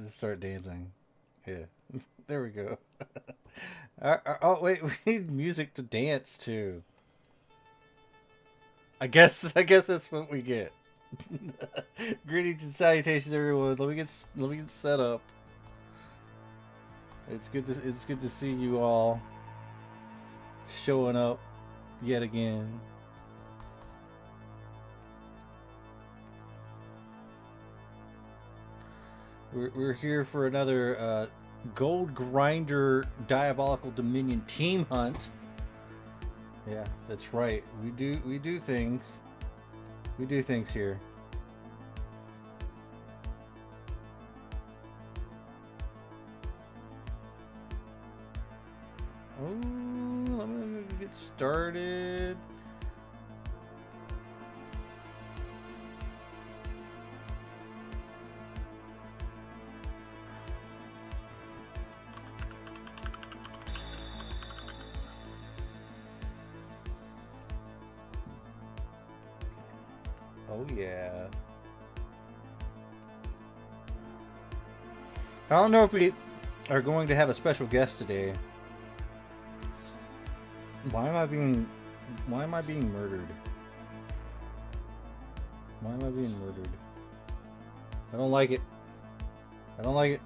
Start dancing. Yeah. There we go. Oh wait, we need music to dance to. I guess that's what we get. Greetings and salutations, everyone. Let me get set up. It's good to see you all showing up yet again. We're here for another Gold Grinder Diabolical Dominion team hunt. Yeah, that's right. We do things. We do things here. Oh, let me get started. Oh yeah. I don't know if we are going to have a special guest today. Why am I being why am I being murdered? Why am I being murdered? I don't like it. I don't like it.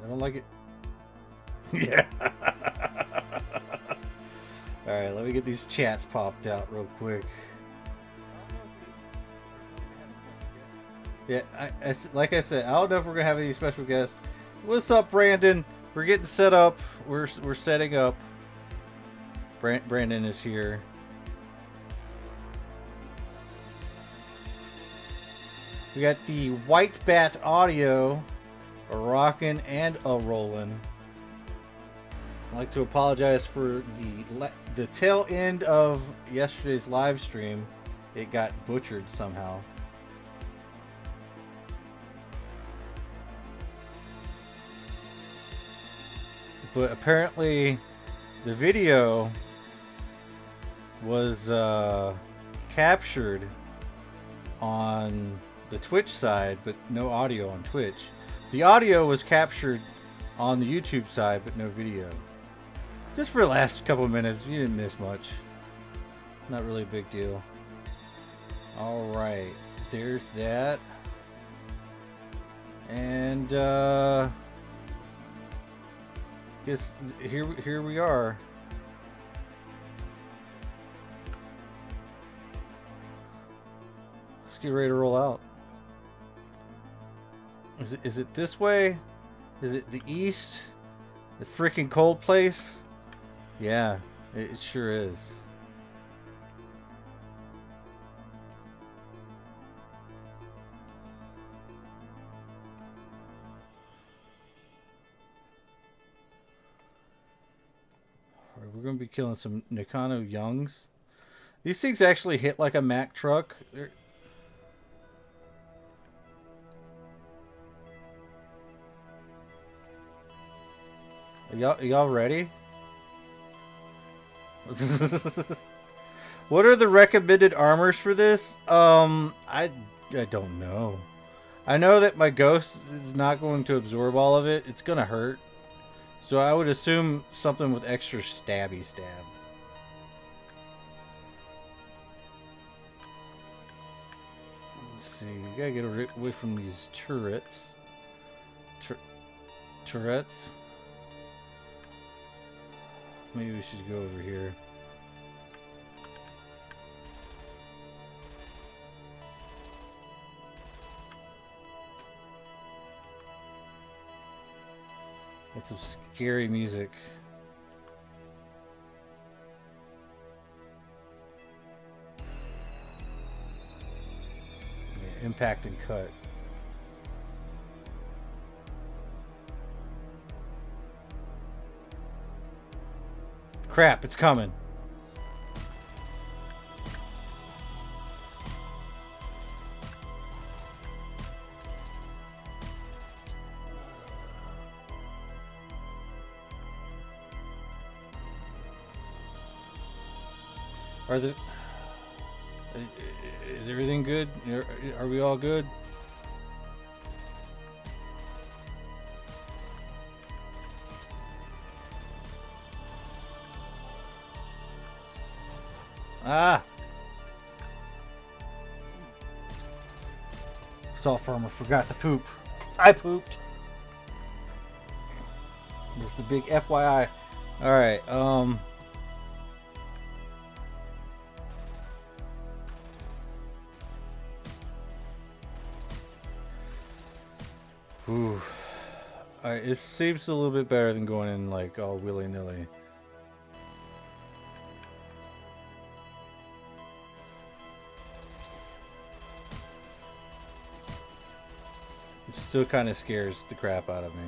I don't like it. Yeah. Alright, let me get these chats popped out real quick. Yeah, like I said, I don't know if we're gonna have any special guests. What's up, Brandon? We're getting set up. We're setting up. Brandon is here. We got the White Bat audio, a rockin' and a rollin'. I'd like to apologize for the tail end of yesterday's live stream. It got butchered somehow. But apparently the video was captured on the Twitch side, but no audio on Twitch. The audio was captured on the YouTube side, but no video. Just for the last couple of minutes, you didn't miss much. Not really a big deal. Alright, there's that. And guess here we are. Let's get ready to roll out. Is it this way? Is it the east? The freaking cold place? Yeah, it sure is. We're going to be killing some Nakano Youngs. These things actually hit like a Mack truck. Are y'all ready? What are the recommended armors for this? I don't know. I know that my ghost is not going to absorb all of it. It's going to hurt. So I would assume something with extra stabby stab. Let's see. You gotta get away from these turrets. Turrets. Maybe we should go over here. It's some scary music. Yeah, impact and cut. Crap, it's coming. Are is everything good? Are we all good? Ah! Salt farmer forgot to poop. I pooped. This is the big FYI. Alright, Ooh. Alright, it seems a little bit better than going in like all willy-nilly. It still kind of scares the crap out of me.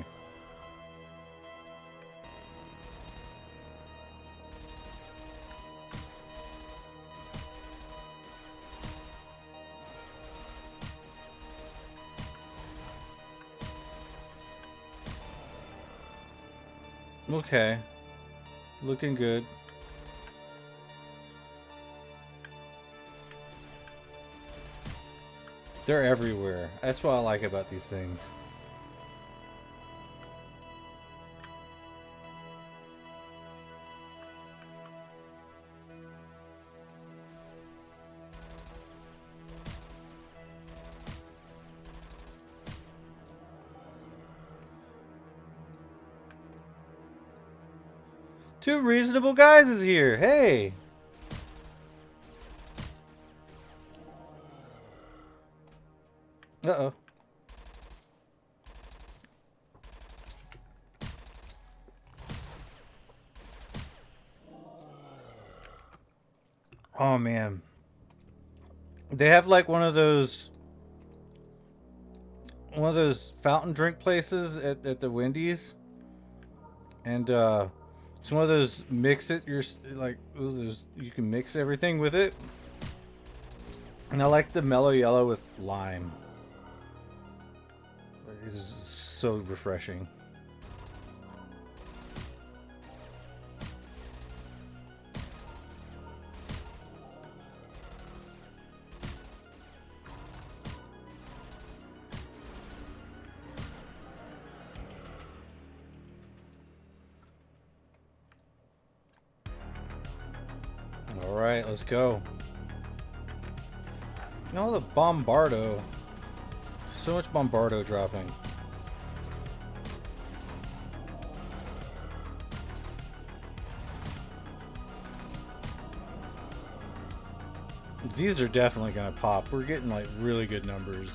Okay. Looking good. They're everywhere. That's what I like about these things. Two reasonable guys is here. Hey. Uh-oh. Oh, man. They have like one of those fountain drink places at the Wendy's. And it's one of those mix it, you're like, you can mix everything with it. And I like the mellow yellow with lime. It's so refreshing. Alright, let's go. No, the Bombardo. So much Bombardo dropping. These are definitely gonna pop. We're getting like really good numbers.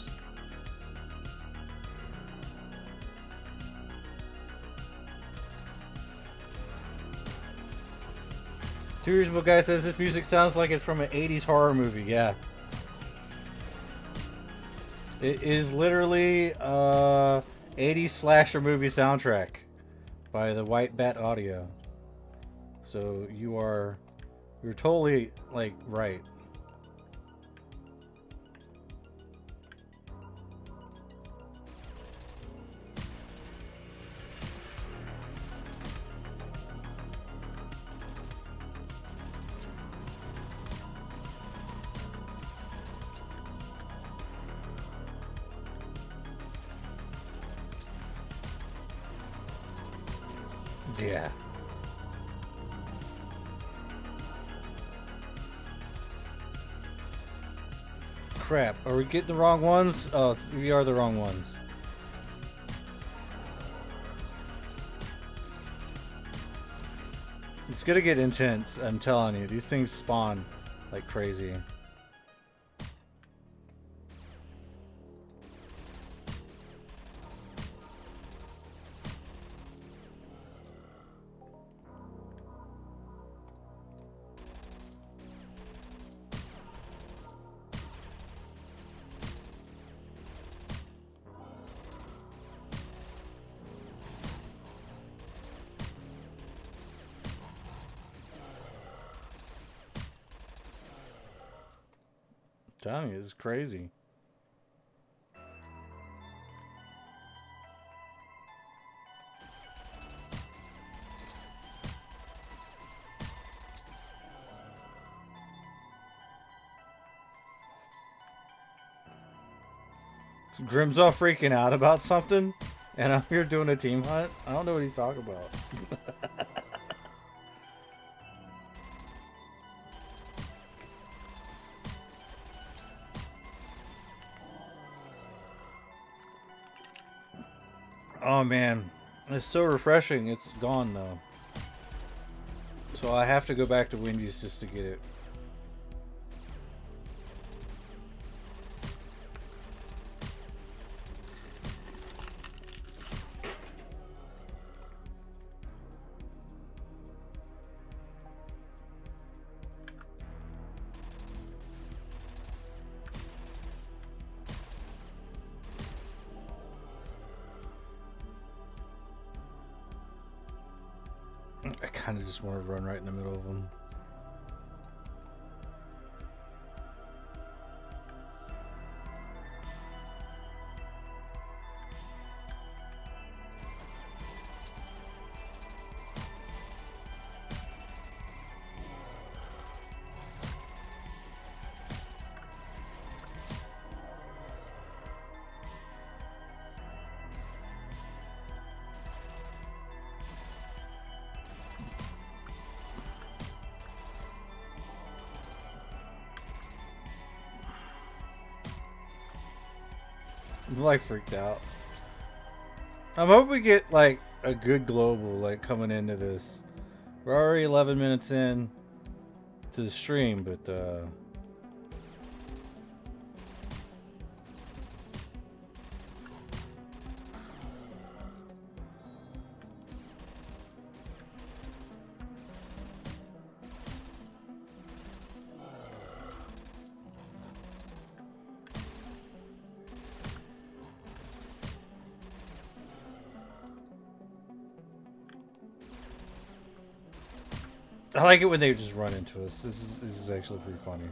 Two Reasonable Guy says this music sounds like it's from an 80s horror movie. Yeah. It is literally 80s slasher movie soundtrack by the White Bat Audio. So you're totally like right. Yeah. Crap. Are we getting the wrong ones? Oh, we are the wrong ones. It's gonna get intense, I'm telling you. These things spawn like crazy. Telling you, it's crazy. Grim's all freaking out about something, and I'm here doing a team hunt. I don't know what he's talking about. Oh man, it's so refreshing. It's gone though. So I have to go back to Wendy's just to get it. I kind of just want to run right in the middle of them. I'm like freaked out. I'm hoping we get like a good global like coming into this. We're already 11 minutes in to the stream, but I like it when they just run into us. This is actually pretty funny.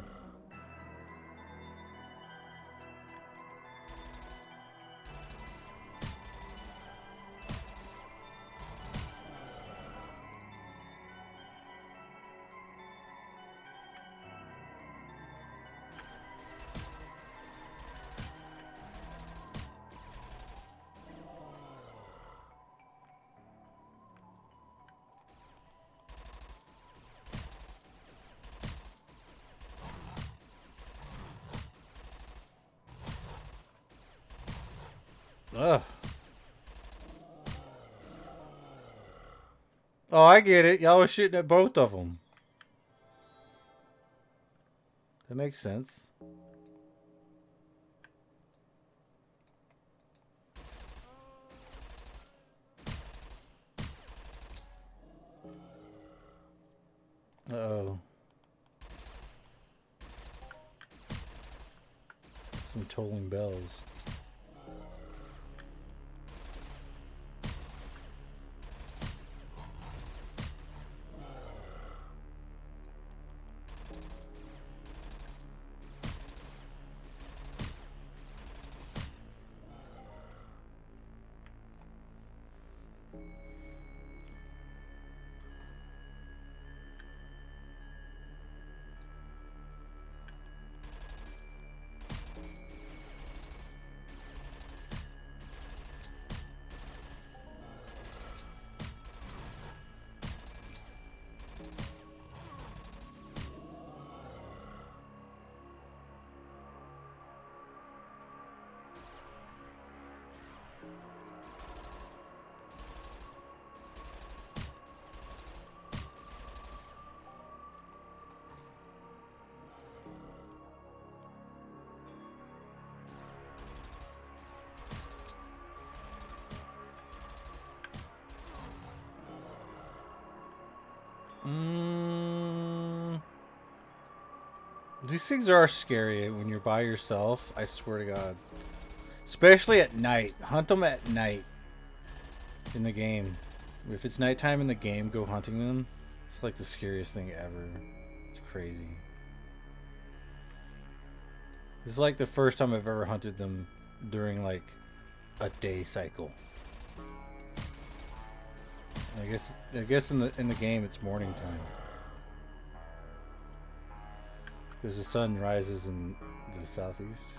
Ugh. Oh, I get it. Y'all was shooting at both of them. That makes sense. Uh-oh. Some tolling bells. These things are scary when you're by yourself. I swear to God. Especially at night. Hunt them at night. In the game. If it's nighttime in the game, go hunting them. It's like the scariest thing ever. It's crazy. This is like the first time I've ever hunted them during like a day cycle. I guess in the game it's morning time. Because the sun rises in the southeast.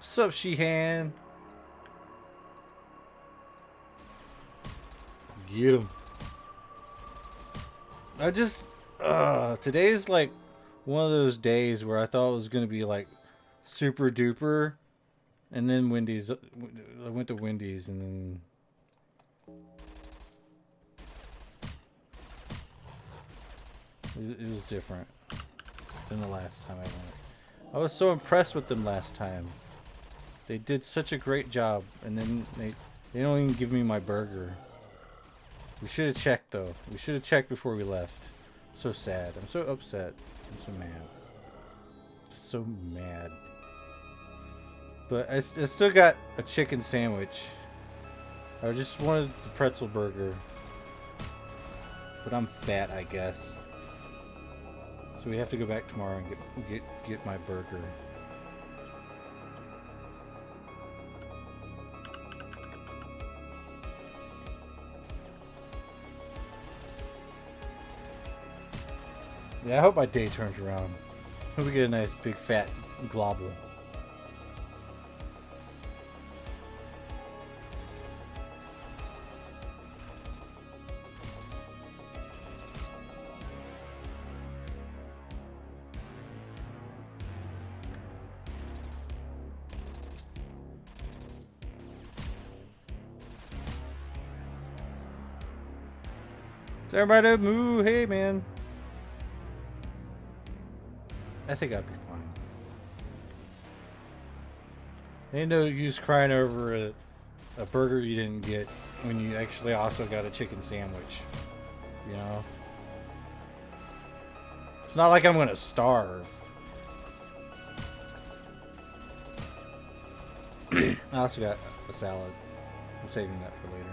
What's up, Sheehan? Get him. I just, today's like one of those days where I thought it was gonna be like super duper, and then Wendy's. I went to Wendy's and then it was different than the last time I went. I was so impressed with them last time. They did such a great job, and then they don't even give me my burger. We should have checked though. We should have checked before we left. So sad. I'm so upset. I'm so mad. So mad. But I still got a chicken sandwich. I just wanted the pretzel burger. But I'm fat, I guess. So we have to go back tomorrow and get my burger. Yeah, I hope my day turns around. Hope we get a nice big fat globble. Everybody moo, hey man. I think I'd be fine. Ain't no use crying over a burger you didn't get when you actually also got a chicken sandwich. You know? It's not like I'm gonna starve. I also got a salad. I'm saving that for later.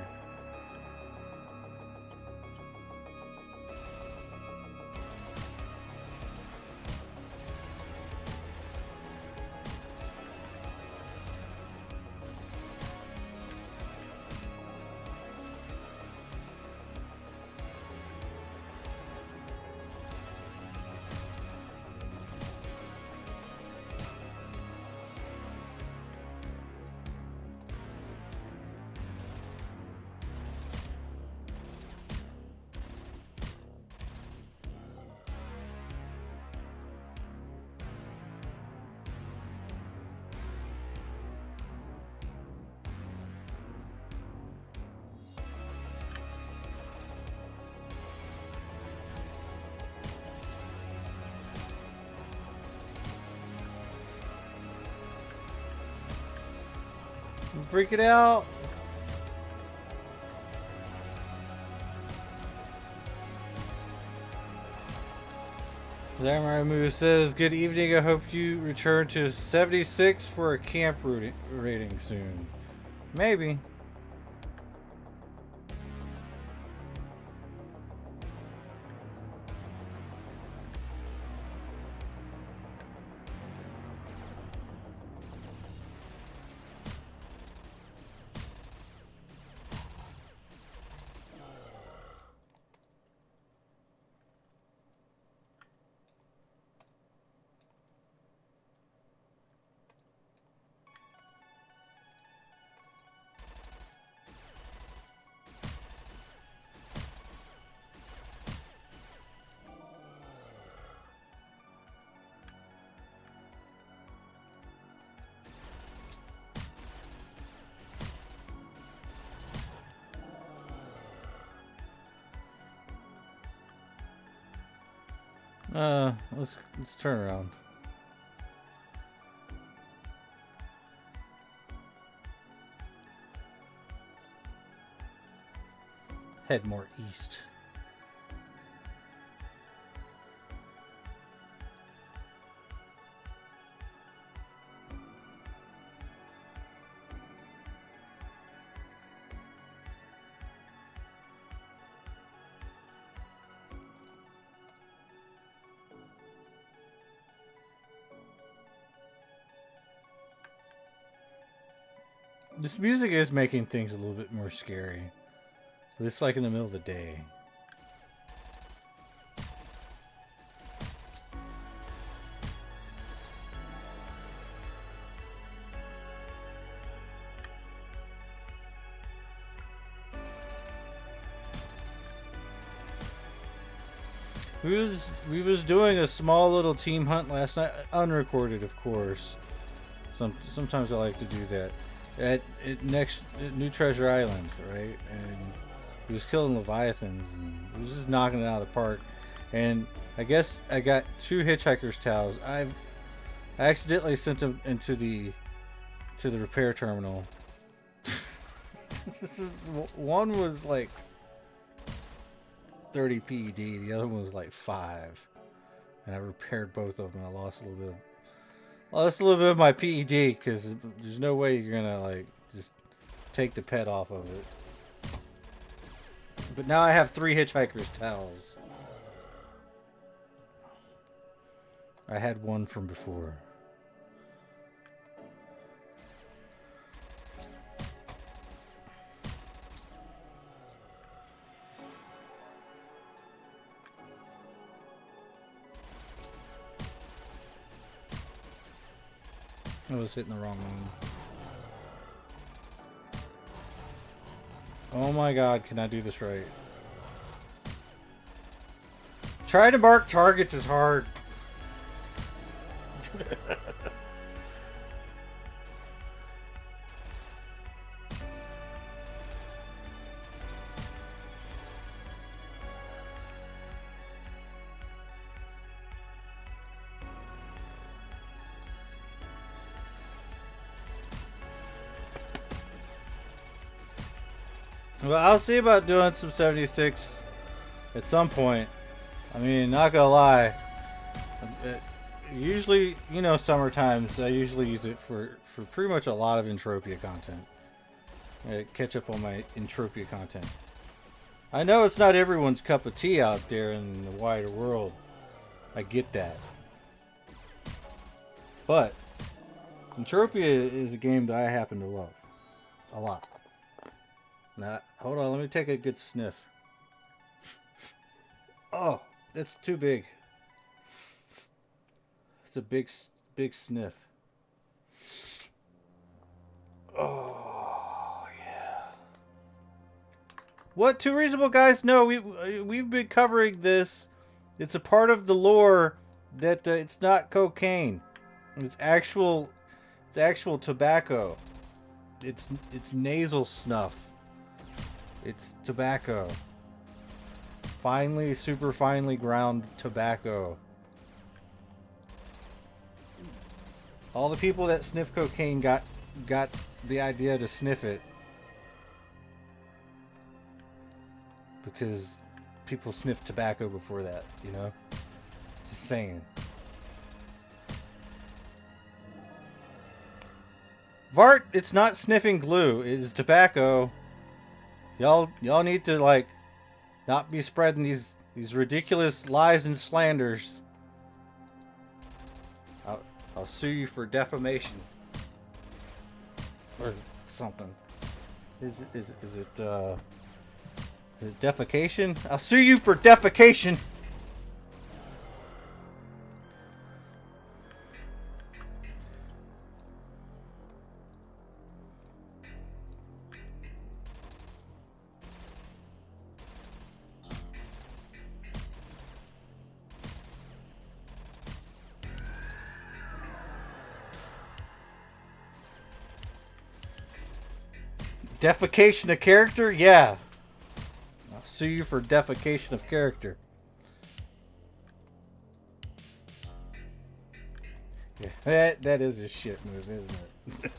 I'm freaking out. Samurai Moose says, good evening. I hope you return to 76 for a camp rating soon. Maybe. Let's turn around. Head more east. This music is making things a little bit more scary. But it's like in the middle of the day. We was doing a small little team hunt last night, unrecorded, of course. Sometimes I like to do that at New Treasure Island, right? And he was killing leviathans, and he was just knocking it out of the park. And I guess I got 2 hitchhiker's towels. I accidentally sent them into the repair terminal. One was like 30 PED, the other one was like 5, and I repaired both of them. And I lost a little bit of my PED because there's no way you're gonna like just take the pet off of it. But now I have 3 hitchhiker's towels. I had 1 from before. I was hitting the wrong one. Oh my god, can I do this right? Trying to mark targets is hard. Well, I'll see about doing some 76 at some point. I mean, not gonna lie. Usually, you know, summer times, I usually use it for pretty much a lot of Entropia content. Catch up on my Entropia content. I know it's not everyone's cup of tea out there in the wider world. I get that. But Entropia is a game that I happen to love a lot. Now, hold on, let me take a good sniff. Oh, that's too big. It's a big sniff. Oh, yeah. What Two Reasonable Guys? No, we've been covering this. It's a part of the lore that it's not cocaine. It's actual tobacco. It's nasal snuff. It's tobacco. Super finely ground tobacco. All the people that sniff cocaine got the idea to sniff it because people sniffed tobacco before that, you know? Just saying. Vart, it's not sniffing glue. It is tobacco. Y'all need to like not be spreading these ridiculous lies and slanders. I'll sue you for defamation or something. Is it defecation? I'll sue you for defecation. Defecation of character? Yeah. I'll sue you for defecation of character. Yeah, that is a shit move, isn't it?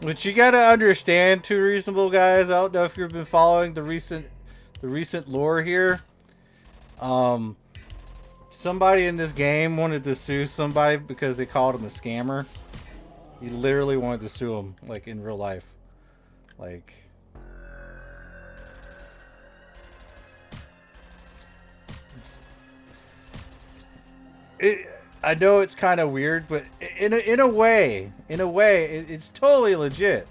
But you gotta understand, Two Reasonable Guys. I don't know if you've been following the recent lore here. Somebody in this game wanted to sue somebody because they called him a scammer. He literally wanted to sue him, like in real life. Like, I know it's kind of weird, but in a way, it's totally legit.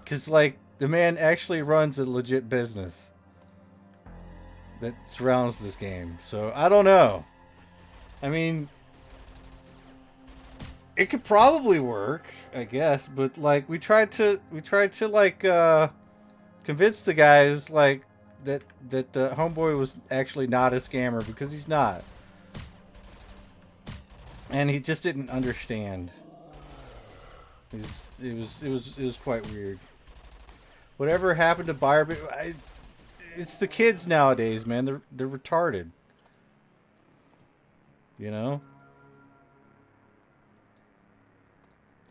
Because, like, the man actually runs a legit business that surrounds this game. So, I don't know. I mean, it could probably work, I guess. But, like, we tried to like, convince the guys, like, that the homeboy was actually not a scammer, because he's not. And he just didn't understand. It was quite weird. Whatever happened to Buyer? It's the kids nowadays, man. They're retarded. You know?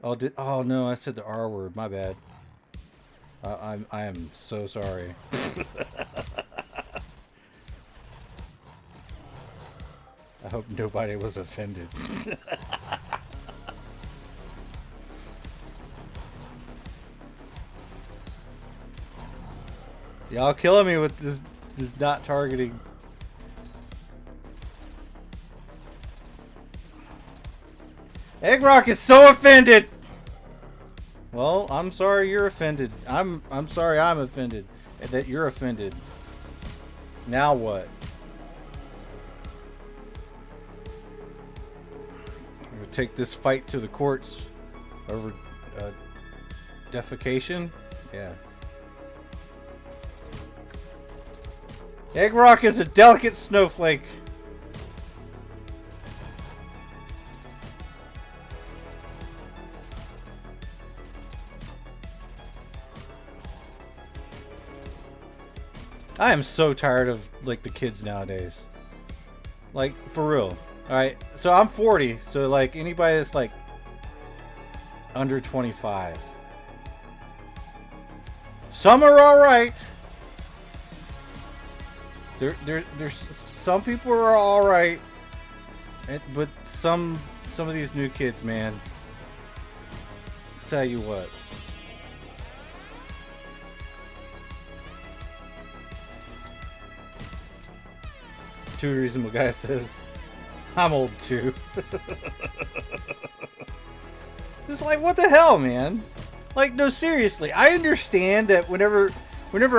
Oh no, I said the R word. My bad. I am so sorry. I hope nobody was offended. Y'all killing me with this not targeting. Egg Rock is so offended. Well, I'm sorry you're offended. I'm sorry I'm offended that you're offended. Now what? We're gonna take this fight to the courts over defecation. Yeah. Egg Rock is a delicate snowflake. I am so tired of, like, the kids nowadays. Like, for real. Alright, so I'm 40, so, like, anybody that's, like, under 25. Some are alright. There's some people are alright. But some of these new kids, man. Tell you what. Two reasonable guy says, I'm old too. It's like, what the hell, man? Like, no, seriously. I understand that whenever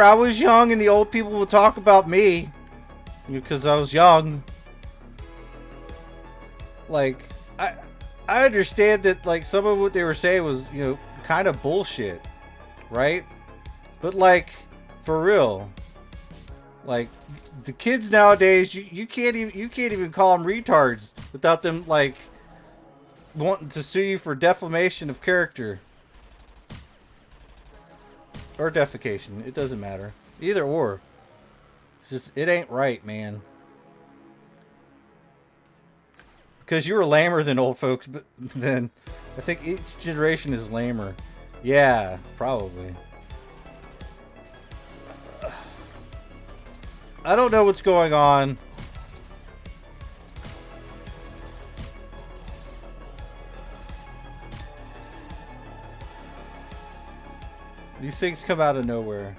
I was young and the old people would talk about me, because I was young, like, I understand that, like, some of what they were saying was, you know, kind of bullshit, right? But, like, for real, like, the kids nowadays, you can't even call them retards without them, like, wanting to sue you for defamation of character or defecation. It doesn't matter, either or. It's just, it ain't right, man. Because you were lamer than old folks, but then I think each generation is lamer. Yeah, probably. I don't know what's going on. These things come out of nowhere.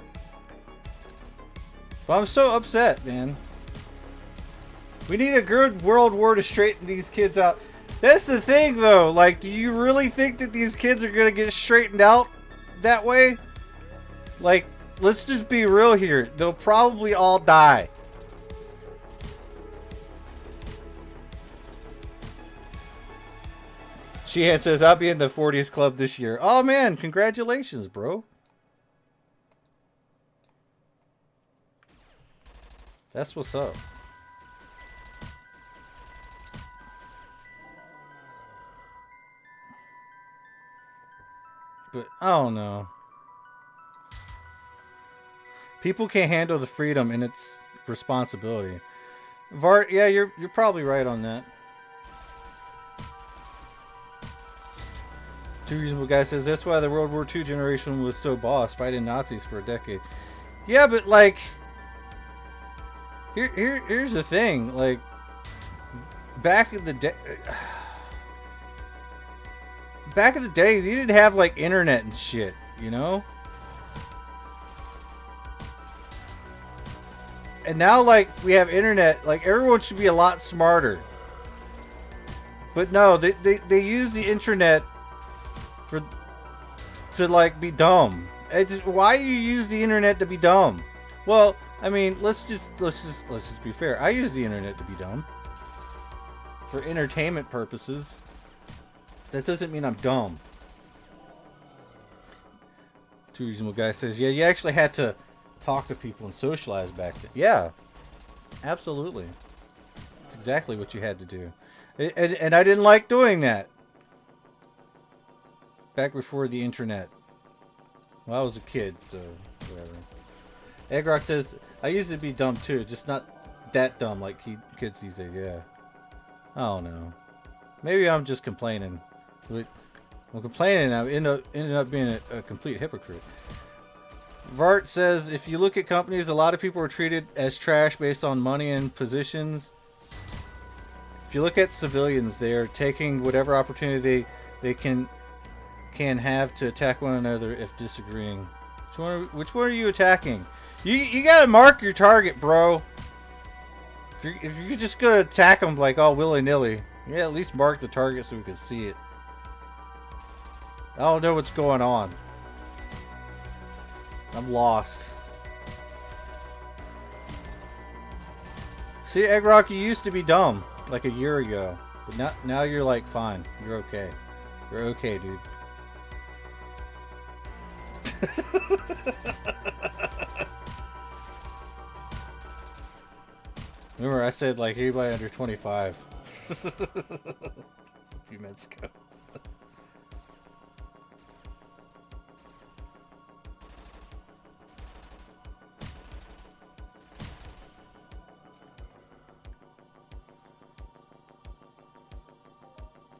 But I'm so upset, man. We need a good world war to straighten these kids out. That's the thing, though. Like, do you really think that these kids are going to get straightened out that way? Like, let's just be real here. They'll probably all die. Sheehan says, I'll be in the 40s club this year. Oh, man. Congratulations, bro. That's what's up. But I don't know. People can't handle the freedom and its responsibility. Vart, yeah, you're probably right on that. Two Reasonable Guy says that's why the World War II generation was so boss, fighting Nazis for a decade. Yeah, but like, here's the thing. Like, back in the day, you didn't have like internet and shit, you know. And now, like, we have internet. Like, everyone should be a lot smarter. But no, they use the internet to like be dumb. Why you use the internet to be dumb? Well, I mean, let's just be fair. I use the internet to be dumb for entertainment purposes. That doesn't mean I'm dumb. Too Reasonable Guy says, yeah, you actually had to talk to people and socialize back then. Yeah, absolutely. That's exactly what you had to do. And I didn't like doing that. Back before the internet. Well, I was a kid, so whatever. Eggrock says, I used to be dumb too, just not that dumb like kids these days, yeah. I don't know. Maybe I'm just complaining. I'm complaining, I ended up being a complete hypocrite. Vart says, if you look at companies, a lot of people are treated as trash based on money and positions. If you look at civilians, they are taking whatever opportunity they can have to attack one another if disagreeing. Which one are you attacking? You gotta mark your target, bro. If you're just gonna attack them like all willy-nilly, yeah, at least mark the target so we can see it. I don't know what's going on. I'm lost. See, Eggrock, you used to be dumb like a year ago, but now you're like fine. You're okay. You're okay, dude. Remember, I said like anybody under 25 a few minutes ago.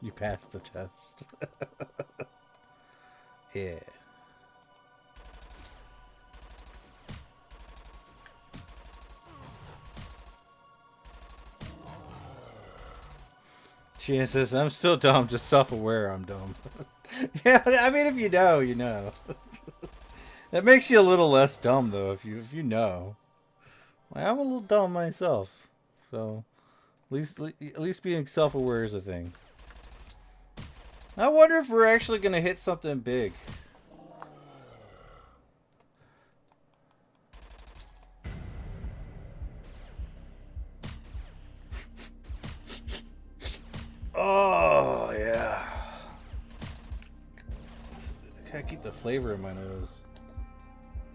You passed the test. Yeah. She says, I'm still dumb, just self-aware I'm dumb. Yeah, I mean, if you know, you know. That makes you a little less dumb, though, if you know. Like, I'm a little dumb myself. So, at least being self-aware is a thing. I wonder if we're actually going to hit something big. Oh, yeah. I gotta keep the flavor in my nose.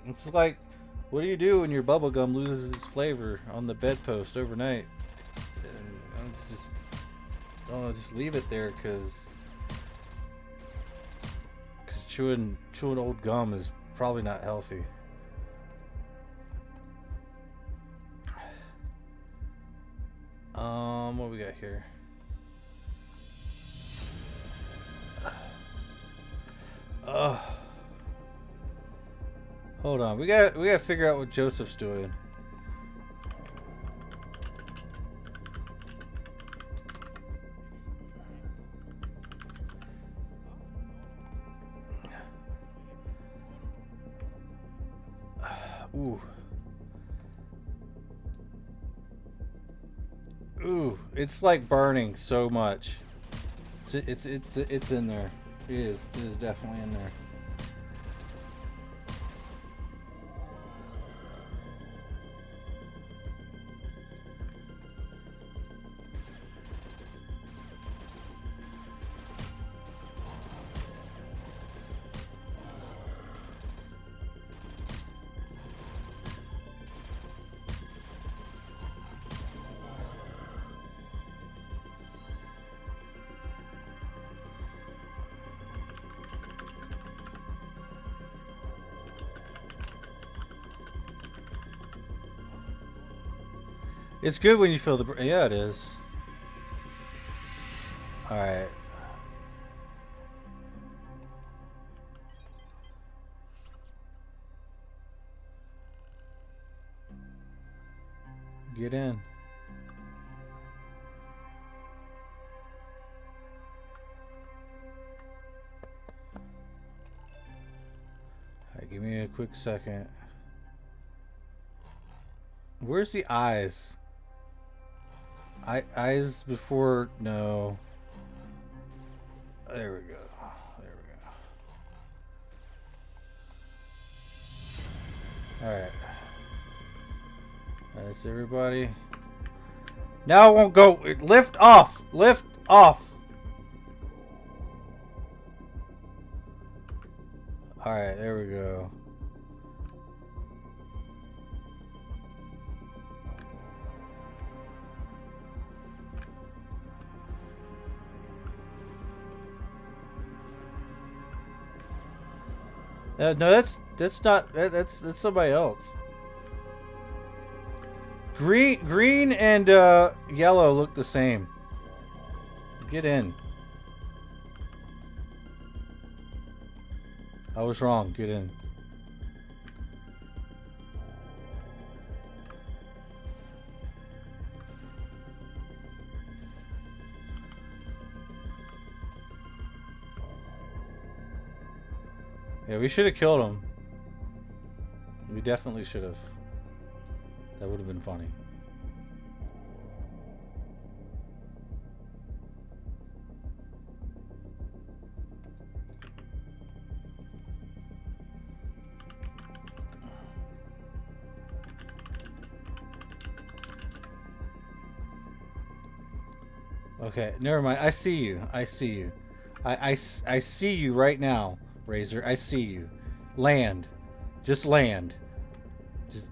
It's like, what do you do when your bubblegum loses its flavor on the bedpost overnight? And just leave it there because chewing old gum is probably not healthy. What we got here? Hold on. We gotta figure out what Joseph's doing. Ooh. Ooh, it's like burning so much. It's in there. It is definitely in there. It's good when you feel the... Yeah, it is. Alright. Get in. Alright, give me a quick second. Where's the eyes? Eyes before... No. There we go. There we go. Alright. That's everybody. Now it won't go. Lift off! Lift off! Alright, there we go. No, that's not that's somebody else. Green and yellow look the same. Get in. I was wrong. Get in. Yeah, we should have killed him. We definitely should have. That would have been funny. Okay, never mind. I see you. I see you. I see you right now, Razor. I see you. Land. Just land.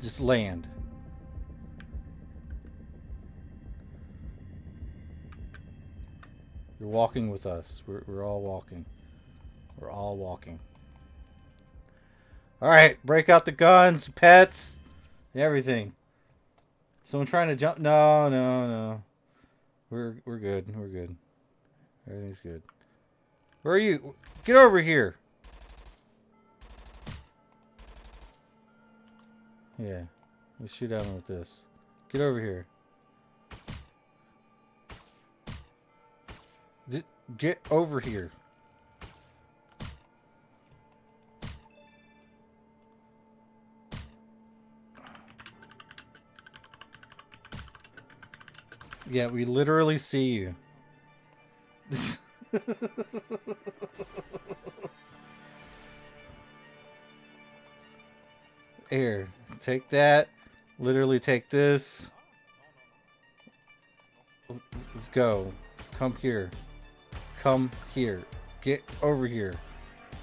Just land. You're walking with us. We're all walking. We're all walking. Alright, break out the guns, pets, everything. Someone trying to jump? No, no, no. We're good. We're good. Everything's good. Where are you? Get over here. Yeah. Let's shoot at him with this. Get over here. Get over here. Yeah, we literally see you. Here, take that. Literally take this. Let's go. Come here. Come here. Get over here.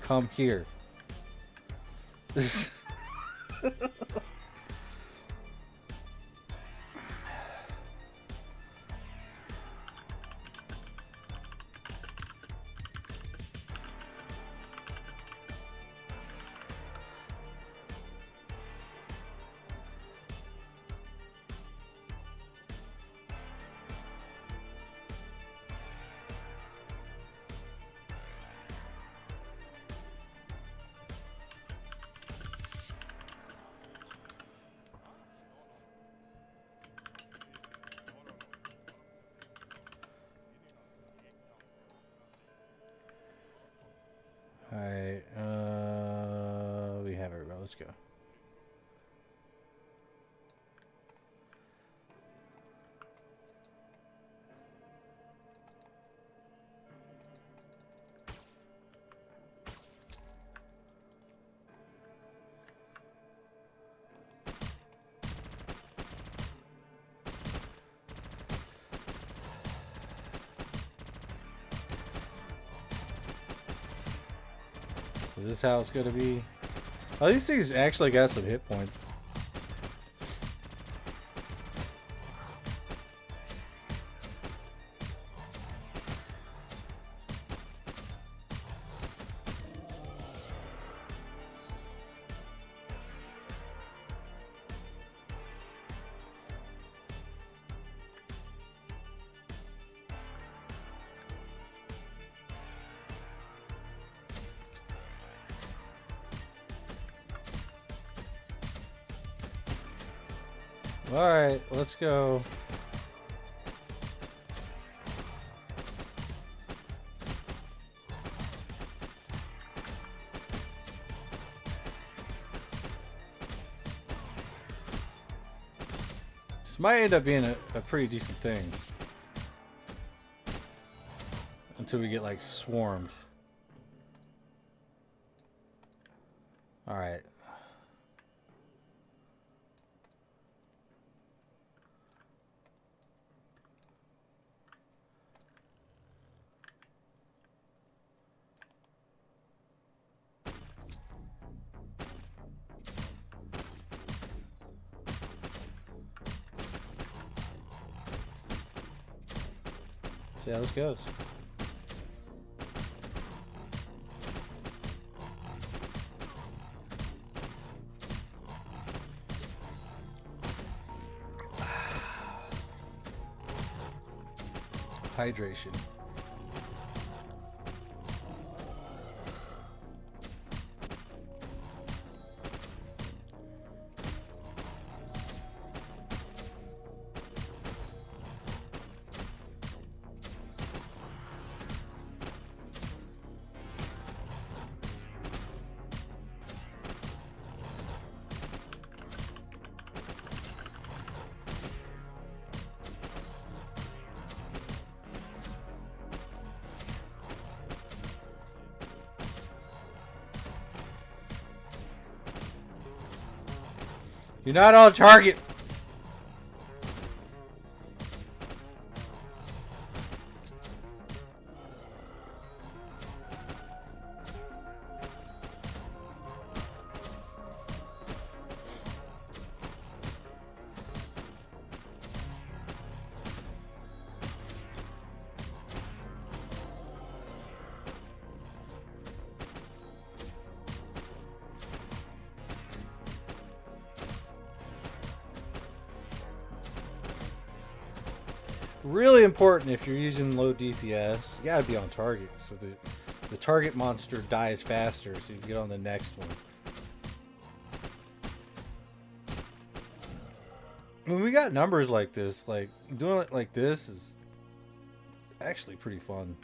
Come here. Alright, we have it. Let's go. Is this how it's gonna be? Oh, these things actually got some hit points. Alright, let's go. This might end up being a pretty decent thing. Until we get, like, swarmed. Alright. See how this goes. Hydration. You're not on target. Really important if you're using low DPS. You gotta be on target so the target monster dies faster so you can get on the next one. When we got numbers like this, like doing it like this is actually pretty fun.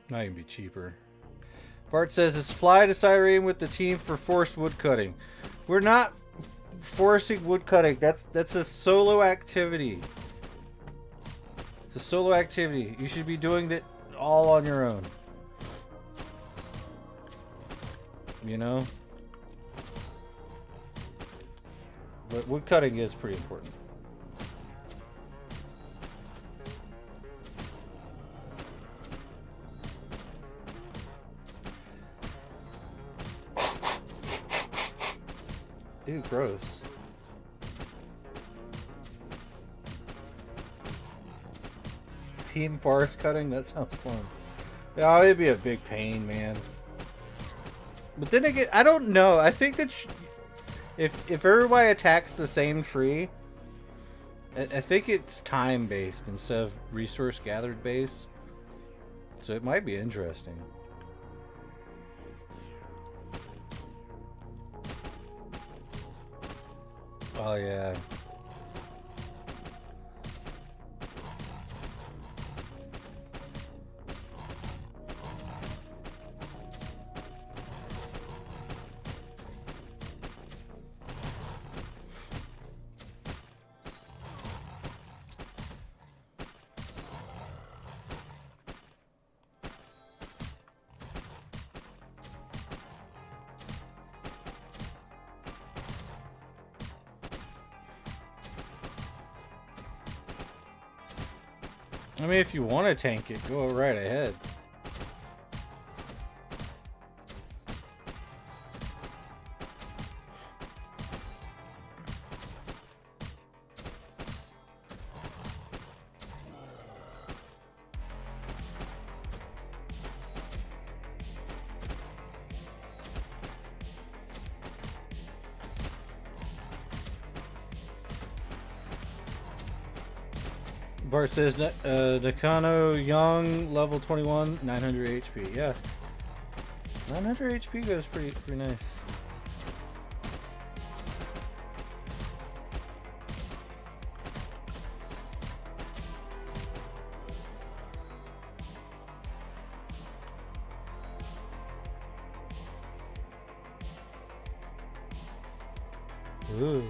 Might even be cheaper. Fart says it's fly to Cyrene with the team for forced woodcutting. We're not forcing woodcutting. That's a solo activity. It's a solo activity. You should be doing it all on your own. You know? But woodcutting is pretty important. Ew, gross. Team forest cutting? That sounds fun. Yeah, it'd be a big pain, man. But then again, I don't know. I think that if everybody attacks the same tree, I think it's time based instead of resource gathered based. So it might be interesting. Oh yeah. I mean, if you want to tank it, go right ahead. Bart says, Nakano Young, level 21, 900 HP. Yeah. 900 HP goes pretty nice. Ooh.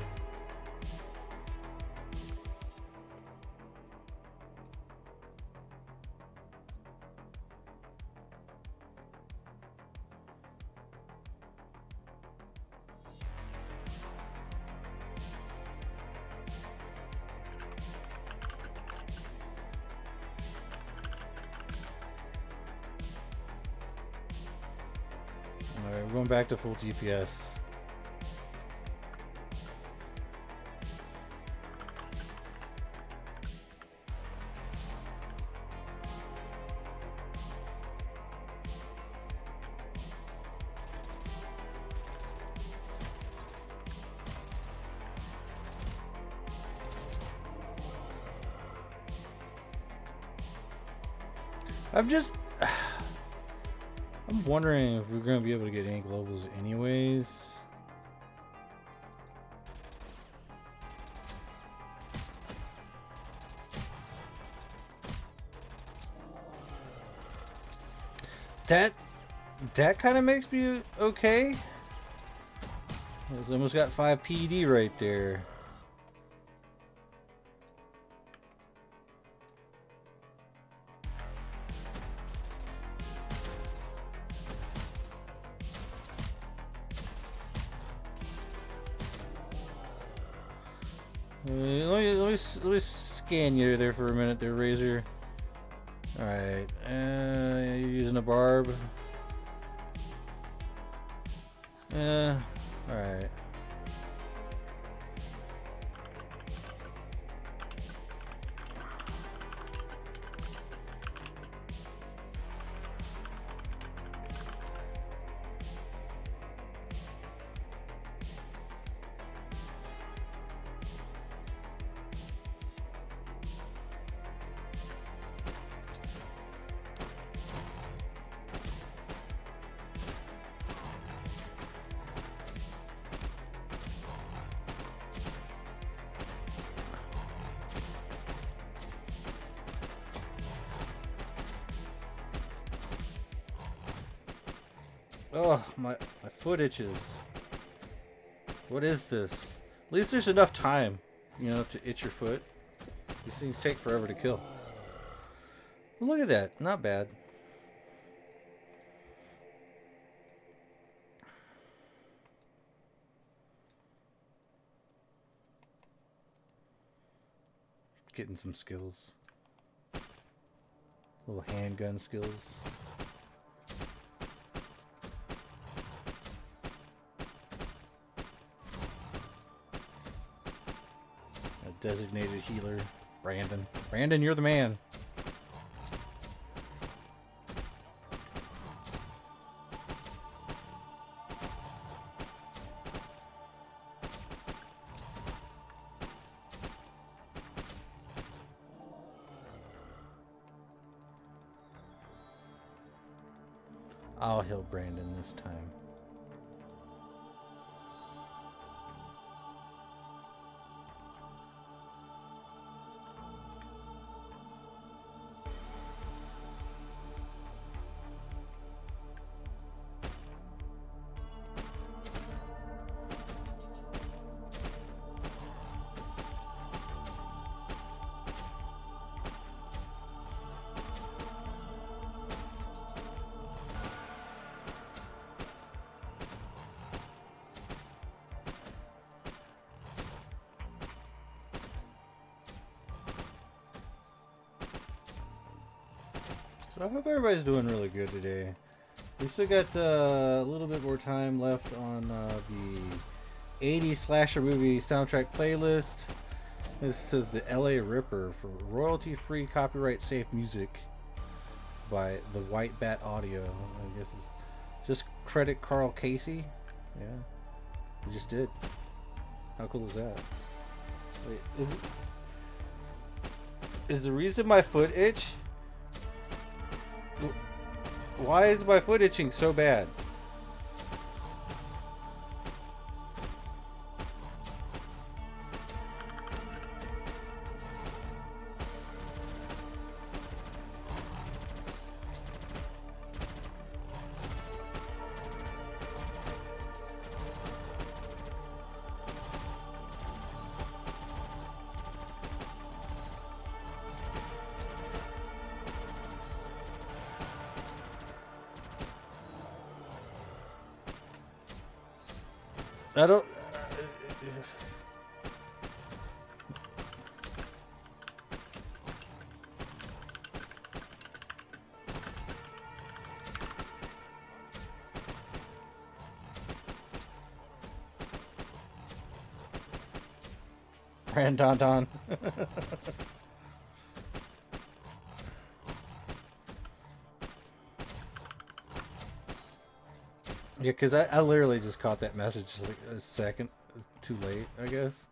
Alright, we're going back to full DPS. I'm just... I'm wondering if we're going to be able to get any globals anyways. That kind of makes me okay. It's almost got 5 PD right there. Let me scan you there for a minute there, Razor. Alright, you're using a barb. Alright. Oh, my foot itches. What is this? At least there's enough time, you know, to itch your foot. These things take forever to kill. Well, look at that. Not bad. Getting some skills. Little handgun skills. Designated healer, Brandon. Brandon, you're the man. I'll heal Brandon this time. So I hope everybody's doing really good today. We still got a little bit more time left on the 80s slasher movie soundtrack playlist. This says the LA Ripper for royalty-free, copyright-safe music by the White Bat Audio. I guess it's just credit Carl Casey. Yeah, he just did. How cool is that? Wait, is the reason my foot itch? Why is my foot itching so bad? I don't... Brandon. Yeah, because I literally just caught that message like a second too late, I guess.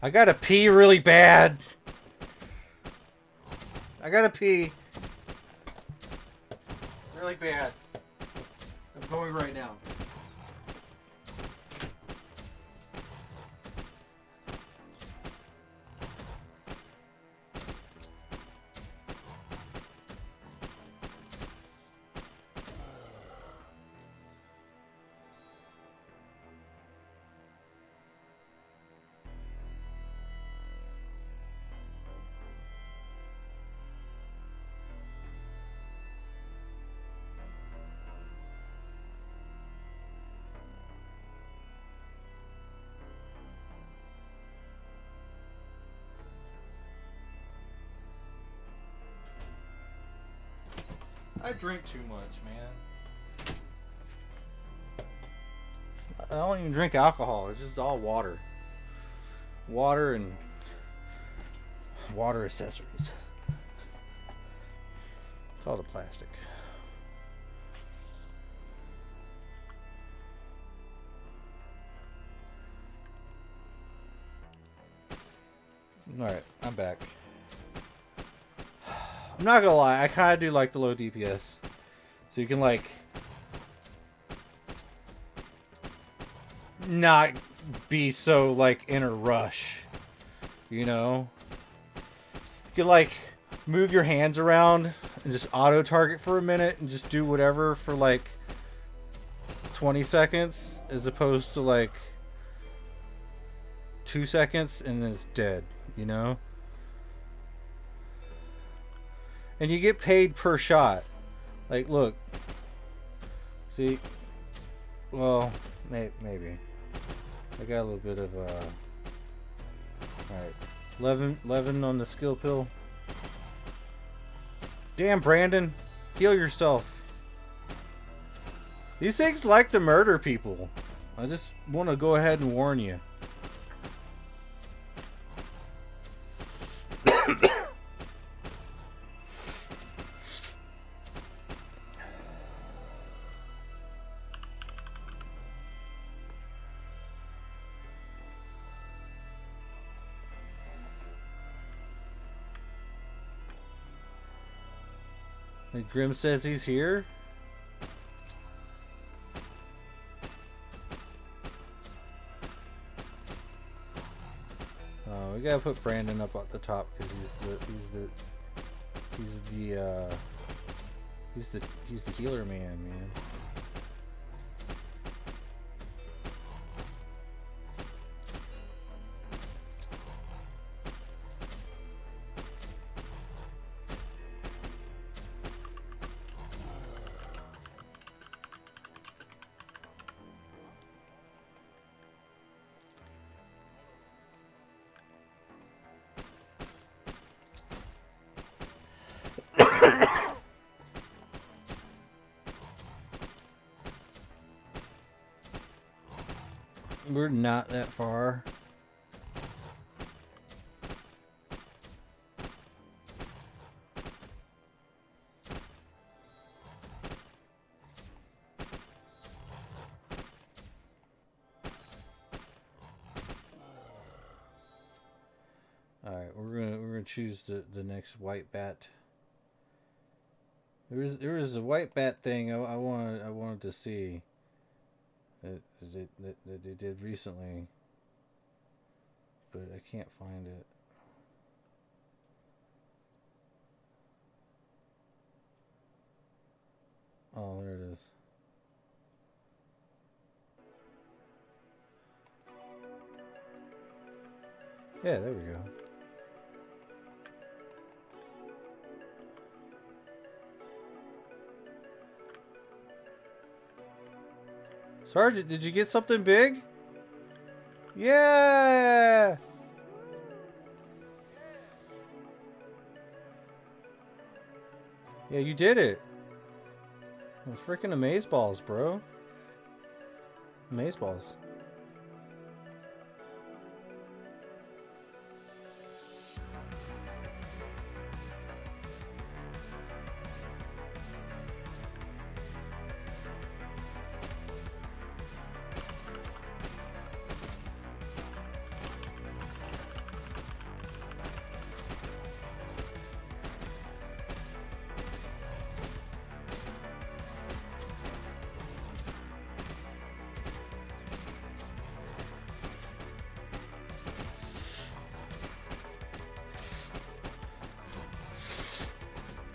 I gotta pee really bad. I gotta pee. Really bad. I'm going right now. I drink too much, man. I don't even drink alcohol. It's just all water. Water and water accessories. It's all the plastic. Alright, I'm back. I'm not gonna lie, I kinda do like the low DPS. So you can like not be so like in a rush. You know? You can like move your hands around and just auto target for a minute and just do whatever for like 20 seconds as opposed to like 2 seconds and then it's dead, you know? And you get paid per shot. Like, look. See? Well, maybe. I got a little bit of, alright. 11 on the skill pill. Damn, Brandon. Heal yourself. These things like to murder people. I just want to go ahead and warn you. Like Grim says he's here. Oh, we gotta put Brandon up at the top because he's the healer man. We're not that far. All right, we're gonna choose the next white bat. There was a white bat thing I wanted to see that they did recently, but I can't find it. Oh, there it is. Yeah, there we go. Sergeant, did you get something big? Yeah! Yeah, you did it. Those freaking amazeballs, bro. Amazeballs.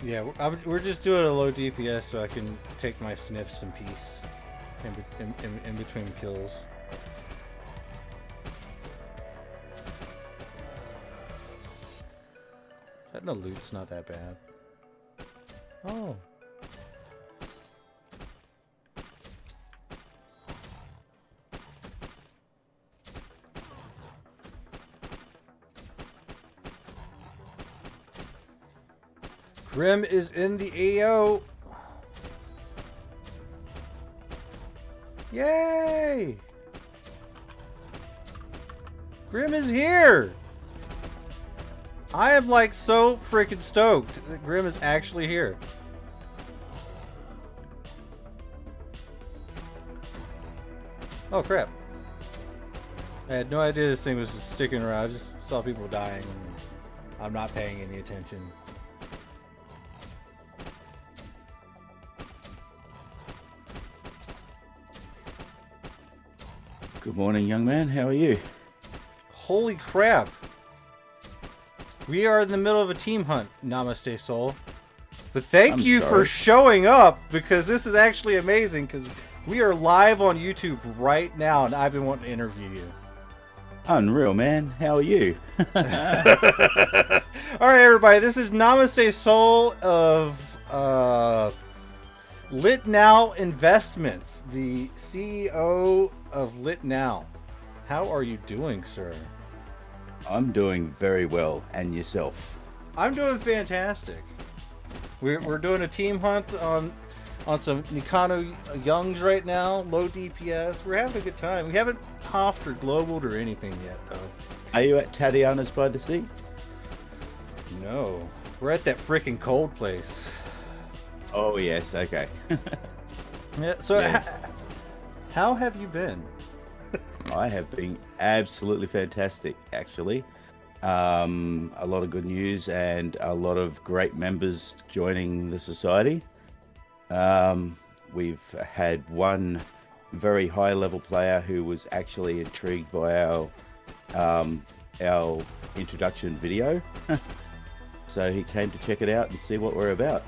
Yeah, we're just doing a low DPS so I can take my sniffs in peace in between kills. That the loot's not that bad. Oh. Grim is in the AO. Yay! Grim is here! I am like so freaking stoked that Grim is actually here. Oh crap. I had no idea this thing was just sticking around. I just saw people dying and I'm not paying any attention. Good morning, young man. How are you? Holy crap. We are in the middle of a team hunt, Namaste Soul. But thank you for showing up, because this is actually amazing, because we are live on YouTube right now, and I've been wanting to interview you. Unreal, man. How are you? All right, everybody. This is Namaste Soul of Lit Now Investments, the CEO of Lit Now. How are you doing, sir? I'm doing very well. And yourself? I'm doing fantastic. We're doing a team hunt on some Nikano Youngs right now, low DPS. We're having a good time. We haven't hoffed or globaled or anything yet, though. Are you at Tatiana's by the Sea? No. We're at that freaking cold place. Oh, yes. Okay. Yeah. So, yeah. How have you been? I have been absolutely fantastic, actually. A lot of good news and a lot of great members joining the society. We've had one very high level player who was actually intrigued by our introduction video. So he came to check it out and see what we're about.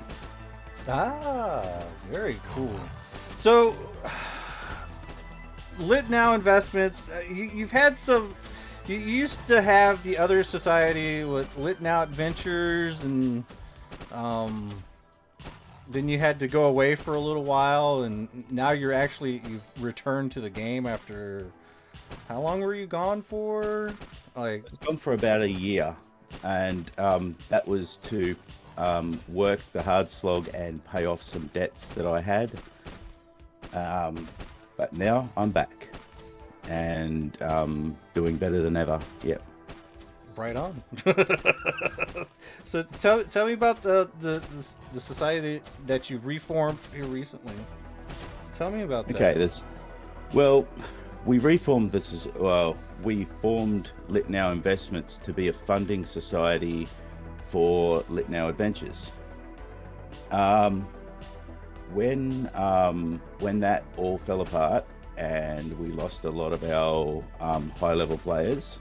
Ah, very cool. So, Lit Now Investments, you've had some. You used to have the other society with Lit Now Adventures, and then you had to go away for a little while, and now you've returned to the game after. How long were you gone for? Like, I've gone for about a year, and that was to work the hard slog and pay off some debts that I had. But now I'm back and doing better than ever. Yep. Right on. So tell me about the society that you reformed here recently. Tell me about that. Okay, we reformed this. We formed Lit Now Investments to be a funding society for Lit Now Adventures. When that all fell apart and we lost a lot of our high-level players,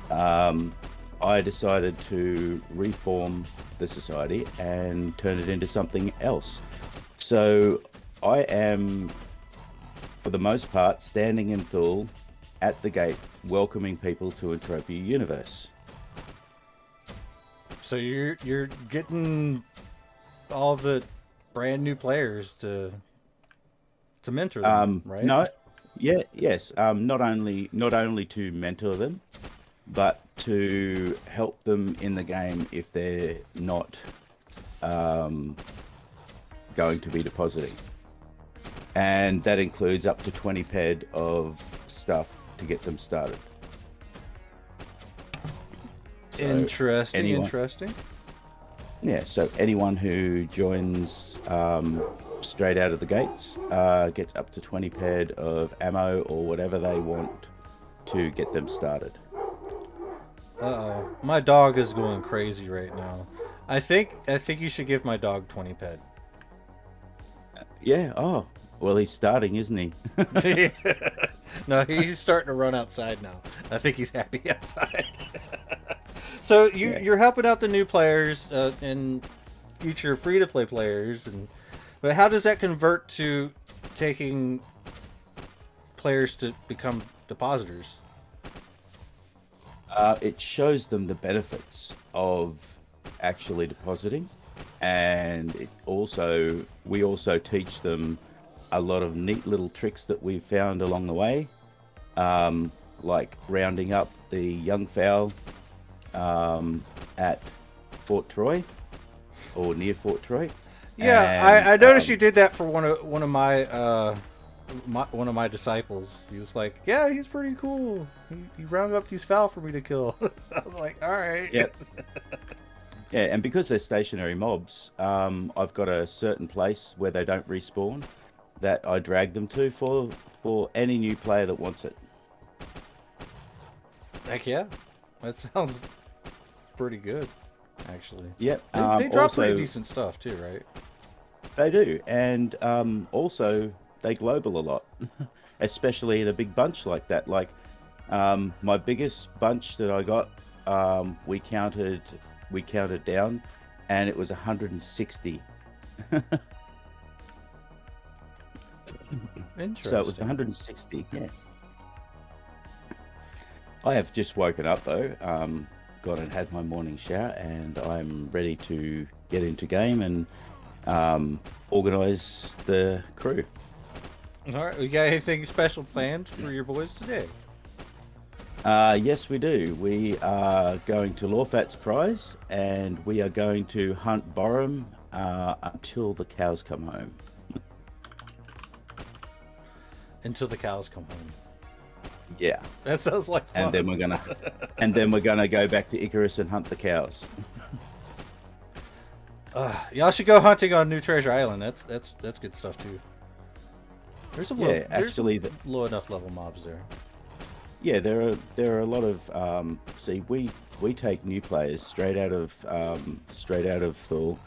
I decided to reform the society and turn it into something else. So I am, for the most part, standing in Thule at the gate, welcoming people to Entropia Universe. So you're getting all the brand new players to mentor them, right? No, yeah, yes. Not only to mentor them, but to help them in the game if they're not going to be depositing, and that includes up to 20 ped of stuff to get them started. So Interesting. Yeah, so anyone who joins straight out of the gates gets up to 20 ped of ammo or whatever they want to get them started. Uh-oh. My dog is going crazy right now. I think you should give my dog 20 ped. Yeah, oh. Well, he's starting, isn't he? No, he's starting to run outside now. I think he's happy outside. So you're helping out the new players, and future free-to-play players. But how does that convert to taking players to become depositors? It shows them the benefits of actually depositing, and we also teach them a lot of neat little tricks that we've found along the way, like rounding up the young fowl at Fort Troy or near Fort Troy. Yeah, And, I noticed you did that for one of my disciples. He was like, "Yeah, he's pretty cool. He rounded up these fowl for me to kill." I was like, "All right." yeah, yeah, and because they're stationary mobs, I've got a certain place where they don't respawn that I drag them to for any new player that wants it. Heck yeah, that sounds pretty good, actually. Yep. They drop also, pretty decent stuff too, right? They do, and also they global a lot, especially in a big bunch like that. Like my biggest bunch that I got, we counted down, and it was 160. Interesting. So it was 160. Yeah. I have just woken up though. Gone and had my morning shower, and I'm ready to get into game and organize the crew. All right, we got anything special planned for your boys today? Yes, we do. We are going to Lawfat's Prize, and we are going to hunt Borum until the cows come home. Until the cows come home. Yeah, That sounds like fun. and then we're gonna go back to Icarus and hunt the cows. Y'all should go hunting on New Treasure Island. That's good stuff too. There's some low enough level mobs there. Yeah, there are a lot of see, we take new players straight out of Thule.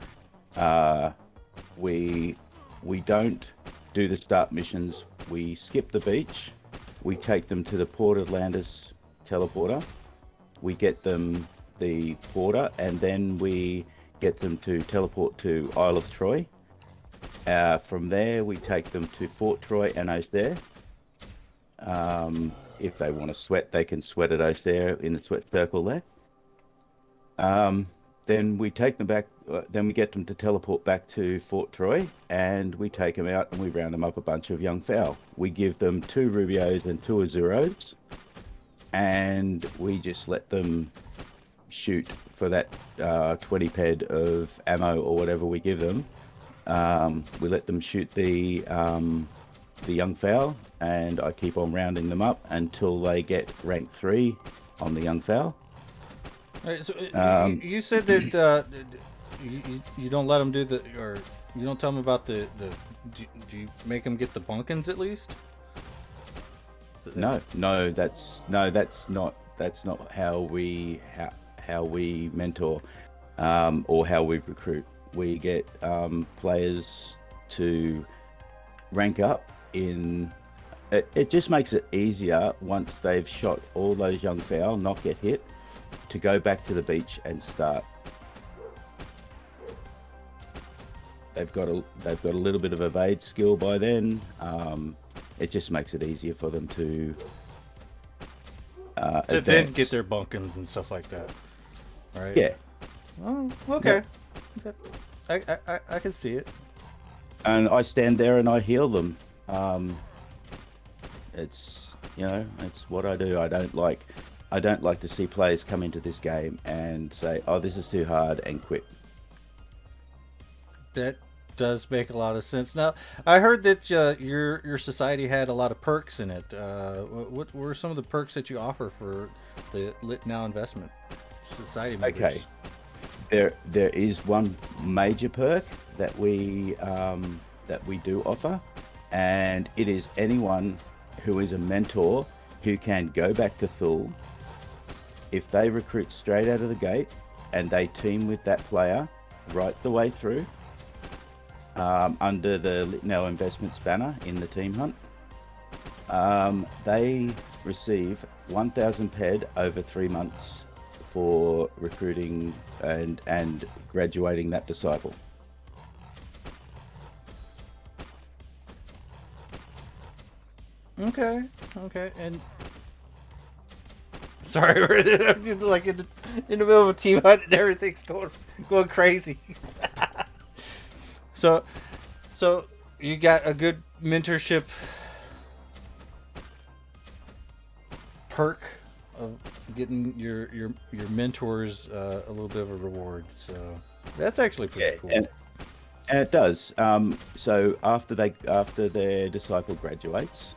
We don't do the start missions. We skip the beach. We take them to the Port Atlantis teleporter. We get them the porter, and then we get them to teleport to Isle of Troy. From there, we take them to Fort Troy and Osair. If they want to sweat, they can sweat at Osair in the sweat circle there. Then we take them back. Then we get them to teleport back to Fort Troy, and we take them out and we round them up a bunch of young fowl. We give them 2 Rubios and 2 Azuros, and we just let them shoot for that 20 ped of ammo or whatever we give them. We let them shoot the young fowl, and I keep on rounding them up until they get rank 3 on the young fowl. Right, so you said that you don't let them do or you don't tell them about do you make them get the bunkins at least? No, that's not how we mentor or how we recruit. We get players to rank up in. It just makes it easier once they've shot all those young fowl, not get hit, to go back to the beach and start. They've got a little bit of evade skill by then. It just makes it easier for them to then get their bunkins and stuff like that, right? Yeah. Oh, okay. Yeah. I can see it. And I stand there and I heal them. It's what I do. I don't like to see players come into this game and say, "Oh, this is too hard," and quit. That does make a lot of sense. Now, I heard that your society had a lot of perks in it. What were some of the perks that you offer for the Lit Now investment society members? Okay, there is one major perk that we do offer, and it is anyone who is a mentor who can go back to Thule. If they recruit straight out of the gate and they team with that player right the way through, under the Lit Now Investments banner in the team hunt, they receive 1,000 ped over 3 months for recruiting and graduating that disciple. Okay. Okay. And sorry, we're just like in the middle of a team hunt and everything's going crazy. So so you got a good mentorship perk of getting your mentors a little bit of a reward. So that's actually pretty cool. And it does. So after their disciple graduates,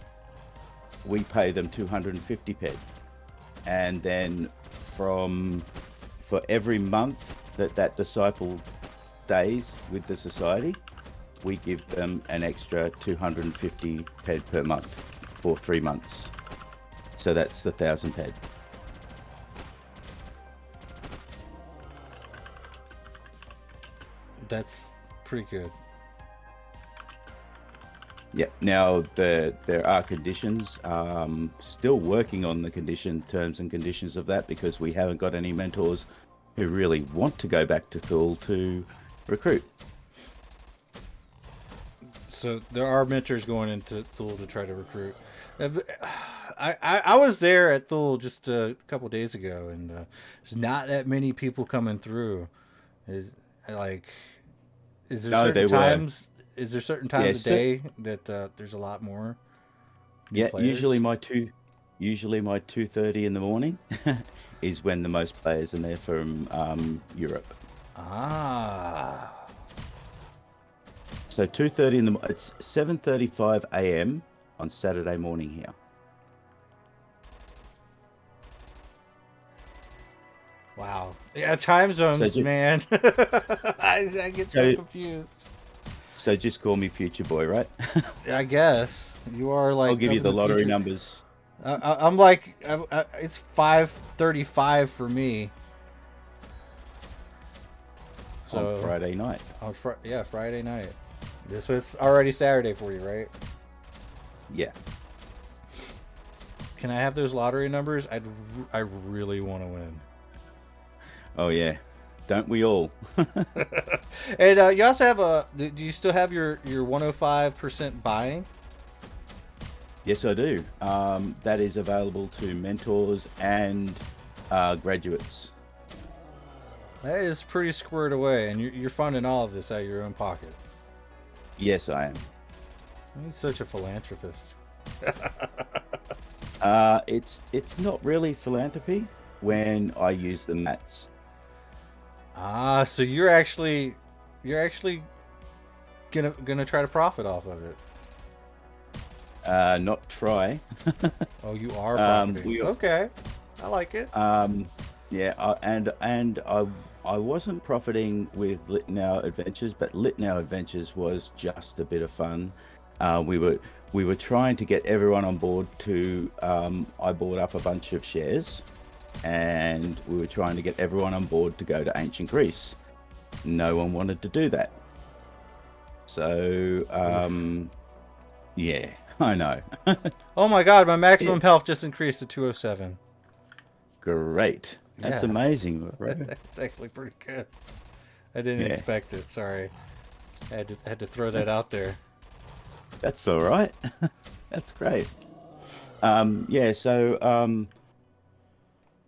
we pay them 250 ped, and then for every month that disciple stays with the society, we give them an extra 250 ped per month for 3 months. So that's the 1,000 ped. That's pretty good. Yeah. Now there are conditions. Still working on the terms and conditions of that, because we haven't got any mentors who really want to go back to Thule to recruit. So there are mentors going into Thule to try to recruit. I was there at Thule just a couple days ago, and there's not that many people coming through. Is there certain times? Is there certain times a day that there's a lot more? Yeah, players? usually my 2:30 in the morning is when the most players are there from Europe. Ah. So 2:30 it's 7:35 a.m. on Saturday morning here. Wow. Yeah, time zones, man. I get so confused. So just call me Future Boy, right? I guess you are like. I'll give you the lottery numbers. I'm like, it's 5:35 for me. So on Friday night. Yeah, Friday night. This was already Saturday for you, right? Yeah. Can I have those lottery numbers? I really want to win. Oh yeah, don't we all? And you also have do you still have your 105% buying? Yes, I do. That is available to mentors and graduates. That is pretty squared away, and you're funding all of this out of your own pocket. Yes, I am. He's such a philanthropist. It's not really philanthropy when I use the mats. Ah, so you're actually gonna try to profit off of it. Not try. Oh, you are profiting. Okay, I like it. Yeah, and I wasn't profiting with Lit Now Adventures, but Lit Now Adventures was just a bit of fun. We were trying to get everyone on board to. I bought up a bunch of shares, and we were trying to get everyone on board to go to ancient Greece. No one wanted to do that. So, yeah, I know. Oh my God, my maximum health just increased to 207. Great. That's amazing. Right? That's actually pretty good. I didn't expect it. Sorry, I had to throw that out there. That's all right. That's great. Yeah. So,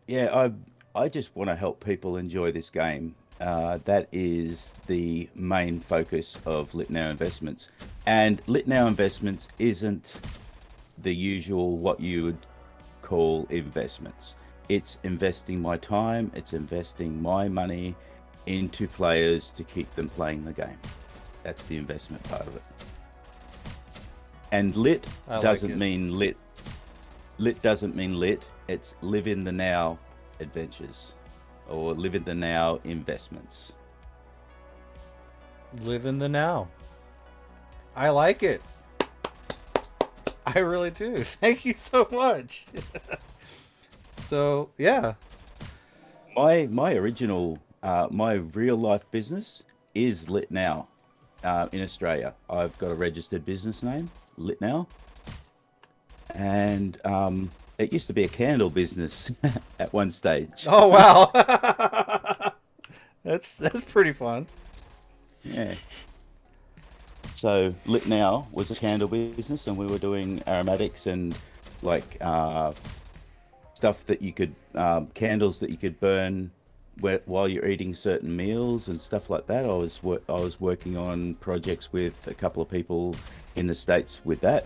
yeah, I just want to help people enjoy this game. That is the main focus of Lit Now Investments, and Lit Now Investments isn't the usual what you would call investments. It's investing my time, it's investing my money into players to keep them playing the game. That's the investment part of it. And lit doesn't mean lit. Lit doesn't mean lit. It's live in the now adventures, or live in the now investments. Live in the now. I like it. I really do. Thank you so much. So yeah, my original my real life business is Lit Now in Australia. I've got a registered business name, Lit Now, and it used to be a candle business at one stage. Oh wow, that's pretty fun. Yeah. So Lit Now was a candle business, and we were doing aromatics and like stuff that you could candles that you could burn while you're eating certain meals and stuff like that. I was working on projects with a couple of people in the States with that.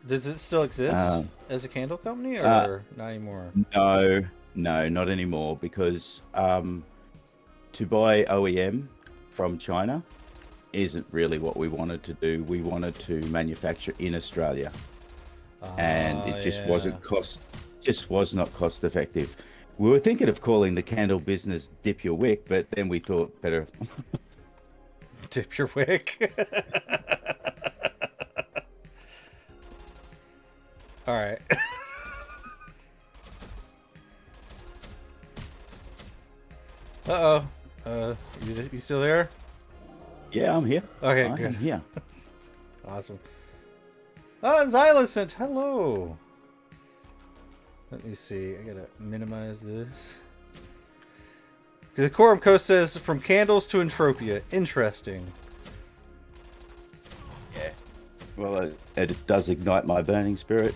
Does it still exist as a candle company, or not anymore? No, no, not anymore, because to buy OEM from China isn't really what we wanted to do. We wanted to manufacture in Australia, and it just was not cost effective. We were thinking of calling the candle business Dip Your Wick, but then we thought better Dip your wick. All right. Uh-oh. You still there? Yeah, I'm here. Okay, I good. am here. Awesome. Xylocent, hello. Let me see. I gotta minimize this. The Quorum Coast says, from candles to Entropia. Interesting. Yeah. Well, it does ignite my burning spirit.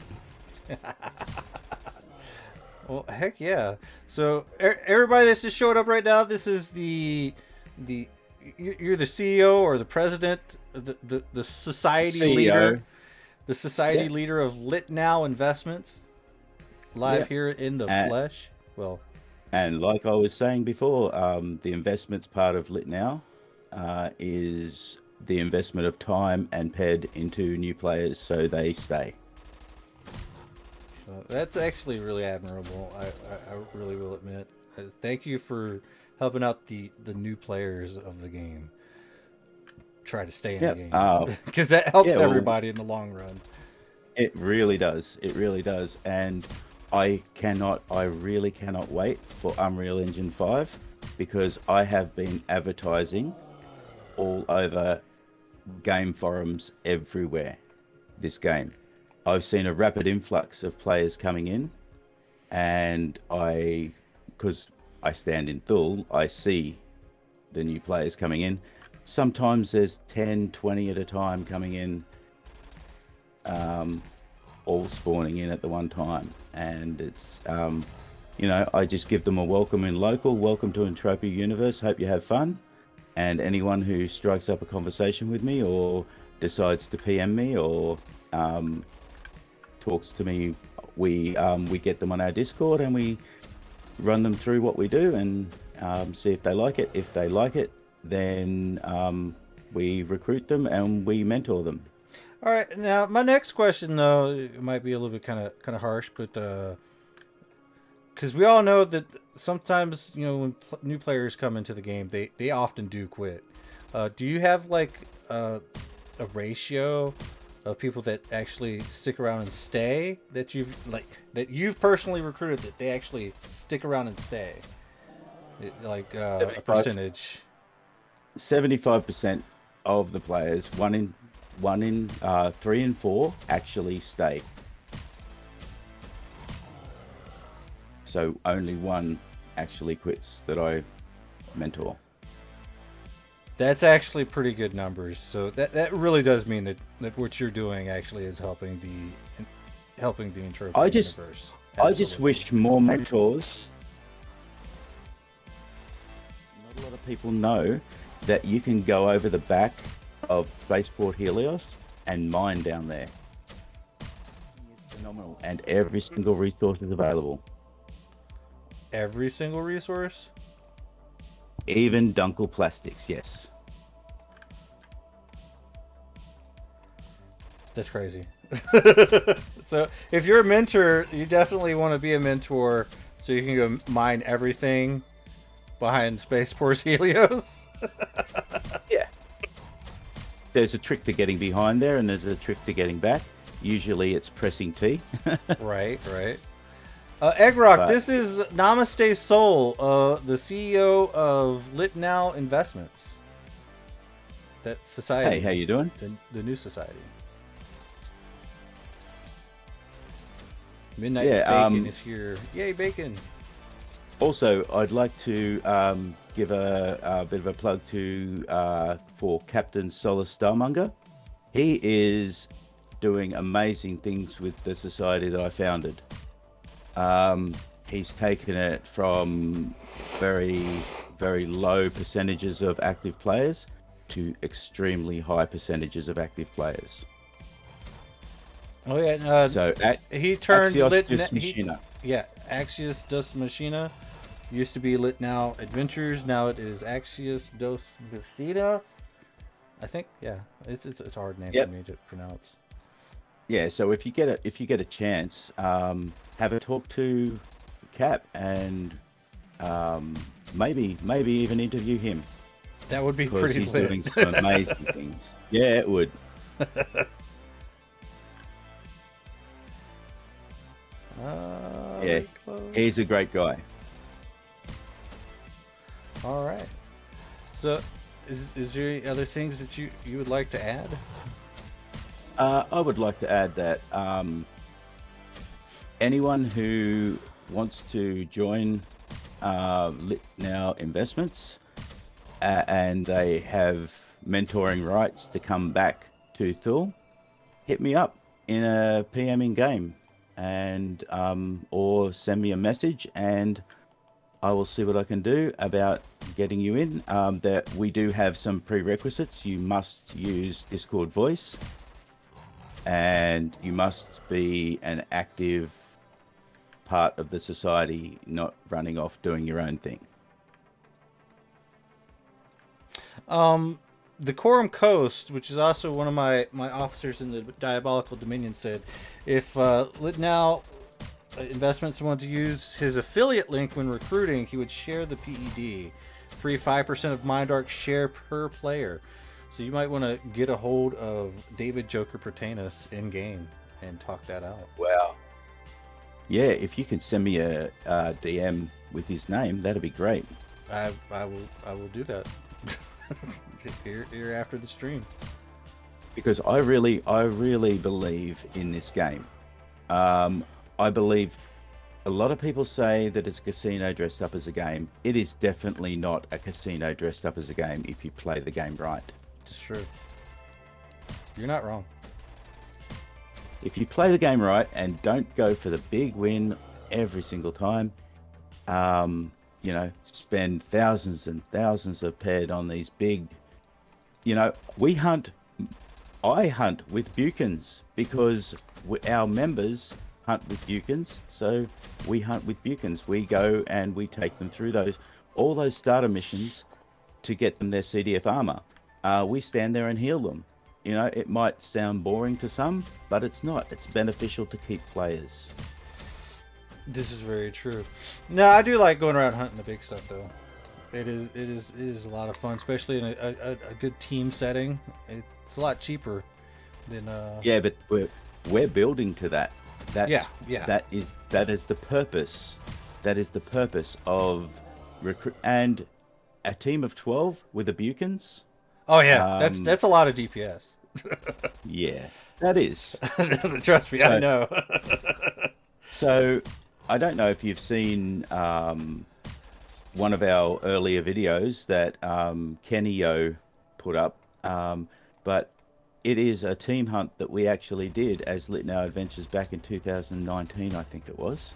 Well, heck yeah. So, everybody that's just showing up right now, this is you're the CEO or the president, the society CEO. leader, the society leader of Lit Now Investments, live here in the flesh. Well, and like I was saying before, the investments part of Lit Now is the investment of time and ped into new players so they stay. That's actually really admirable. I really will admit. Thank you for helping out the new players of the game. Try to stay in the game, because that helps everybody in the long run. It really does. It really does. And I really cannot wait for Unreal Engine 5, because I have been advertising all over game forums everywhere this game. I've seen a rapid influx of players coming in, and because I stand in Thule, I see the new players coming in. Sometimes there's 10, 20 at a time coming in, all spawning in at the one time. And it's, I just give them a welcome in local. Welcome to Entropia Universe. Hope you have fun. And anyone who strikes up a conversation with me or decides to PM me or talks to me, we get them on our Discord and we run them through what we do and see if they like it. If they like it, then we recruit them and we mentor them. All right. Now, my next question, though, it might be a little bit kind of harsh, but because we all know that sometimes, when new players come into the game, they often do quit. Do you have like a ratio of people that actually stick around and stay that you've personally recruited, that they actually stick around and stay? Like a percentage. 75% of the players, one in 3 and 4 actually stay. So only one actually quits that I mentor. That's actually pretty good numbers. So that really does mean that what you're doing actually is helping the Entropia Universe. Absolutely. I just wish more mentors. Not a lot of people know that you can go over the back of Spaceport Helios and mine down there. It's phenomenal, and every single resource is available. Every single resource? Even Dunkel plastics, yes. That's crazy. So if you're a mentor, you definitely want to be a mentor so you can go mine everything behind Spaceport Helios. Yeah. There's a trick to getting behind there and there's a trick to getting back. Usually it's pressing T. Right. Eggrock, this is Namaste Soul, the CEO of Lit Now Investments. That society. Hey, how you doing? The new society. Midnight Bacon is here. Yay, Bacon! Also, I'd like to give a bit of a plug to for Captain Solus Starmonger. He is doing amazing things with the society that I founded. He's taken it from very, very low percentages of active players to extremely high percentages of active players. Oh yeah, So he turned Axios lit. Dos Machina. Yeah, Axios Dos Machina used to be Lit Now Adventures. Now it is Axios Dos Machina. I think, yeah, it's a hard name Yep. for me to pronounce. Yeah, so if you get a chance, have a talk to Cap and maybe even interview him That would be because pretty he's lit. doing some amazing things. Yeah, it would. Yeah, Close. he's a great guy. All right. So, is there any other things that you would like to add? I would like to add that anyone who wants to join Lit Now Investments and they have mentoring rights to come back to Thule, hit me up in a PM in game and or send me a message and I will see what I can do about getting you in. That we do have some prerequisites. You must use Discord voice and you must be an active part of the society, not running off doing your own thing. The Quorum Coast, which is also one of my officers in the Diabolical Dominion, said if Lit Now Investments wanted to use his affiliate link when recruiting, he would share the PED. Free 5% of Mindark share per player. So you might want to get a hold of David Joker Pertanis in game and talk that out. Wow. Yeah, if you could send me a DM with his name, that'd be great. I will do that. here after the stream. Because I really believe in this game. I believe a lot of people say that it's a casino dressed up as a game. It is definitely not a casino dressed up as a game if you play the game right. It's true. You're not wrong. If you play the game right and don't go for the big win every single time, spend thousands and thousands of ped on these big, I hunt with Buchans because our members hunt with Buchans, so we hunt with Buchans. We go and we take them through all those starter missions to get them their CDF armor. We stand there and heal them. It might sound boring to some, but it's not. It's beneficial to keep players. This is very true. No, I do like going around hunting the big stuff though. It is a lot of fun, especially in a good team setting. It's a lot cheaper than Yeah, but we're building to that. Yeah. That is the purpose. That is the purpose of recruit and a team of 12 with the Buchans. Oh yeah, that's a lot of DPS. Yeah, that is. Trust me, I know. So, I don't know if you've seen one of our earlier videos that Kenny put up, but it is a team hunt that we actually did as Lit Now Adventures back in 2019, I think it was.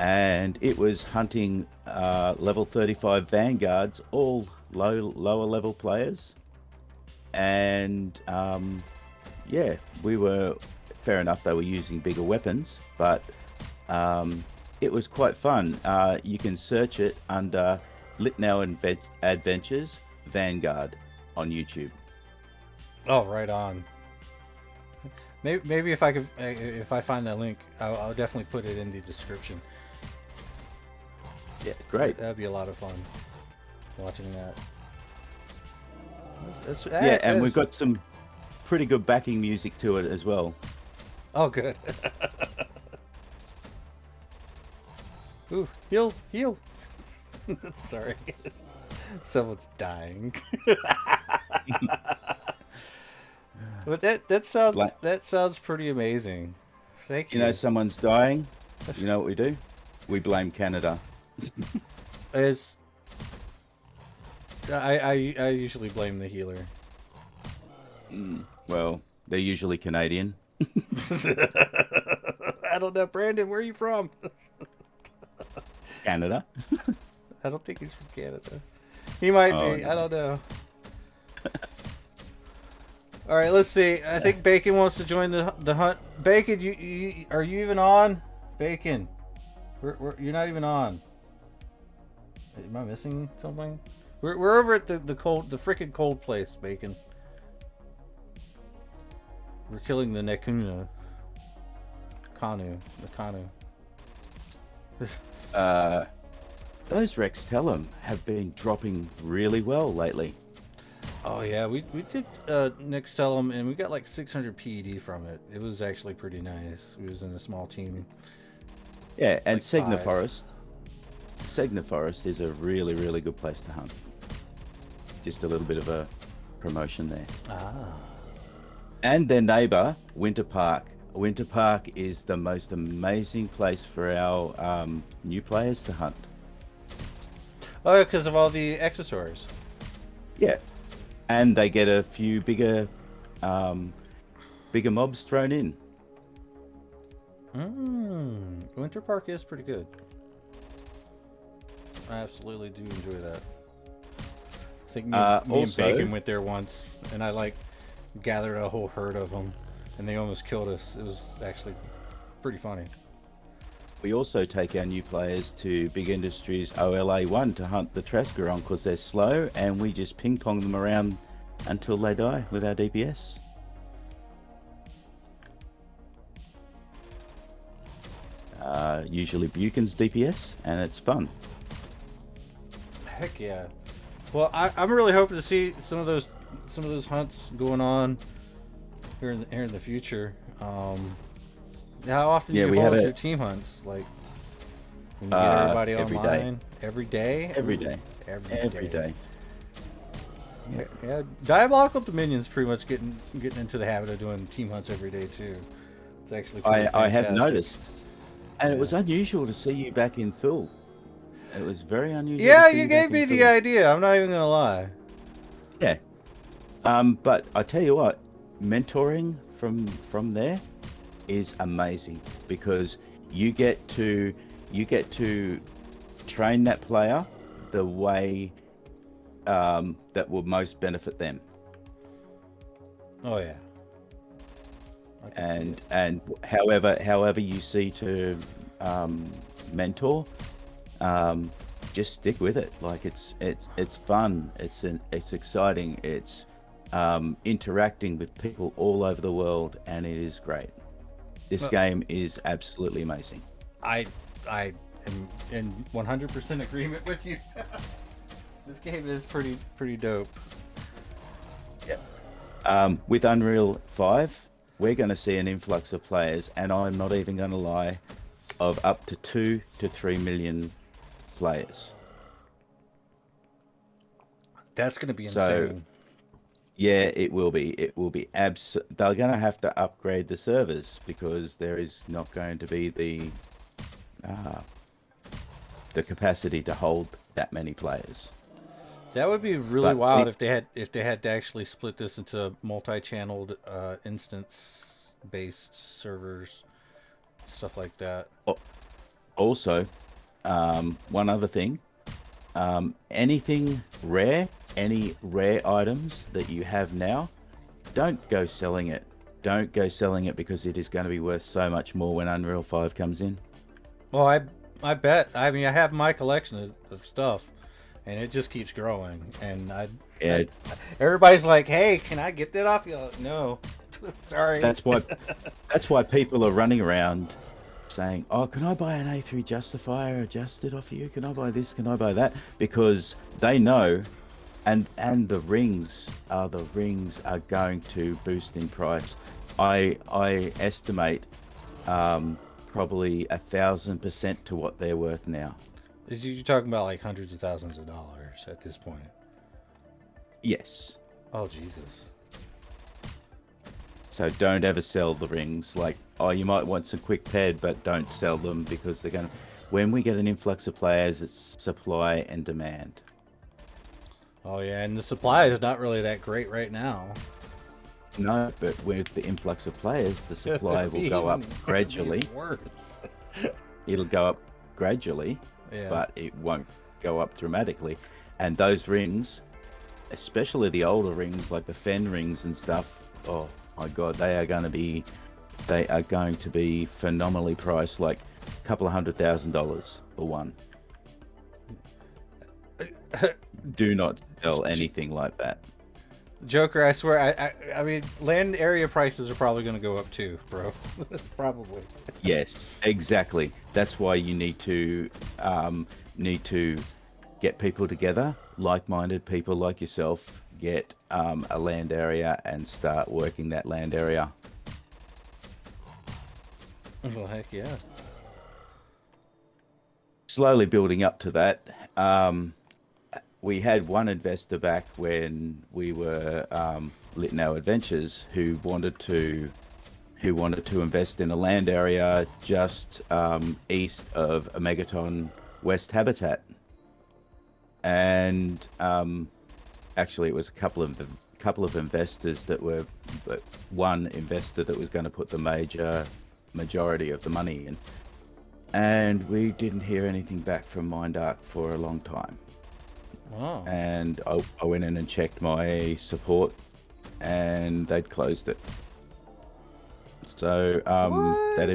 And it was hunting level 35 Vanguards, all lower level players. And yeah, we were, fair enough, they were using bigger weapons, but it was quite fun. You can search it under Lit Now Adventures Vanguard on YouTube. Oh, right on. Maybe if I find that link, I'll definitely put it in the description. Yeah, great. That'd be a lot of fun watching that. Yeah, and we've got some pretty good backing music to it as well. Oh, good. Ooh, heal. Sorry. Someone's dying. But that sounds pretty amazing. Thank you. Someone's dying. You know what we do? We blame Canada. I usually blame the healer. Well, they're usually Canadian. I don't know, Brandon. Where are you from? Canada. I don't think he's from Canada. He might Oh, be. no. I don't know. All right, let's see. I think Bacon wants to join the hunt. Bacon, you are you even on? Bacon, you're not even on. Am I missing something? We're over at the freaking cold place, Bacon. We're killing the Nekuna. The Kanu. Those Rex Tellum have been dropping really well lately. Oh yeah, we did Nextellum and we got like 600 PED from it. It was actually pretty nice. We was in a small team. Yeah, and Like Segna 5. Forest. Segna Forest is a really, really good place to hunt. Just a little bit of a promotion there. Ah. And their neighbour, Winter Park. Winter Park is the most amazing place for our new players to hunt. Oh, yeah, because of all the exosaurs. Yeah, and they get a few bigger mobs thrown in. Winter Park is pretty good. I absolutely do enjoy that. I think me and Bacon went there once, and I like gathered a whole herd of them, and they almost killed us. It was actually pretty funny. We also take our new players to Big Industries OLA1 to hunt the Trascaron because they're slow, and we just ping pong them around until they die with our DPS. Usually Buchan's DPS, and it's fun. Heck yeah! Well, I'm really hoping to see some of those hunts going on here in the future. How often do you hold your team hunts? Like when you get everybody online? Every day. Every day. Every day. Yeah, Diabolical Dominion's pretty much getting into the habit of doing team hunts every day too. It's actually I have noticed, and it was unusual to see you back in Thule. It was very unusual. Yeah, you gave me the idea. I'm not even gonna lie. Yeah. But I tell you what, mentoring from there is amazing because you get to train that player the way that will most benefit them. Oh yeah. And however you see to mentor, just stick with it. Like it's fun. It's exciting. It's interacting with people all over the world, and it is great. This game is absolutely amazing. I am in 100% agreement with you. This game is pretty dope. Yeah. With Unreal 5, we're going to see an influx of players, and I'm not even going to lie, of up to 2 to 3 million players. That's going to be insane. Yeah, it will be. It will be They're going to have to upgrade the servers because there is not going to be the capacity to hold that many players. That would be really wild if they had to actually split this into multi-channeled instance-based servers, stuff like that. Also, one other thing, anything rare, any rare items that you have now, don't go selling it. Don't go selling it because it is going to be worth so much more when Unreal 5 comes in. Well, I bet. I mean, I have my collection of stuff, and it just keeps growing. And everybody's like, "Hey, can I get that off you?" No, sorry. That's why people are running around saying, "Oh, can I buy an A3 Justifier adjusted off you? Can I buy this? Can I buy that?" Because they know, and the rings are going to boost in price. I estimate probably 1,000% to what they're worth now. You're talking about like hundreds of thousands of dollars at this point. Yes. Oh Jesus. So don't ever sell the rings. Like, oh, you might want some quick ped, but don't sell them because they're going to... When we get an influx of players, it's supply and demand. Oh yeah, and the supply is not really that great right now. No, but with the influx of players, the supply will go up gradually. Worse. It'll go up gradually, Yeah. but it won't go up dramatically. And those rings, especially the older rings like the Fen rings and stuff, oh my god, they are going to be phenomenally priced, like a couple of $100,000 for one. Do not sell anything like that. Joker, I swear, I mean, land area prices are probably going to go up too, bro. Probably. Yes, exactly. That's why you need to get people together, like-minded people like yourself, get a land area and start working that land area. Well, heck yeah. Slowly building up to that. We had one investor back when we were Lit Now Adventures who wanted to invest in a land area just east of a Megaton West Habitat, and actually it was a couple of investors that were, but one investor that was going to put the majority of the money in, and we didn't hear anything back from Mindark for a long time. Wow. And I went in and checked my support, and they'd closed it. So that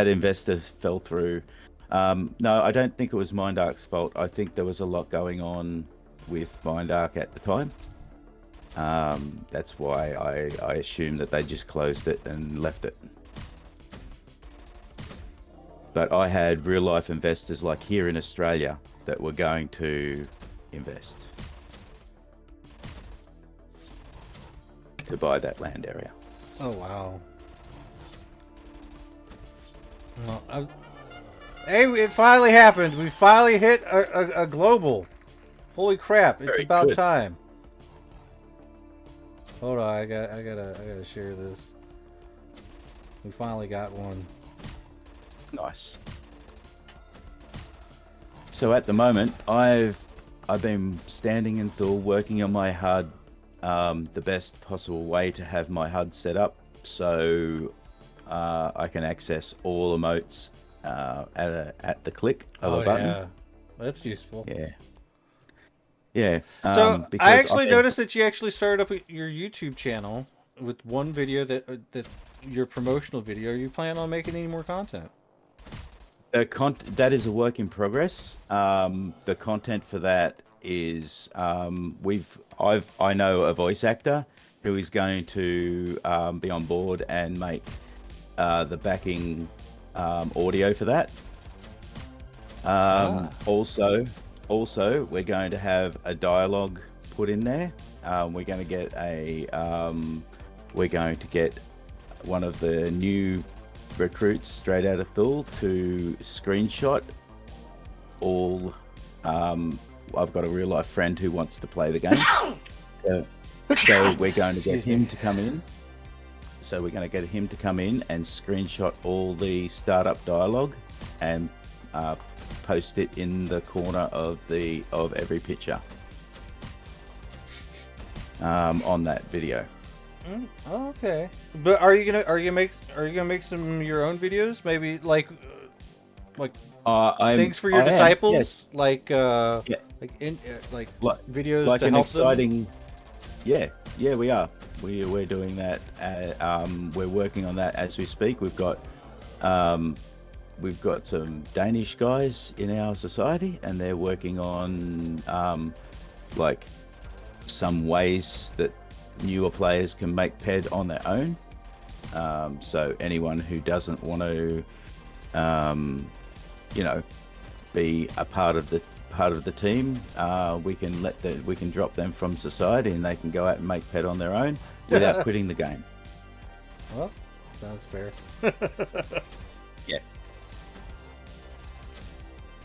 investor fell through. No, I don't think it was Mindark's fault. I think there was a lot going on with Mindark at the time. That's why I assumed that they just closed it and left it. But I had real life investors like here in Australia that were going to invest to buy that land area. Oh, wow. Well, hey, it finally happened. We finally hit a global. Holy crap! It's Very about good. time. Hold on, I gotta share this. We finally got one. Nice. So at the moment, I've been standing in Thule working on my HUD, the best possible way to have my HUD set up so I can access all emotes at the click of a button. Yeah, that's useful. Yeah. So because I actually noticed that you actually started up your YouTube channel with one video that your promotional video. Are you planning on making any more content? That is a work in progress. The content for that is I know a voice actor who is going to be on board and make the backing audio for that. Also, we're going to have a dialogue put in there. We're going to get one of the new recruits straight out of Thule to screenshot all. I've got a real life friend who wants to play the game, so we're going to get him to come in. So we're going to get him to come in and screenshot all the startup dialogue and post it in the corner of every picture on that video. Oh, okay. But are you gonna make some of your own videos? Maybe like things for your disciples, yes. like Yeah. like videos like to an help exciting. them? Yeah, we are. We're doing that. We're working on that as we speak. We've got some Danish guys in our society, and they're working on like some ways that newer players can make PED on their own. So anyone who doesn't want to, be a part of the team, we can drop them from society, and they can go out and make PED on their own without quitting the game. Well, sounds fair. Yeah.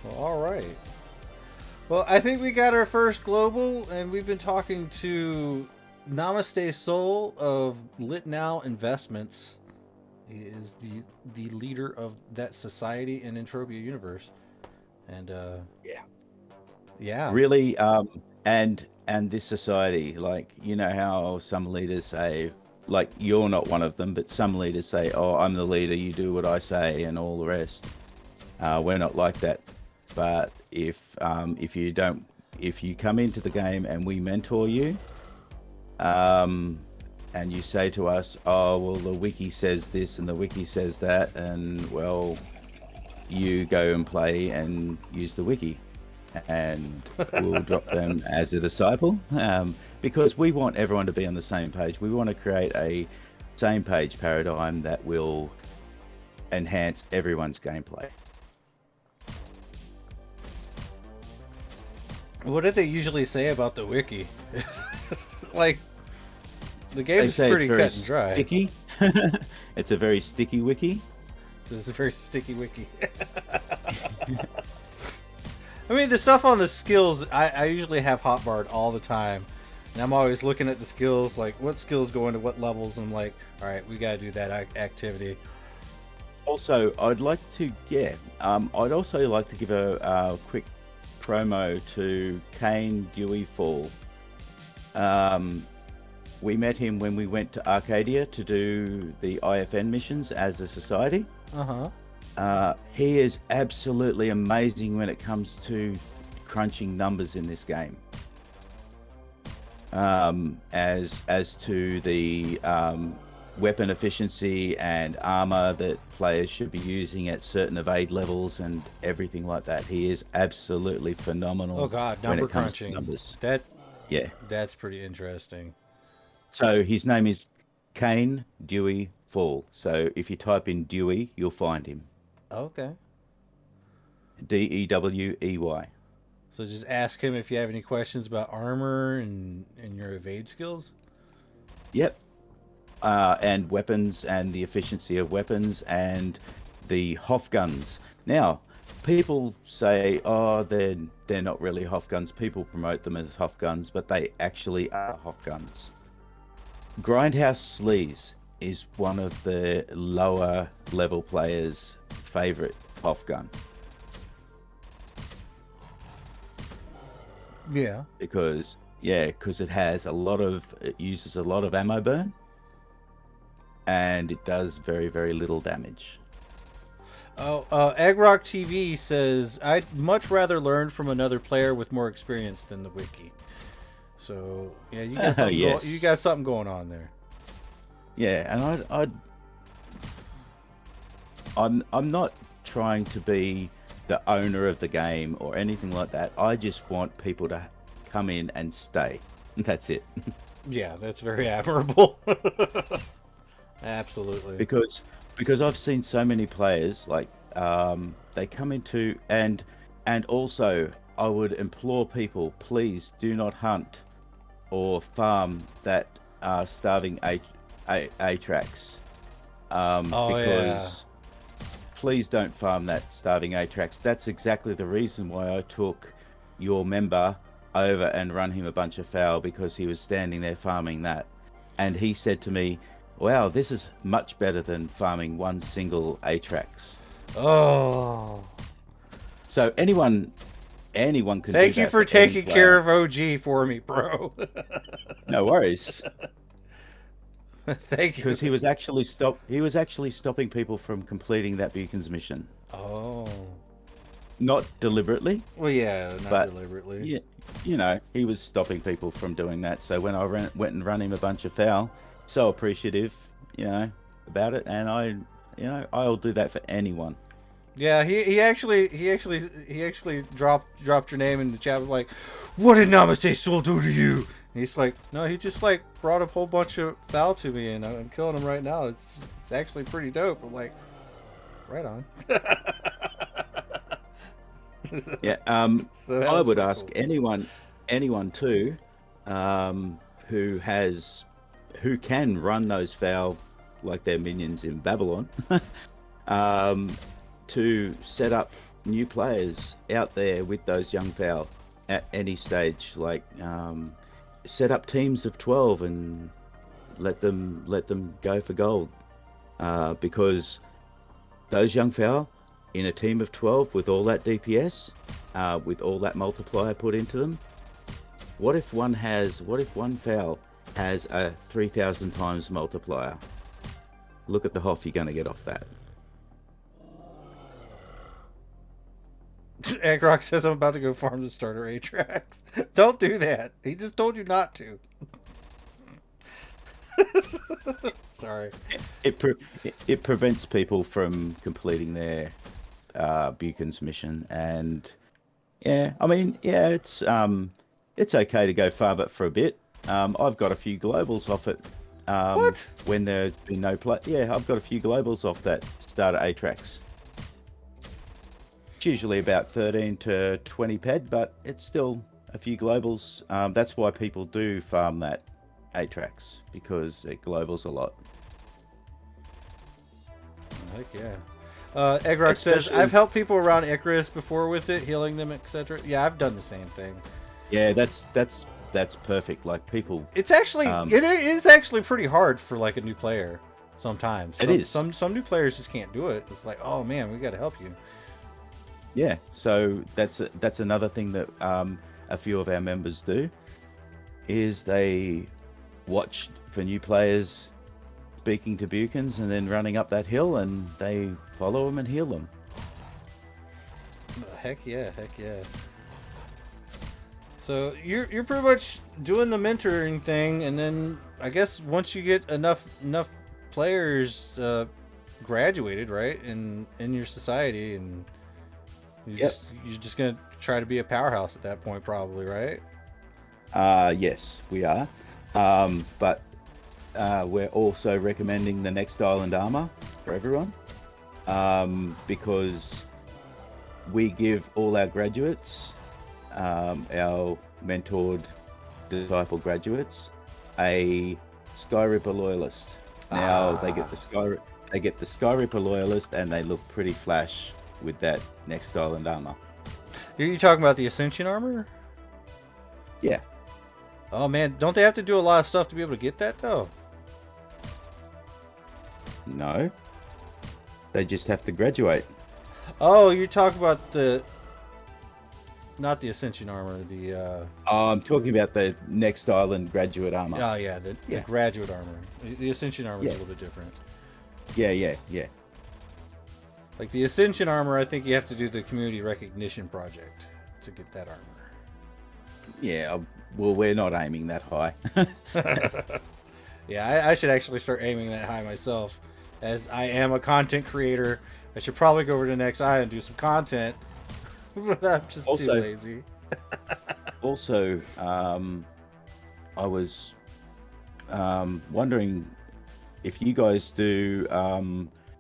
Well, all right. Well, I think we got our first global, and we've been talking to Namaste Soul of Lit Now Investments. He is the leader of that society in Entropia Universe, and yeah, Really, and this society, like, you know how some leaders say, like you're not one of them, but some leaders say, "Oh, I'm the leader. You do what I say," and all the rest. We're not like that. But if you don't, if you come into the game and we mentor you, and you say to us, "Oh, well, the wiki says this and the wiki says that," and well, you go and play and use the wiki, and we'll drop them as a disciple, because we want everyone to be on the same page. We want to create a same page paradigm that will enhance everyone's gameplay. What do they usually say about the wiki? Like, the game They is say pretty it's very cut and dry. sticky. It's a very sticky wiki. This is a very sticky wiki. I mean, the stuff on the skills, I usually have hotbarred all the time. And I'm always looking at the skills, like what skills go into what levels. And I'm like, all right, we got to do that activity. Also, I'd also like to give a quick promo to Kane Dewey Fall. We met him when we went to Arcadia to do the IFN missions as a society. He is absolutely amazing when it comes to crunching numbers in this game. As to the weapon efficiency and armor that players should be using at certain evade levels and everything like that. He is absolutely phenomenal. Oh god, when number it comes crunching. to numbers. Yeah, that's pretty interesting. So his name is Kane Dewey Fall. So if you type in Dewey, you'll find him. Okay. Dewey. So just ask him if you have any questions about armor and your evade skills. Yep. And weapons and the efficiency of weapons and the Hoff guns. Now, people say, oh, they're not really Hoff guns. People promote them as Hoff guns, but they actually are Hoff guns. Grindhouse Sleaze is one of the lower level players' favorite Hoff gun. Yeah. Because it uses a lot of ammo burn, and it does very, very little damage. Oh, Eggrock TV says, I'd much rather learn from another player with more experience than the wiki. So, yeah, you got something, yes. you got something going on there. Yeah, and I'm not trying to be the owner of the game or anything like that. I just want people to come in and stay. That's it. Yeah, that's very admirable. Absolutely. Because I've seen so many players like they come into and also I would implore people, please do not hunt or farm that starving Atrax. Because please don't farm that starving Atrax. That's exactly the reason why I took your member over and run him a bunch of foul, because he was standing there farming that. And he said to me, wow, this is much better than farming one single Atrax. Oh. So anyone can do that. Thank you for taking care of OG for me, bro. No worries. Thank you. Because he was actually stopping people from completing that Beacon's mission. Oh. Not deliberately. Well, yeah, not deliberately. Yeah, you know, he was stopping people from doing that. So when I went and run him a bunch of foul, so appreciative, you know, about it, and I'll do that for anyone. Yeah, he actually dropped your name in the chat, was like, what did Namaste Soul do to you? And he's like, no, he just like brought a whole bunch of foul to me, and I'm killing him right now. It's actually pretty dope. I'm like, right on. Yeah. So I would ask cool. anyone too, who can run those foul like their minions in Babylon, to set up new players out there with those young foul at any stage. Like, set up teams of 12 and let them go for gold, because those young foul in a team of 12 with all that DPS, with all that multiplier put into them, what if one foul has a 3,000 times multiplier. Look at the HOF you're going to get off that. Agrok says I'm about to go farm the starter Atrax. Don't do that. He just told you not to. Sorry. It prevents people from completing their Buchan's mission, and yeah, I mean, yeah, it's okay to go farm it for a bit. I've got a few globals off it. What? When there's been no play, yeah, I've got a few globals off that starter Atrax. It's usually about 13 to 20 ped, but it's still a few globals. That's why people do farm that Atrax, because it globals a lot. Heck yeah. Egrok says, I've helped people around Icarus before with it, healing them, etc. Yeah, I've done the same thing. Yeah, that's perfect. Like people, it's actually it is actually pretty hard for like a new player sometimes. It is. Some new players just can't do it. It's like, oh man, we got to help you. Yeah, so that's another thing that a few of our members do, is they watch for new players speaking to Buchans and then running up that hill, and they follow them and heal them. Heck yeah, heck yeah. So you're pretty much doing the mentoring thing, and then I guess once you get enough players graduated, right, in your society, and you're just gonna try to be a powerhouse at that point, probably, right? Yes, we are. But we're also recommending the Next Island armor for everyone, because we give all our graduates, our mentored disciple graduates, a Skyripper loyalist. Now they get the Skyripper loyalist, and they look pretty flash with that Next Island armor. Are you talking about the Ascension armor? Yeah. Oh man, don't they have to do a lot of stuff to be able to get that though? No. They just have to graduate. Oh, you're talking about not the Ascension armor, the I'm talking about the Next Island graduate armor. Oh yeah, the graduate armor. The Ascension armor is a little bit different. Yeah. Like the Ascension armor, I think you have to do the community recognition project to get that armor. Yeah, well, we're not aiming that high. Yeah, I should actually start aiming that high myself, as I am a content creator. I should probably go over to Next Island and do some content, but I'm just too lazy. Also, I was wondering if you guys do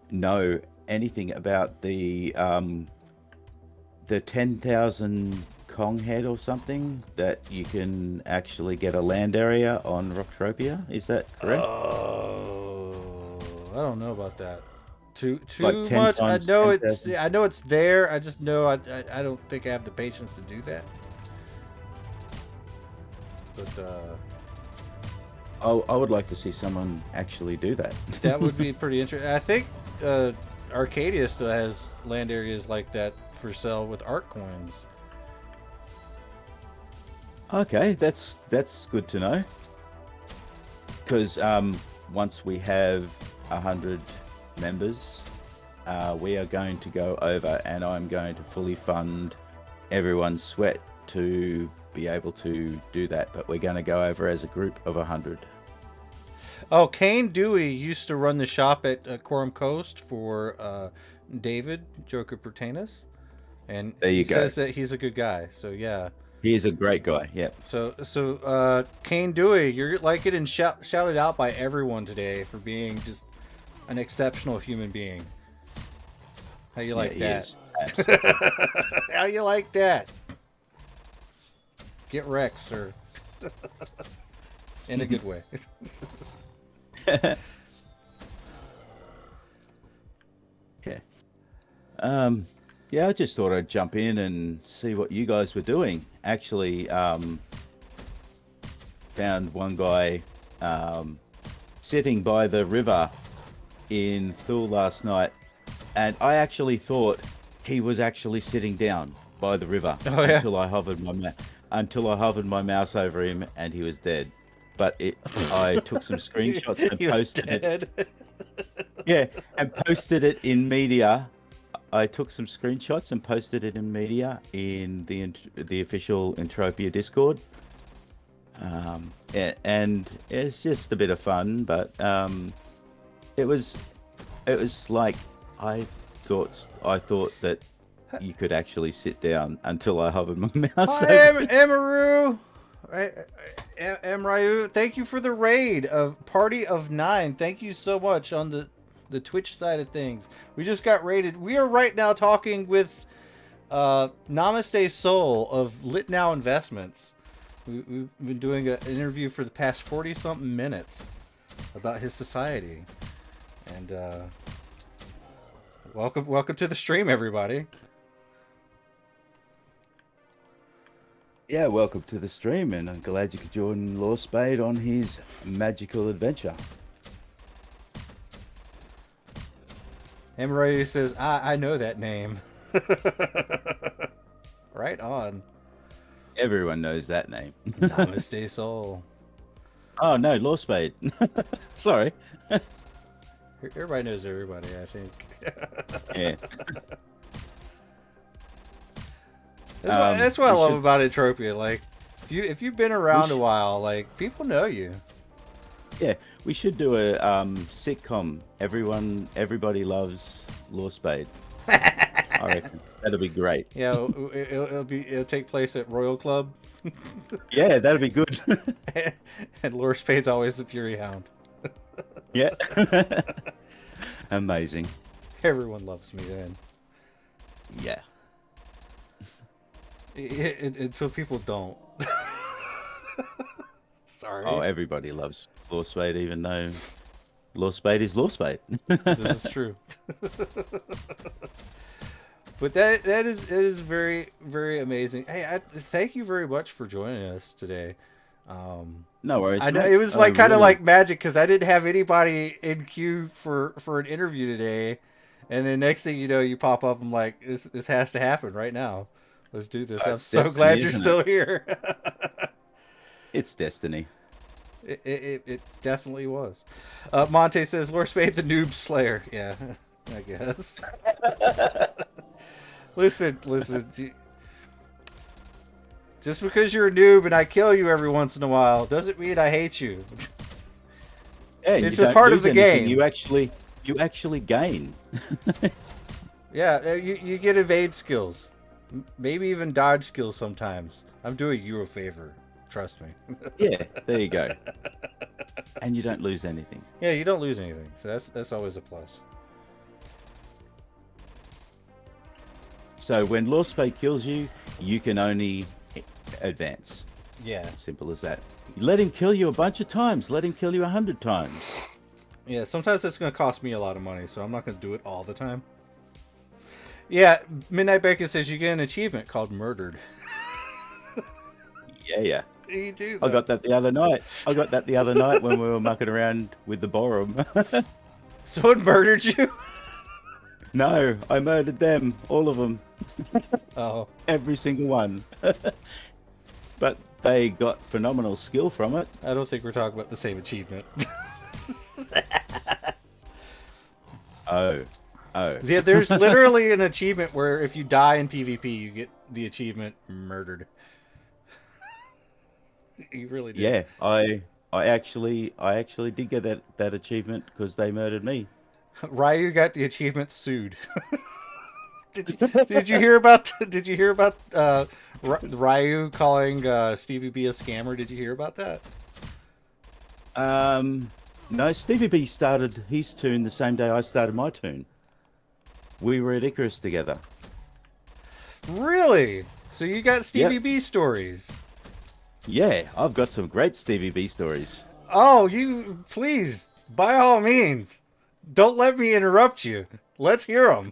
know anything about the 10,000 Kong head or something that you can actually get a land area on Rocktropia. Is that correct? Oh, I don't know about that. Too like much. I know 10,000. I know it's there. I just know I don't think I have the patience to do that. But I would like to see someone actually do that. that would be pretty interesting. I think Arcadia still has land areas like that for sale with art coins. Okay, that's good to know. Because once we have 100 members, we are going to go over, and I'm going to fully fund everyone's sweat to be able to do that. But we're going to go over as a group of 100. Oh, Kane Dewey used to run the shop at Quorum Coast for David Joker Pertanas, and there you he says that he's a good guy. So yeah. He is a great guy, yep. So Kane Dewey, you're like getting shouted out by everyone today for being just an exceptional human being. How you like that? How you like that? Get wrecked, sir. In a good way. Yeah. Yeah, I just thought I'd jump in and see what you guys were doing. Actually, found one guy sitting by the river in Thule last night, and I actually thought he was actually sitting down by the river until I hovered my mouse over him, and he was dead. but I took some screenshots and He was posted dead. it. Yeah, and posted it in media. I took some screenshots and posted it in media in the official Entropia Discord. And it's just a bit of fun, but it was like I thought that you could actually sit down until I hovered my mouse. Hi, Amaru. Amrayu, thank you for the raid of Party of 9. Thank you so much on the Twitch side of things. We just got raided. We are right now talking with Namaste Soul of Lit Now Investments. We've been doing an interview for the past 40-something minutes about his society. And welcome to the stream, everybody. Yeah, welcome to the stream, and I'm glad you could join Law Spade on his magical adventure. Amaru says, I know that name. Right on. Everyone knows that name. Namaste Soul. Oh, no, Law Spade. Sorry. Everybody knows everybody, I think. Yeah. That's what I love about Entropia. Like, if you've been around a while, like, people know you. Yeah, we should do a sitcom. Everybody loves Law Spade. I reckon that'll be great. Yeah, it'll take place at Royal Club. Yeah, that'll be good. And Law Spade's always the Fury Hound. Yeah. Amazing. Everyone loves me then. Yeah. Until people don't. Sorry. Oh, everybody loves Law Spade, even though Law Spade is Law Spade. This is true. But it is very, very amazing. Hey, thank you very much for joining us today. No worries. I know mate. it was like kind of really... like magic because I didn't have anybody in queue for an interview today, and then next thing you know, you pop up. I'm like, this has to happen right now. Let's do this. I'm so destiny, glad you're still here. It's destiny. It definitely was. Monte says, Lord Spade, the noob slayer. Yeah, I guess. Listen. Just because you're a noob and I kill you every once in a while doesn't mean I hate you. Yeah, it's a part of the game. You actually gain. Yeah, you get evade skills. Maybe even dodge skills sometimes. I'm doing you a favor. Trust me. Yeah, there you go. And you don't lose anything. Yeah, you don't lose anything. So that's always a plus. So when Law Spade kills you, you can only advance. Yeah. Simple as that. Let him kill you a bunch of times. Let him kill you 100 times. Yeah, sometimes it's going to cost me a lot of money, so I'm not going to do it all the time. Yeah, Midnight Beckett says you get an achievement called Murdered. Yeah. You do that. I got that the other night. When we were mucking around with the Borum. Someone murdered you? No, I murdered them. All of them. Oh. Every single one. But they got phenomenal skill from it. I don't think we're talking about the same achievement. Oh. Yeah, there's literally an achievement where if you die in PvP, you get the achievement Murdered. You really do. Yeah, I actually did get that achievement because they murdered me. Ryu got the achievement Sued. Did you hear about Ryu calling Stevie B a scammer? Did you hear about that? No, Stevie B started his tune the same day I started my tune. We were at Icarus together. Really? So you got Stevie B stories? Yeah, I've got some great Stevie B stories. Oh, you please, by all means, don't let me interrupt you. Let's hear them.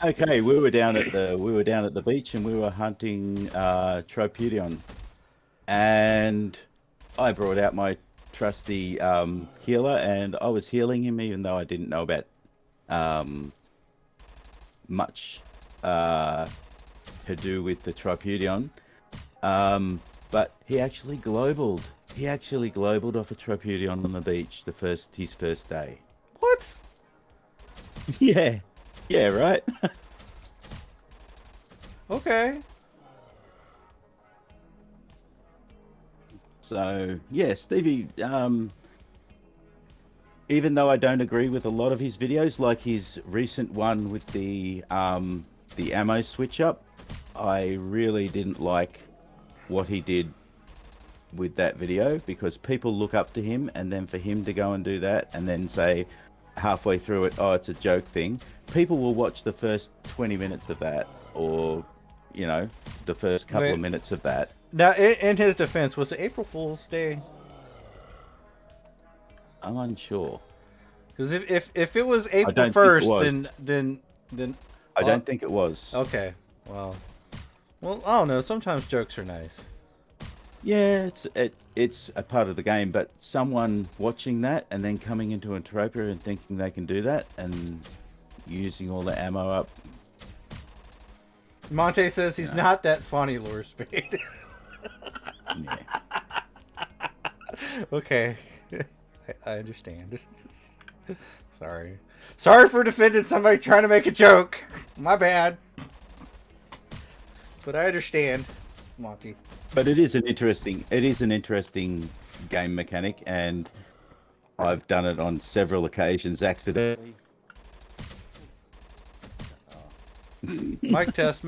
Okay, we were down at the beach and we were hunting Tropidion, and I brought out my trusty healer and I was healing him even though I didn't know about much to do with the Tropidion. But he actually globaled He actually globaled off a Entropia on the beach his first day. What? Yeah. Yeah, right? Okay. So, yeah, Stevie, even though I don't agree with a lot of his videos, like his recent one with the ammo switch up, I really didn't like what he did with that video, because people look up to him, and then for him to go and do that and then say halfway through it, oh, it's a joke thing, people will watch the first 20 minutes of that, or the first couple of minutes of that. Now, in his defense, was it April Fool's Day? I'm unsure. Because if it was April 1st, then I don't think it was. Okay. Well, I don't know. Sometimes jokes are nice. Yeah, it's a part of the game, but someone watching that and then coming into Entropia and thinking they can do that and using all the ammo up. Monte says he's not that funny, Lure Spade. Yeah. Okay. I understand. Sorry for defending somebody trying to make a joke. My bad. But I understand, Monty. But it is an interesting game mechanic, and I've done it on several occasions accidentally. Mic test.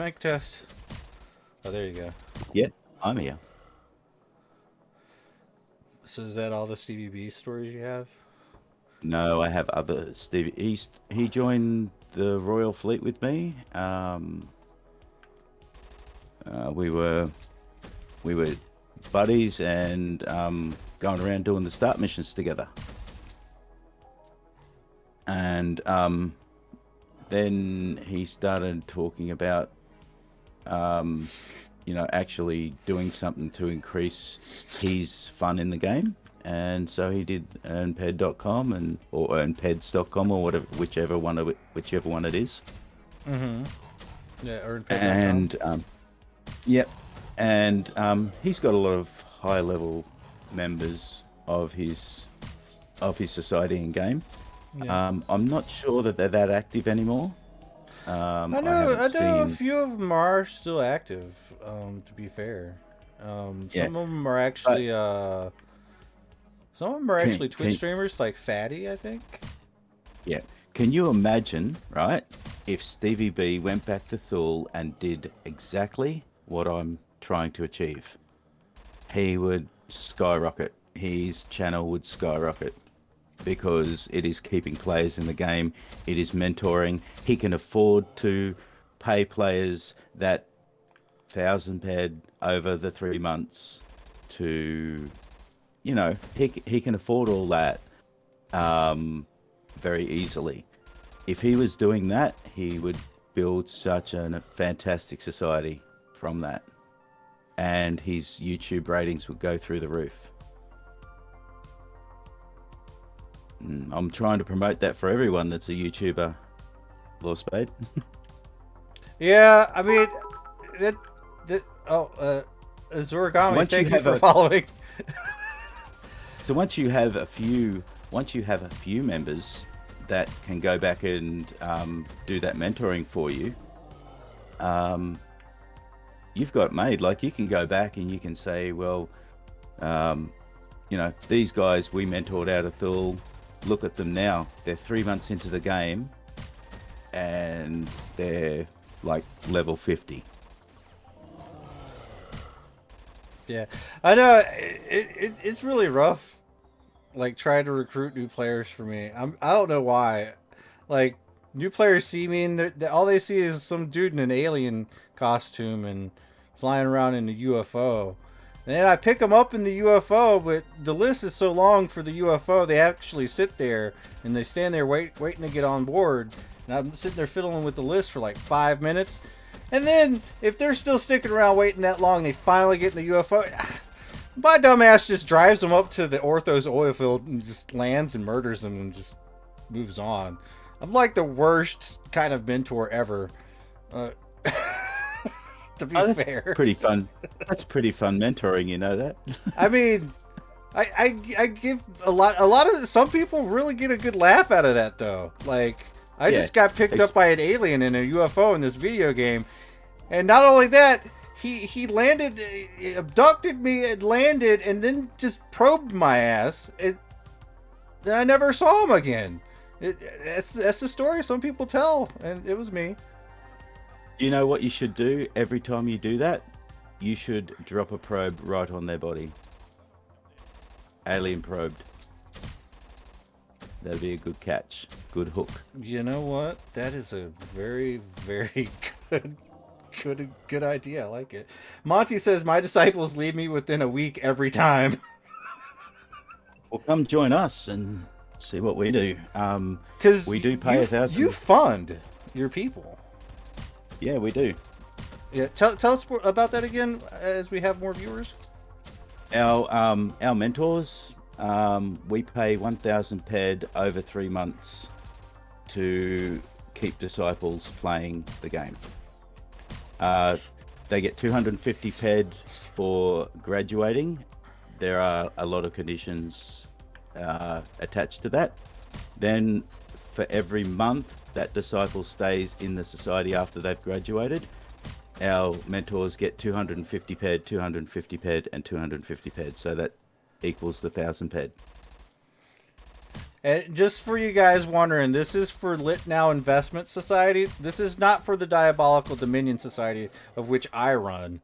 Oh, there you go. Yeah, I'm here. So is that all the Stevie B stories you have? No, I have other Stevie. He joined the Royal Fleet with me. We were buddies and going around doing the start missions together. And then he started talking about actually doing something to increase his fun in the game. And so he did earnped.com or earnpeds.com or whatever, whichever one it is. Mm-hmm. Yeah, earnped.com. And yep. And he's got a lot of high level members of his society in game. Yeah. I'm not sure that they're that active anymore. I know a few of them are still active, to be fair. Some of them are actually Twitch streamers, like Fatty, I think. Yeah. Can you imagine, right, if Stevie B went back to Thule and did exactly what I'm trying to achieve? He would skyrocket. His channel would skyrocket, because it is keeping players in the game. It is mentoring. He can afford to pay players that 1,000 ped over the 3 months to, he can afford all that very easily. If he was doing that, he would build such a fantastic society from that. And his YouTube ratings would go through the roof. I'm trying to promote that for everyone that's a YouTuber, Lure Spade. Yeah, I mean, Azurigami, thank you for following. So once you have a few members that can go back and do that mentoring for you, you've got it made. Like, you can go back and you can say, well, these guys we mentored out of Thule. Look at them now. They're 3 months into the game and they're like level 50. Yeah, I know it's really rough, like, trying to recruit new players for me. I don't know why. Like, new players see me and all they see is some dude in an alien costume and flying around in a UFO. And then I pick them up in the UFO, but the list is so long for the UFO, they actually sit there and they stand there waiting to get on board. And I'm sitting there fiddling with the list for like 5 minutes. And then, if they're still sticking around waiting that long, they finally get in the UFO. My dumbass just drives them up to the Orthos oil field and just lands and murders them and just moves on. I'm like the worst kind of mentor ever. To be fair. Pretty fun. That's pretty fun mentoring, you know that? I mean, I give a lot of some people really get a good laugh out of that though. Like I Yeah, just got picked up by an alien in a UFO in this video game, and not only that, he landed, abducted me, and landed, and then just probed my ass. Then I never saw him again. That's the story some people tell, and it was me. You know what you should do every time you do that? You should drop a probe right on their body. Alien probed. That'd be a good catch. Good hook. You know what? That is a very, very good idea. I like it. Monty says my disciples leave me within a week every time. Well, come join us and see what we do. Because we do pay 1,000. You fund your people. Yeah, we do. Yeah, tell us about that again as we have more viewers. Our mentors, we pay 1,000 ped over 3 months to keep disciples playing the game. They get 250 ped for graduating. There are a lot of conditions attached to that. Then for every month that disciple stays in the society after they've graduated, our mentors get 250 ped, 250 ped, and 250 ped. So that equals the 1,000 ped. And just for you guys wondering, this is for Lit Now Investment Society. This is not for the Diabolical Dominion Society, of which I run.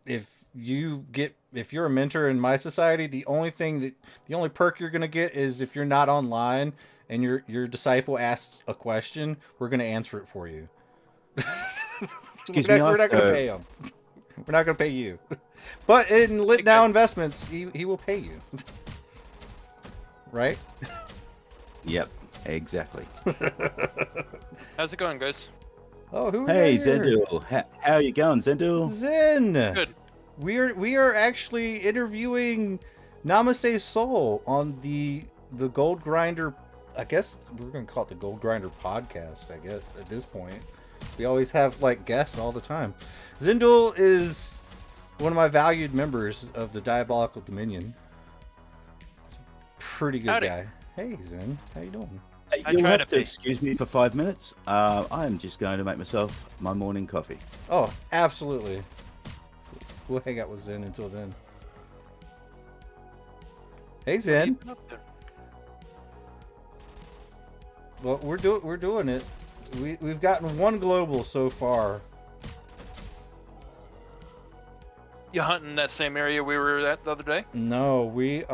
If you're a mentor in my society, the only perk you're gonna get is if you're not online and your disciple asks a question, we're gonna answer it for you. We're not gonna pay him. We're not gonna pay you. But in Lit Now Investments, he will pay you. Right? Yep, exactly. How's it going, guys? Oh, who? Hey, Zendul. How are you going, Zendul? Zen. Good. We are actually interviewing Namaste Soul on the Gold Grinder. I guess we're gonna call it the Gold Grinder podcast. I guess at this point, we always have like guests all the time. Zendul is one of my valued members of the Diabolical Dominion. Pretty good Howdy. guy. Hey Zen, how you doing? Hey, I you'll try have to to be. excuse me for 5 minutes. I am just going to make myself my morning coffee. Oh, absolutely. We'll hang out with Zen until then. Hey Zen. Keeping up there. Well, we're doing it. We've gotten one global so far. You hunting that same area we were at the other day? No, we're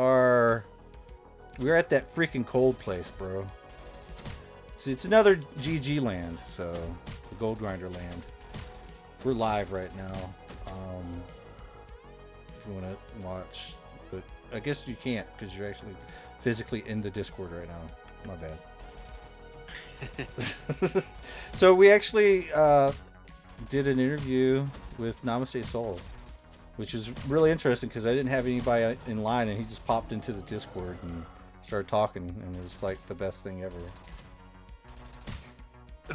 at that freaking cold place, bro. It's another GG land, so the Gold Grinder land. We're live right now. If you want to watch, but I guess you can't because you're actually physically in the Discord right now. My bad. So we actually did an interview with Namaste Soul, which is really interesting because I didn't have anybody in line, and he just popped into the Discord and started talking, and it was like the best thing ever.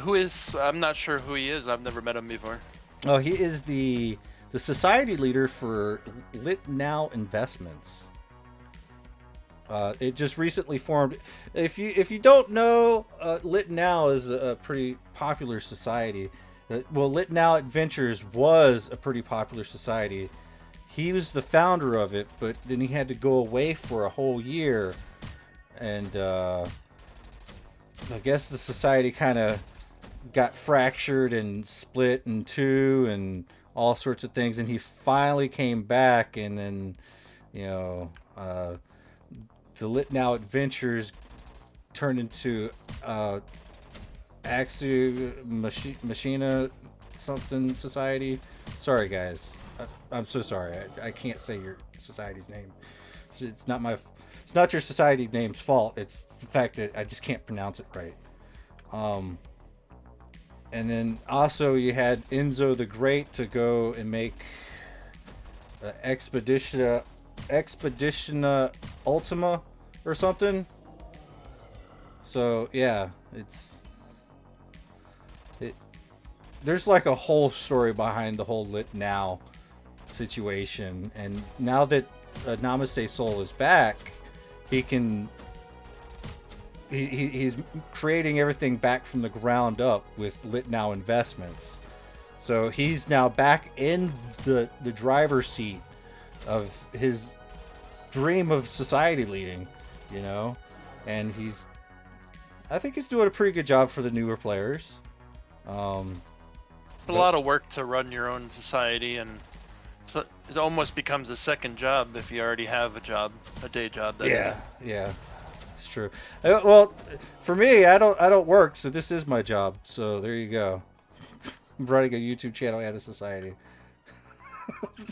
Who is? I'm not sure who he is. I've never met him before. Oh, he is the society leader for Lit Now Investments. It just recently formed. If you don't know, Lit Now is a pretty popular society. Well, Lit Now Adventures was a pretty popular society. He was the founder of it, but then he had to go away for a whole year, and I guess the society kind of got fractured and split in two and all sorts of things, and he finally came back, and then the Lit Now Adventures turned into Axu Machina something society. Sorry guys, I'm so sorry. I can't say your society's name. It's not your society name's fault. It's the fact that I just can't pronounce it right. And then also you had Enzo the Great to go and make Expedition Ultima or something. So yeah, there's like a whole story behind the whole Lit Now situation, and now that Namaste Soul is back, he can. He's creating everything back from the ground up with Lit Now investments. So he's now back in the driver's seat of his dream of society leading, you know? And I think he's doing a pretty good job for the newer players. It's a lot of work to run your own society, and so it almost becomes a second job if you already have a day job. Yeah. It's true. Well, for me, I don't work, so this is my job. So there you go. I'm running a YouTube channel and a society.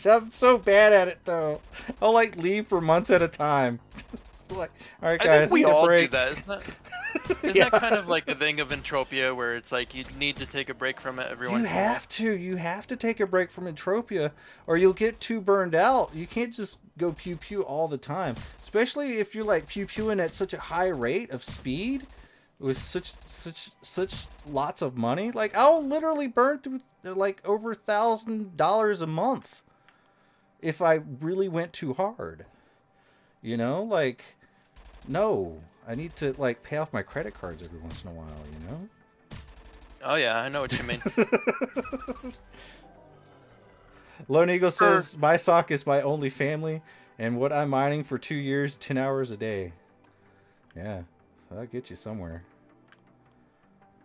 I'm so bad at it though. I'll like leave for months at a time. Like, all right, guys, I think we need a all break. do that. Isn't that kind of like a thing of Entropia, where it's like you need to take a break from it every once in a while? You have to take a break from Entropia, or you'll get too burned out. You can't just go pew pew all the time, especially if you're like pew pewing at such a high rate of speed with such lots of money. Like, I'll literally burn through like over $1,000 a month if I really went too hard. You know, like, no, I need to like pay off my credit cards every once in a while. You know. Oh yeah, I know what you mean. Lone Eagle says, my sock is my only family, and what I'm mining for 2 years, 10 hours a day. Yeah, that'll get you somewhere.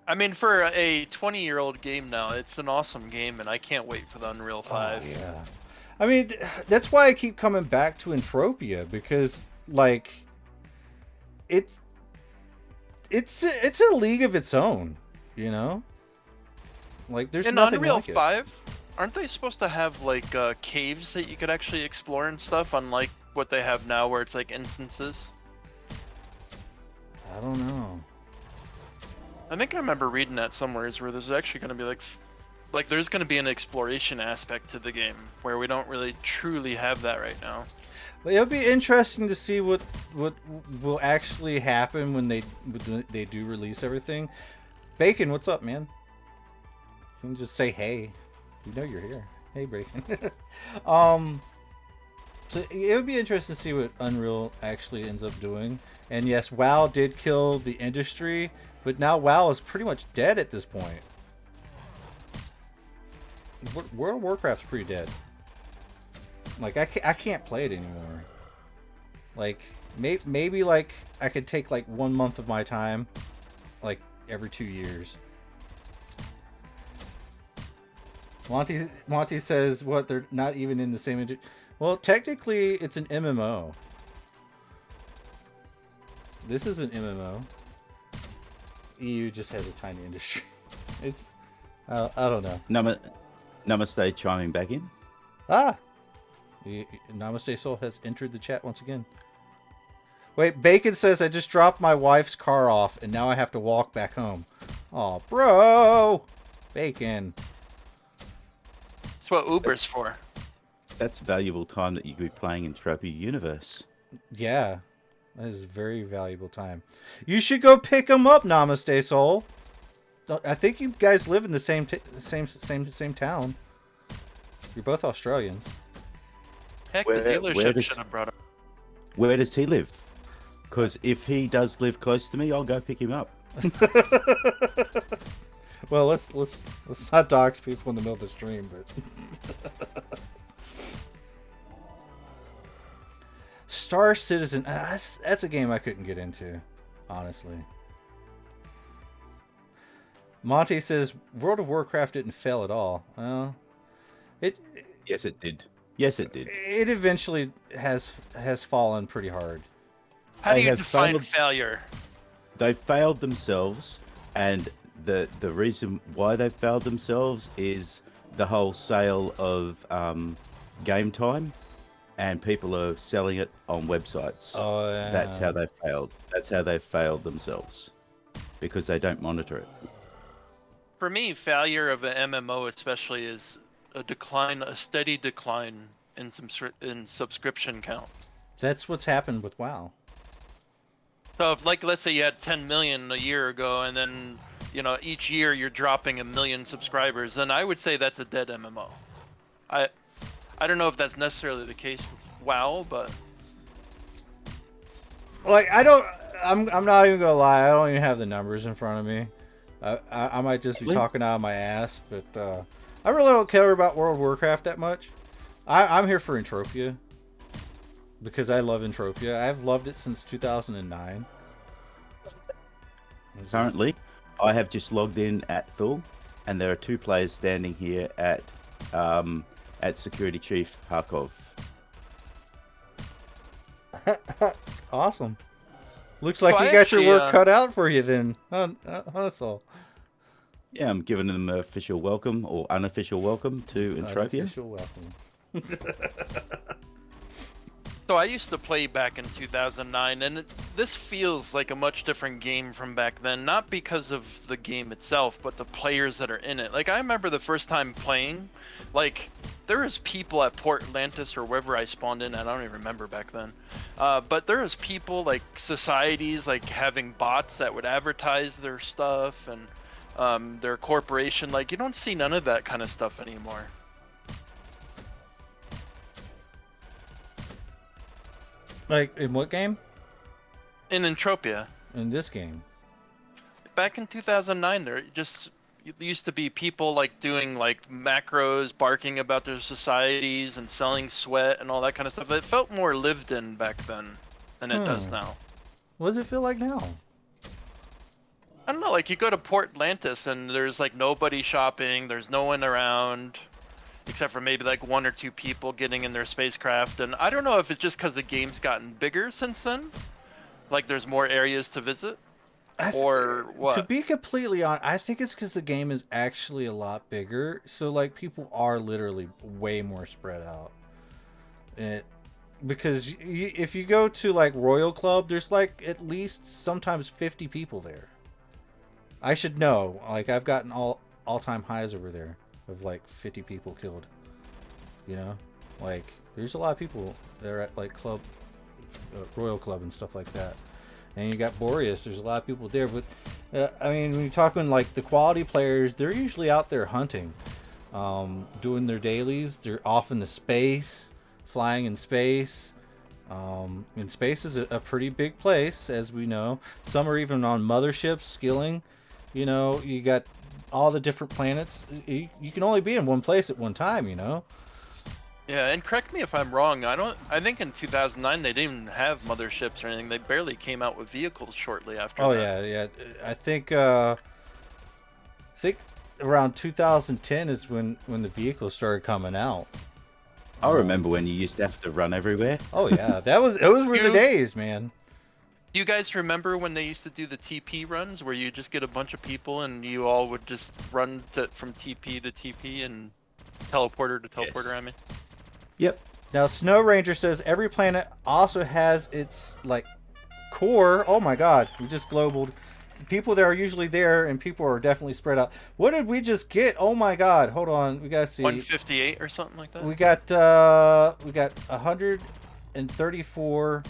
I mean, for a 20-year-old game now, it's an awesome game, and I can't wait for the Unreal 5. Oh, yeah. I mean, that's why I keep coming back to Entropia, because, like, it's a league of its own, you know? Like, there's nothing Unreal like it. 5, aren't they supposed to have like caves that you could actually explore and stuff, unlike what they have now, where it's like instances? I don't know. I think I remember reading that somewhere, is where there's actually going to be like there's going to be an exploration aspect to the game where we don't really truly have that right now. But it'll be interesting to see what will actually happen when they do release everything. Bacon, what's up, man? You can just say hey. We know you're here. Hey, Bacon. So it would be interesting to see what Unreal actually ends up doing. And yes, WoW did kill the industry, but now WoW is pretty much dead at this point. World of Warcraft's pretty dead. Like, I can't play it anymore. Like, maybe like I could take like 1 month of my time, like every 2 years. Monty says, what, they're not even in the same... Well, technically, it's an MMO. This is an MMO. EU just has a tiny industry. It's... I don't know. Namaste chiming back in. Ah! Namaste Soul has entered the chat once again. Wait, Bacon says, I just dropped my wife's car off, and now I have to walk back home. Aw, bro! Bacon. That's what Uber's for. That's valuable time that you could be playing Entropia Universe. Yeah, that is very valuable time. You should go pick him up, Namaste Soul. I think you guys live in the same town. You're both Australians. Heck, the dealership should have brought him. Where does he live? Because if he does live close to me, I'll go pick him up. Well, let's not dox people in the middle of the stream, but Star Citizen, that's a game I couldn't get into, honestly. Monty says World of Warcraft didn't fail at all. Yes, it did. Yes, it did. It eventually has fallen pretty hard. How do you define failure? They failed themselves, and the reason why they failed themselves is the whole sale of game time, and people are selling it on websites. Oh, yeah. That's how they failed. That's how they failed themselves, because they don't monitor it. For me, failure of an MMO especially is a steady decline in subscription count. That's what's happened with WoW. So, if, like, let's say you had 10 million a year ago, and then, you know, each year you're dropping 1 million subscribers, then I would say that's a dead MMO. I don't know if that's necessarily the case WoW, but Like I'm not even gonna lie. I don't even have the numbers in front of me. I might just be Really? talking out of my ass, but I really don't care about World of Warcraft that much. I'm here for Entropia because I love Entropia. I've loved it since 2009. Currently, I have just logged in at Thul, and there are 2 players standing here at Security Chief Harkov. Awesome. Looks like So you I got your actually, work cut out for you then. That's all. Yeah, I'm giving them an official welcome or unofficial welcome to Entropia. Official welcome. So I used to play back in 2009, and this feels like a much different game from back then. Not because of the game itself, but the players that are in it. Like I remember the first time playing, like there was people at Port Atlantis or wherever I spawned in. I don't even remember back then. But there was people like societies like having bots that would advertise their stuff and their corporation. Like you don't see none of that kind of stuff anymore. Like in what game? In Entropia. In this game. Back in 2009, there used to be people like doing like macros, barking about their societies and selling sweat and all that kind of stuff. It felt more lived in back then than it does now. What does it feel like now? I don't know, like you go to Port Atlantis and there's like nobody shopping, there's no one around, except for maybe like 1 or 2 people getting in their spacecraft. And I don't know if it's just because the game's gotten bigger since then, like there's more areas to visit, or what? To be completely honest, I think it's because the game is actually a lot bigger. So like people are literally way more spread out. Because if you go to like Royal Club, there's like at least sometimes 50 people there. I should know. Like I've gotten all-time highs over there of like 50 people killed. You know, like there's a lot of people there at like club, Royal Club and stuff like that. And you got Boreas. There's a lot of people there, but I mean, when you're talking like the quality players, they're usually out there hunting, doing their dailies. They're off in the space, flying in space. And space is a pretty big place, as we know. Some are even on motherships, skilling. You know, you got all the different planets. You can only be in one place at one time, you know. Yeah, and correct me if I'm wrong. I think in 2009 they didn't even have motherships or anything. They barely came out with vehicles shortly after Oh that. yeah. I think around 2010 is when the vehicles started coming out. I remember when you used to have to run everywhere. Oh yeah, those were the days, man. Do you guys remember when they used to do the TP runs, where you just get a bunch of people and you all would just run from TP to TP and teleporter to teleporter? Yes. I mean. Yep. Now Snow Ranger says every planet also has its like core. Oh my god, we just globaled. People that are usually there and people are definitely spread out. What did we just get? Oh my god, hold on, we gotta see. 158 or something like that. We got 134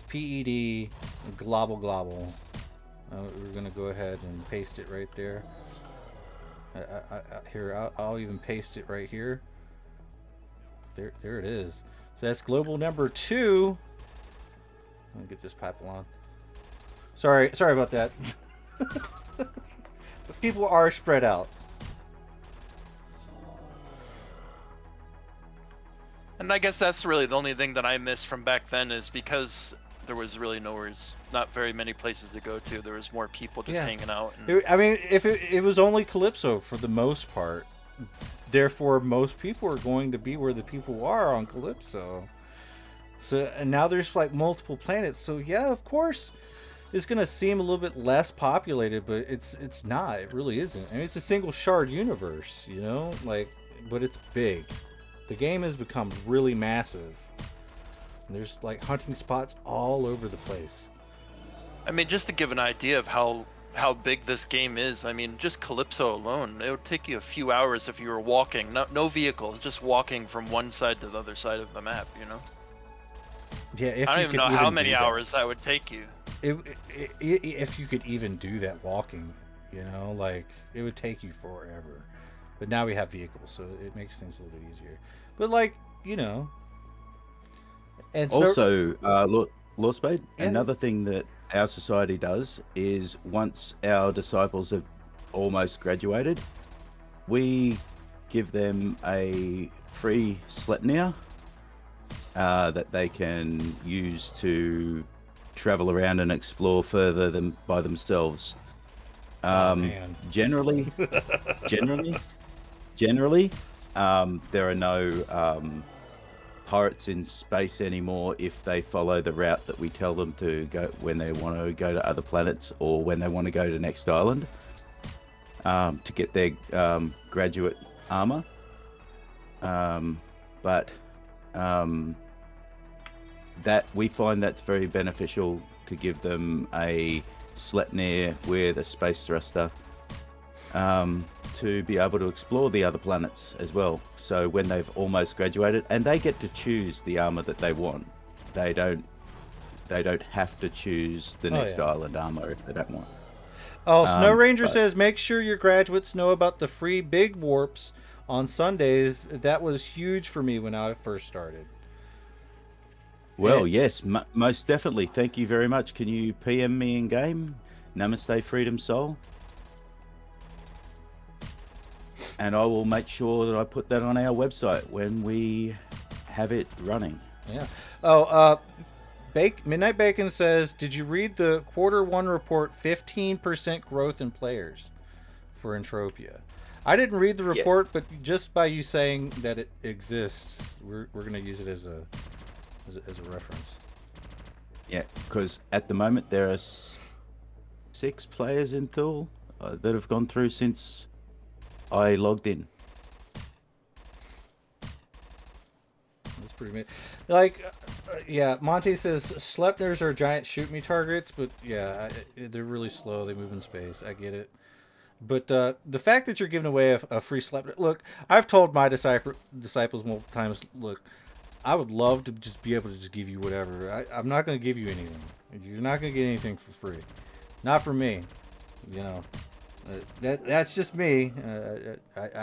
PED globble. We're gonna go ahead and paste it right there. Here, I'll even paste it right here. There it is. So that's global number 2. Let me get this pipeline. Sorry about that. But people are spread out. And I guess that's really the only thing that I miss from back then, is because there was really not very many places to go to. There was more people just hanging out. And... I mean, if it was only Calypso for the most part, therefore most people are going to be where the people are on Calypso. So, and now there's like multiple planets. So yeah, of course, it's gonna seem a little bit less populated, but it's not. It really isn't. I mean, it's a single shard universe, you know, like, but it's big. The game has become really massive. And there's like hunting spots all over the place. I mean, just to give an idea of how big this game is, I mean, just Calypso alone, it would take you a few hours if you were walking. No vehicles, just walking from one side to the other side of the map, you know? Yeah, if I don't you even could know how do many that. hours that would take you. If you could even do that walking, you know, like it would take you forever. But now we have vehicles, so it makes things a little bit easier. But like, you know, And Also, Lawspade, Yeah. another thing that our society does is once our disciples have almost graduated, we give them a free Sletnir that they can use to travel around and explore further than by themselves. Man. Generally, generally, generally, there are no pirates in space anymore if they follow the route that we tell them to go when they want to go to other planets or when they want to go to next island to get their graduate armor. But that we find that's very beneficial to give them a Sletnir with a space thruster to be able to explore the other planets as well. So when they've almost graduated, and they get to choose the armor that they want, they don't have to choose the next island armor if they don't want. Oh, Snow Ranger says make sure your graduates know about the free big warps on Sundays. That was huge for me when I first started. Well, yes, most definitely. Thank you very much. Can you PM me in game? Namaste, Freedom Soul. And I will make sure that I put that on our website when we have it running. Yeah. Oh, Midnight Bacon says, did you read the Q1 report? 15% growth in players for Entropia. I didn't read the report, but just by you saying that it exists, we're going to use it as a reference. Yeah, because at the moment there are 6 players in Thule that have gone through since I logged in. That's pretty amazing. Like, yeah, Monty says Slepners are giant shoot me targets, but yeah, they're really slow. They move in space. I get it. But the fact that you're giving away a free Slepner, look, I've told my disciples multiple times, look, I would love to just be able to just give you whatever. I'm not going to give you anything. You're not going to get anything for free. Not for me. You know, that's just me. I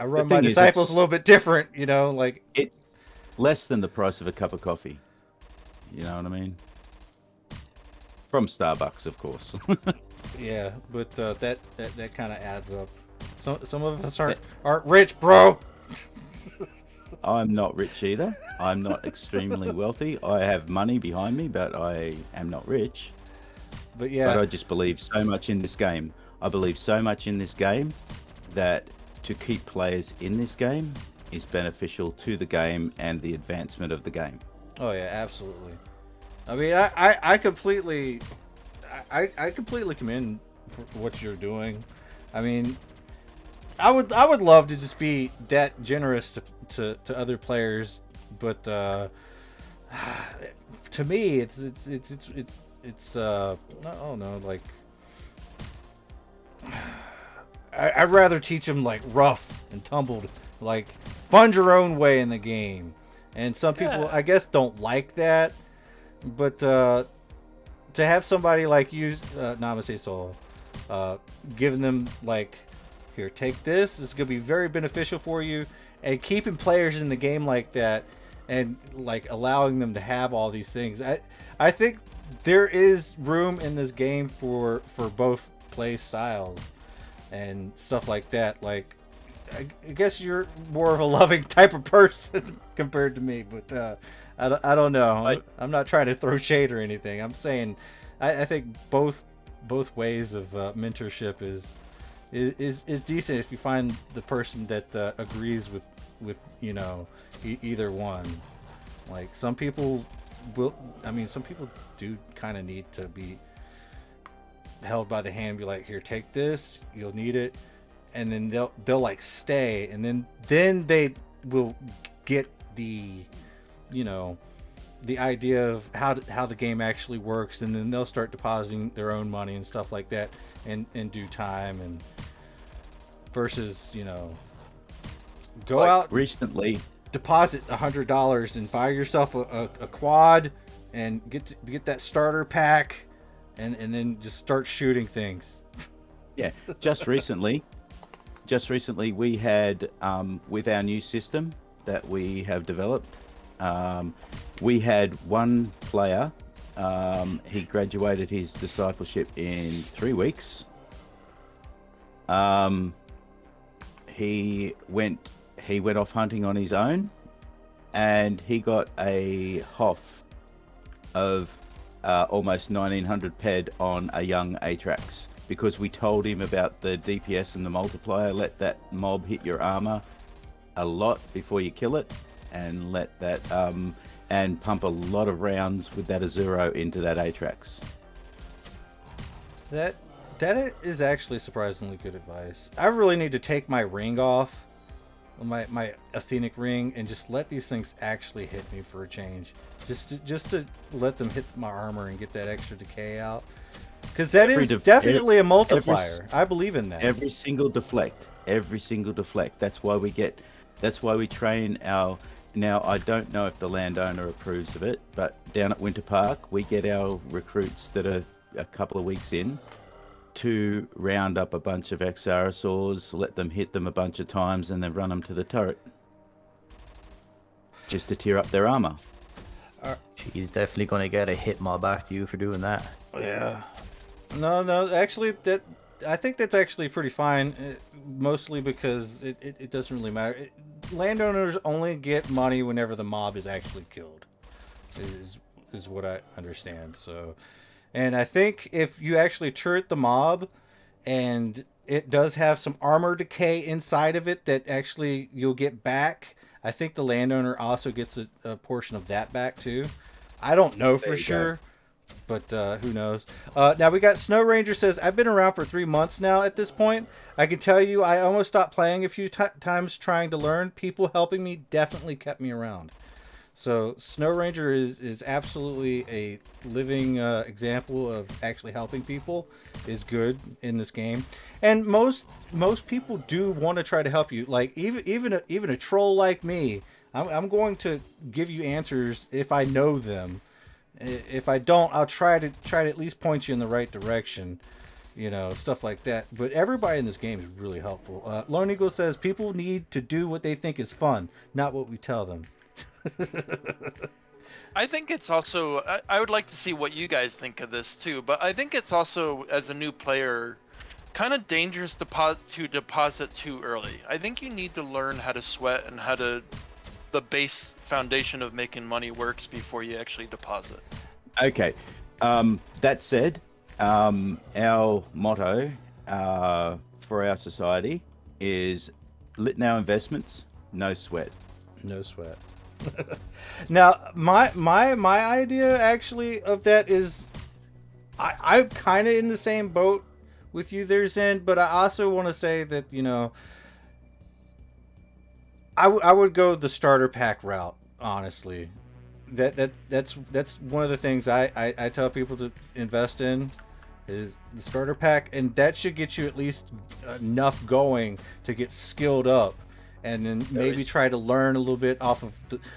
run my disciples a little bit different, you know, like it's less than the price of a cup of coffee. You know what I mean? From Starbucks, of course. Yeah, but that kind of adds up. Some of us aren't rich, bro. I'm not rich either. I'm not extremely wealthy. I have money behind me, but I am not rich. But yeah, but I just believe so much in this game. I believe so much in this game that to keep players in this game is beneficial to the game and the advancement of the game. Oh yeah, absolutely. I mean, I completely commend for what you're doing. I mean, I would love to just be that generous to other players, but to me, it's I don't know, like I'd rather teach them like rough and tumbled, like fund your own way in the game. And some people, I guess, don't like that, but to have somebody like you, Namaste Soul, giving them like, here, take this. This is gonna be very beneficial for you, and keeping players in the game like that, and like allowing them to have all these things. I think there is room in this game for both play styles and stuff like that. Like, I guess you're more of a loving type of person compared to me, but I don't know. I'm not trying to throw shade or anything. I'm saying I think both ways of mentorship is decent if you find the person that agrees with you know either one. Like some people some people do kind of need to be held by the hand, be like, here, take this, you'll need it, and then they'll like stay, and then they will get the the idea of how the game actually works, and then they'll start depositing their own money and stuff like that in due time, and versus go like out recently, deposit $100 and buy yourself a quad and get that starter pack, and then just start shooting things. Yeah, just recently we had with our new system, that we have developed. We had one player. He graduated his discipleship in 3 weeks. He went off hunting on his own, and he got a Hoff of almost 1900 ped on a young Atrax, because we told him about the DPS and the multiplier. Let that mob hit your armor a lot before you kill it, and let that and pump a lot of rounds with that Azuro into that Atrax. That is actually surprisingly good advice. I really need to take my ring off, my Athenic ring, and just let these things actually hit me for a change. Just to let them hit my armor and get that extra decay out. Because that is definitely a multiplier. I believe in that. Every single deflect. That's why we train our. Now, I don't know if the landowner approves of it, but down at Winter Park, we get our recruits that are a couple of weeks in to round up a bunch of Exarasaurs, let them hit them a bunch of times, and then run them to the turret. Just to tear up their armor. He's definitely going to get a hit mob after you for doing that. Yeah. No, actually, I think that's actually pretty fine, mostly because it doesn't really matter. Landowners only get money whenever the mob is actually killed, is what I understand. So, and I think if you actually turret the mob, and it does have some armor decay inside of it that actually you'll get back, I think the landowner also gets a portion of that back too. I don't know for sure. But who knows? Now we got Snow Ranger says, I've been around for 3 months now at this point. I can tell you I almost stopped playing a few times trying to learn. People helping me definitely kept me around. So Snow Ranger is absolutely a living example of actually helping people is good in this game. And most people do want to try to help you. Like even a troll like me, I'm going to give you answers if I know them. If I don't, I'll try to at least point you in the right direction, stuff like that. But everybody in this game is really helpful. Lone Eagle says people need to do what they think is fun, not what we tell them. I think it's also, I would like to see what you guys think of this too, but I think it's also, as a new player, kind of dangerous to deposit too early. I think you need to learn how to sweat and how to the base foundation of making money works before you actually deposit. Okay. That said, our motto for our society is lit now investments, no sweat. No sweat. Now, my idea actually of that is I'm kind of in the same boat with you there, Zen, but I also want to say that, I would go the starter pack route, honestly. That's one of the things I tell people to invest in is the starter pack, and that should get you at least enough going to get skilled up, and then maybe try to learn a little bit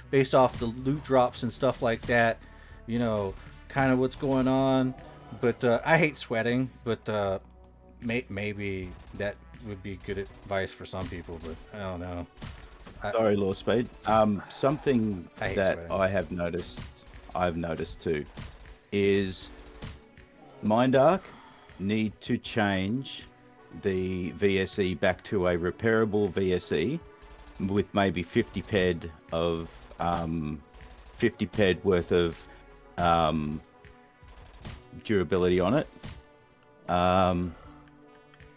based off the loot drops and stuff like that, kind of what's going on. But I hate sweating, but maybe that would be good advice for some people, but I don't know. Sorry, Law Speed. Something that sweating. I've noticed too, is Mindark need to change the VSE back to a repairable VSE with maybe 50 ped of 50 ped worth of durability on it.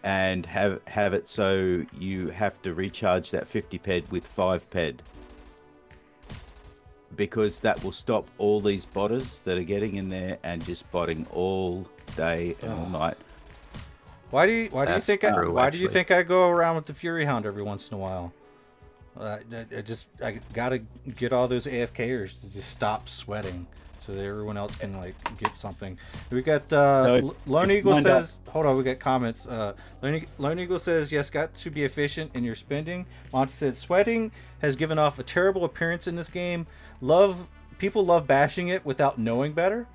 And have it so you have to recharge that 50 ped with 5 ped, because that will stop all these botters that are getting in there and just botting all day and all night. Why do you think I go around with the Fury Hound every once in a while? I gotta get all those AFKers to just stop sweating, so that everyone else can get something. We got Lone Eagle says, hold on, we got comments. Lone Eagle says, yes, got to be efficient in your spending. Monty said, sweating has given off a terrible appearance in this game. People love bashing it without knowing better.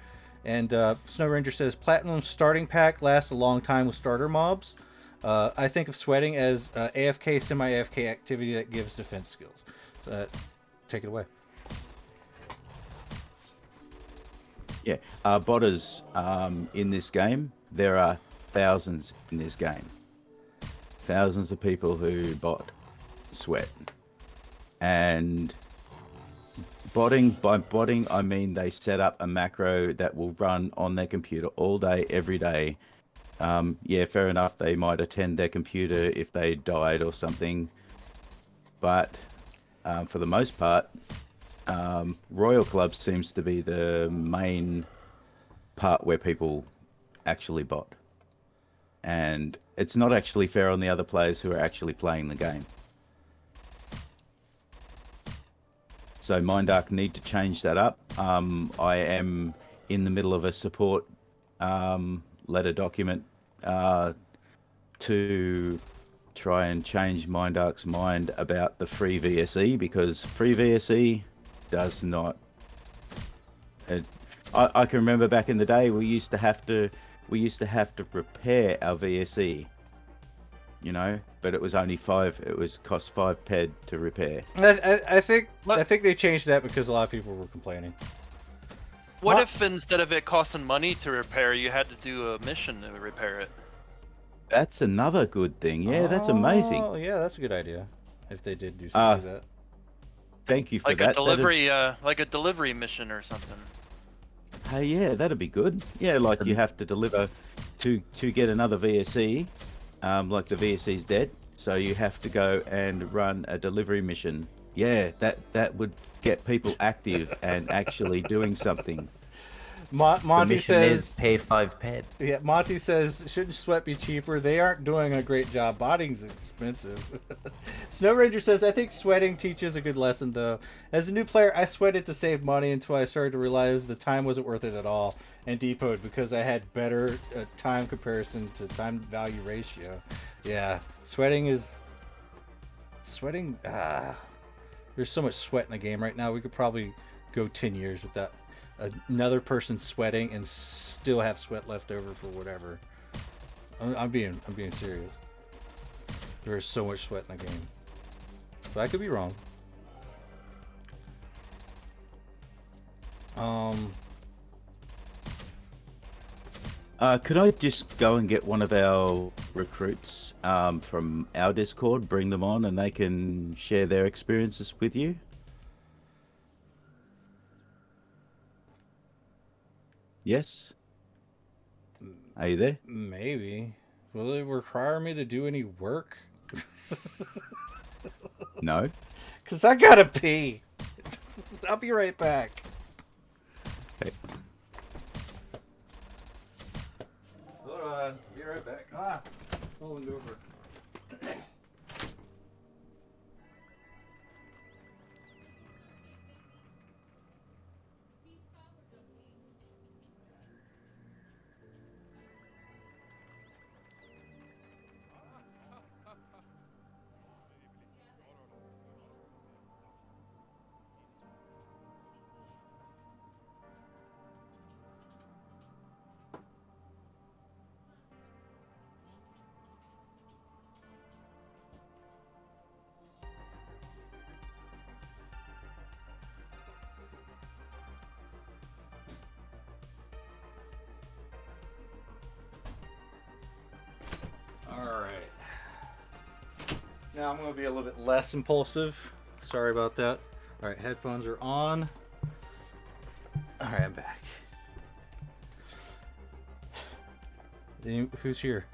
And Snow Ranger says, Platinum starting pack lasts a long time with starter mobs. I think of sweating as AFK, semi-AFK activity that gives defense skills. Take it away. Yeah, botters in this game. There are thousands in this game. Thousands of people who bot Sweat. And botting, by botting, I mean they set up a macro that will run on their computer all day, every day. Yeah, fair enough, they might attend their computer if they died or something. But for the most part, Royal Club seems to be the main part where people actually bot. And it's not actually fair on the other players who are actually playing the game. So Mindark need to change that up. I am in the middle of a support letter document to try and change Mindark's mind about the free VSE, because free VSE does not. I can remember back in the day we used to have to repair our VSE, you know, but it was only cost 5 ped to repair. I think they changed that because a lot of people were complaining. What if instead of it costing money to repair, you had to do a mission to repair it? That's another good thing. Yeah, that's amazing. Oh, yeah, that's a good idea. If they did do something like that. Thank you for like that. Like a delivery mission or something. Hey, yeah, that'd be good. Yeah, like you have to deliver to get another VSE, like the VSE's dead, so you have to go and run a delivery mission. Yeah, that would get people active and actually doing something. Monty the mission says is pay 5 ped. Yeah, Monty says, shouldn't Sweat be cheaper? They aren't doing a great job. Botting's expensive. Snow Ranger says, I think sweating teaches a good lesson, though. As a new player, I sweated to save money until I started to realize the time wasn't worth it at all, and depoted because I had better time comparison to time value ratio. Yeah, sweating. There's so much sweat in the game right now. We could probably go 10 years without another person sweating and still have sweat left over for whatever. I'm being serious. There's so much sweat in the game, but I could be wrong. Could I just go and get one of our recruits from our Discord, bring them on, and they can share their experiences with you? Yes? Are you there? Maybe. Will it require me to do any work? No. Because I gotta pee. I'll be right back. Okay. Hold on. Be right back. Falling over. Alright. Now I'm going to be a little bit less impulsive. Sorry about that. Alright, headphones are on. Alright, I'm back. Who's here?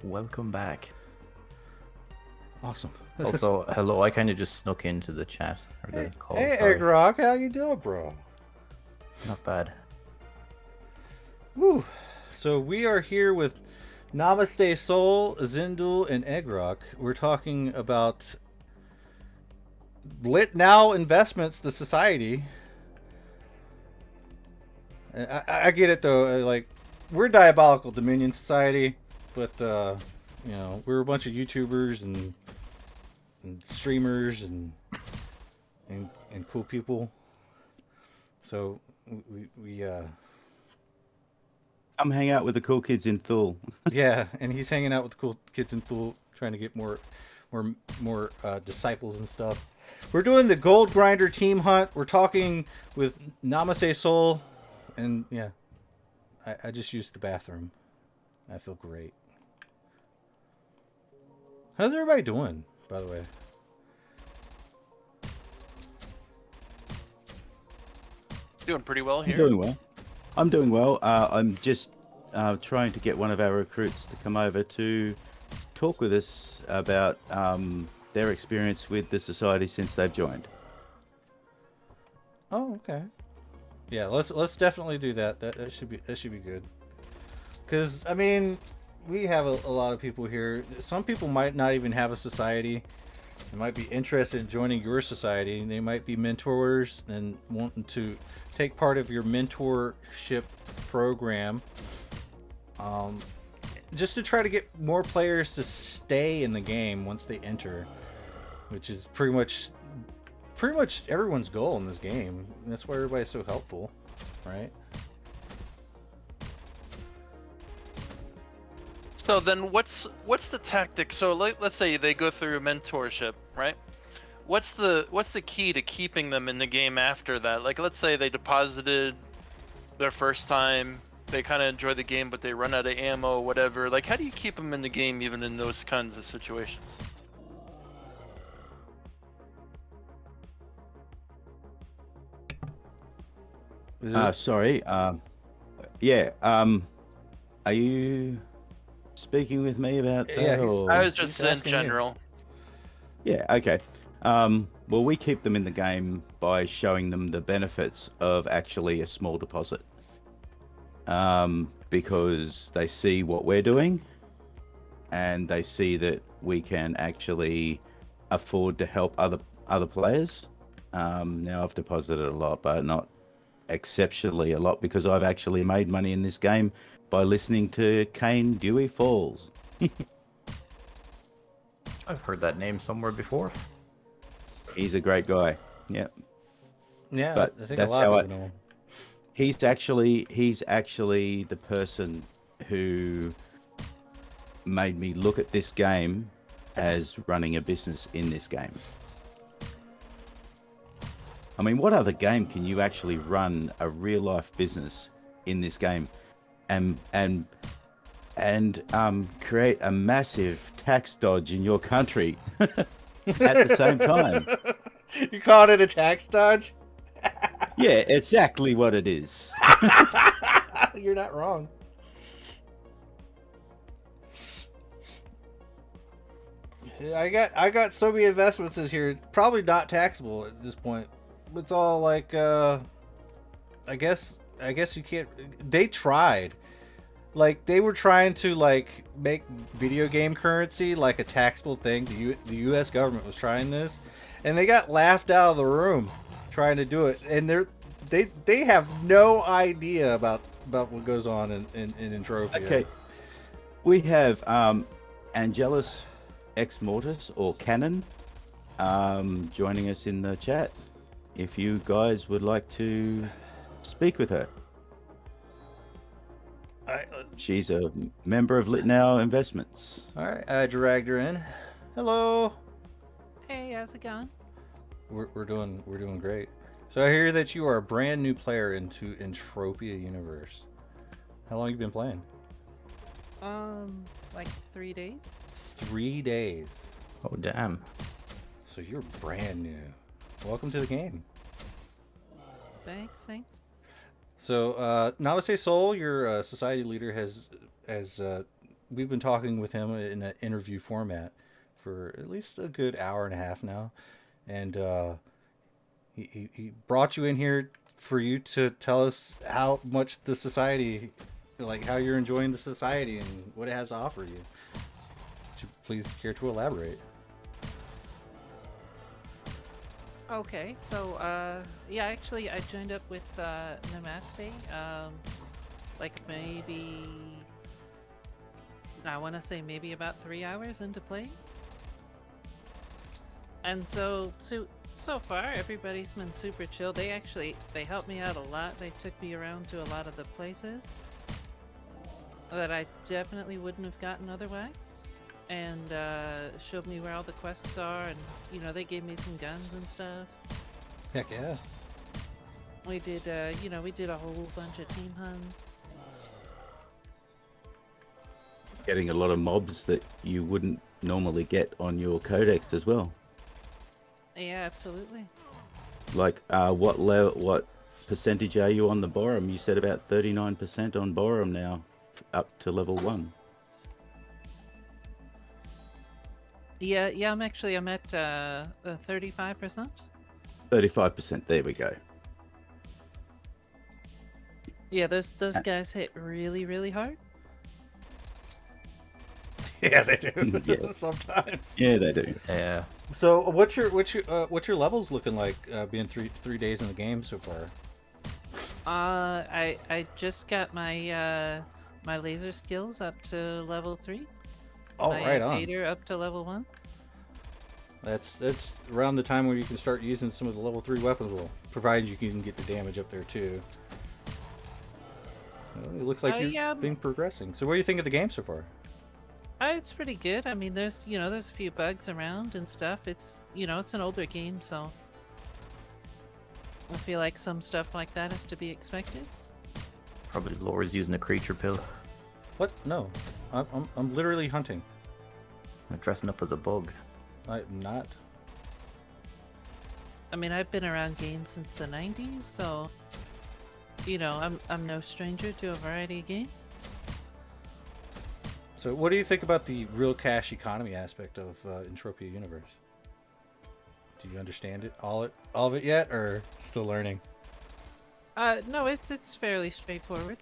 Welcome back. Awesome. Also, hello, I kind of just snuck into the chat. Or the call, Hey, sorry. Egg Rock, how you doing, bro? Not bad. Woo. So we are here with Namaste Soul, Zindul, and Egg Rock. We're talking about Lit Now Investments, the society. And I get it though. Like, we're Diabolical Dominion Society, but you know, we're a bunch of YouTubers and streamers and cool people. So we Come hang out with the cool kids in Thule. yeah, and he's hanging out with the cool kids in Thule, trying to get more disciples and stuff. We're doing the Gold Grinder team hunt. We're talking with Namaste Soul, and yeah, I just used the bathroom. I feel great. How's everybody doing, by the way? Doing pretty well I'm here. doing well. I'm doing well. I'm just trying to get one of our recruits to come over to talk with us about their experience with the society since they've joined. Oh, okay. Yeah, let's definitely do that. That should be good. Because I mean, we have a lot of people here. Some people might not even have a society. They might be interested in joining your society. They might be mentors and wanting to take part of your mentorship program. Just to try to get more players to stay in the game once they enter, which is pretty much everyone's goal in this game. And that's why everybody's so helpful, right? So then what's the tactic? So let's say they go through mentorship, right? What's the key to keeping them in the game after that? Like, let's say they deposited their first time, they kind of enjoy the game, but they run out of ammo, whatever. Like, how do you keep them in the game even in those kinds of situations? Sorry. Yeah. Are you speaking with me about that? Yeah, or... I was he's just in asking you. general. Yeah, okay. Well, we keep them in the game by showing them the benefits of actually a small deposit. Because they see what we're doing, and they see that we can actually afford to help other players. Now, I've deposited a lot, but not exceptionally a lot, because I've actually made money in this game by listening to Kane Dewey Falls. I've heard that name somewhere before. He's a great guy. Yeah. Yeah, But I think that's a lot how of people know him. He's actually the person who made me look at this game as running a business in this game. I mean, what other game can you actually run a real life business in this game and create a massive tax dodge in your country at the same time? You called it a tax dodge? Yeah, exactly what it is. You're not wrong. I got so many investments in here, probably not taxable at this point. It's all like I guess you can't. They tried. Like, they were trying to like make video game currency like a taxable thing. The U.S. government was trying this, and they got laughed out of the room trying to do it. And they have no idea about what goes on in Entropia. Okay, we have Angelus Ex Mortis, or Canon, joining us in the chat. If you guys would like to speak with her. She's a member of Litnow Investments. All right, I dragged her in. Hello. Hey, how's it going? We're doing great. So I hear that you are a brand new player into Entropia Universe. How long have you been playing? Like 3 days. 3 days. Oh, damn. So you're brand new. Welcome to the game. Thanks. So Namaste Soul, your society leader, has we've been talking with him in an interview format for at least a good hour and a half now, and he brought you in here for you to tell us how much the society, like how you're enjoying the society and what it has to offer you. Would you please care to elaborate? Okay, so yeah, actually, I joined up with Namaste. Like maybe I want to say maybe about 3 hours into playing. And so far, everybody's been super chill. They helped me out a lot. They took me around to a lot of the places that I definitely wouldn't have gotten otherwise. and showed me where all the quests are, and they gave me some guns and stuff. Heck yeah. We did, we did a whole bunch of team hunts. Getting a lot of mobs that you wouldn't normally get on your codex as well. Yeah, absolutely. Like, what percentage are you on the Borum? You said about 39% on Borum now, up to level 1. Yeah, I'm at 35%. 35%, there we go. Yeah, those guys hit really, really hard. Yeah, they do. Yeah. Sometimes. Yeah, they do. Yeah. So, what's your levels looking like? Being three days in the game so far. I just got my my laser skills up to level 3. Oh, my right on. Gator up to level 1. That's around the time where you can start using some of the level 3 weapons. Well, provided you can get the damage up there too. Well, it looks like you're been progressing. So, what do you think of the game so far? It's pretty good. I mean, there's a few bugs around and stuff. It's it's an older game, so I feel like some stuff like that is to be expected. Probably Laura's using a creature pill. What? No, I'm literally hunting. I'm dressing up as a bug. I'm not. I mean, I've been around games since the 90s, so I'm no stranger to a variety of games. So, what do you think about the real cash economy aspect of Entropia Universe? Do you understand it all of it yet, or still learning? No, it's fairly straightforward.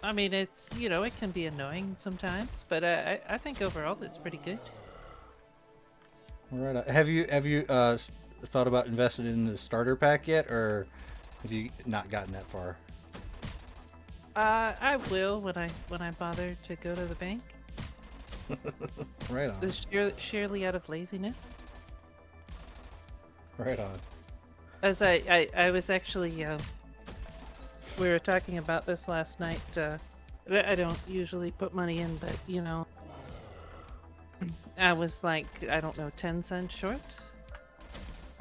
I mean, it's it can be annoying sometimes, but I think overall it's pretty good. All right. Have you thought about investing in the starter pack yet, or have you not gotten that far? I will when I bother to go to the bank. Right on. This sheerly out of laziness. Right on. As I was actually we were talking about this last night. I don't usually put money in, but I was like, I don't know, 10 cents short.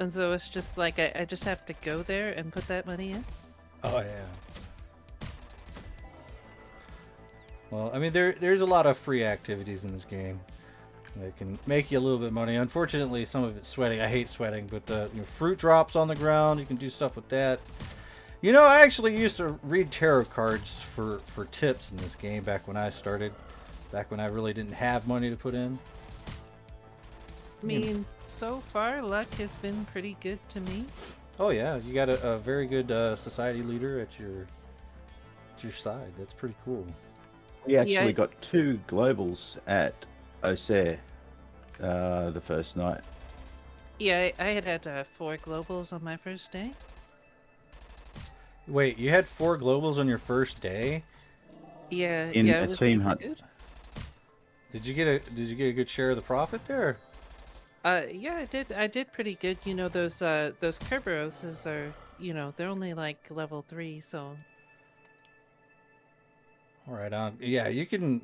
And so it's just like I just have to go there and put that money in. Oh yeah. Well, I mean, there's a lot of free activities in this game that can make you a little bit of money. Unfortunately, some of it's sweating. I hate sweating, but fruit drops on the ground, you can do stuff with that. I actually used to read tarot cards for tips in this game back when I started, back when I really didn't have money to put in. I mean, so far luck has been pretty good to me. Oh yeah, you got a very good society leader at your side. That's pretty cool. We actually got 2 globals at Auxerre the first night. Yeah, I had 4 globals on my first day. Wait, you had 4 globals on your first day? Yeah, In it a was team pretty hunt. good. Did you get a good share of the profit there? Yeah, I did pretty good. Those Kerberoses are, they're only like level 3, so. All right, on. Yeah, you can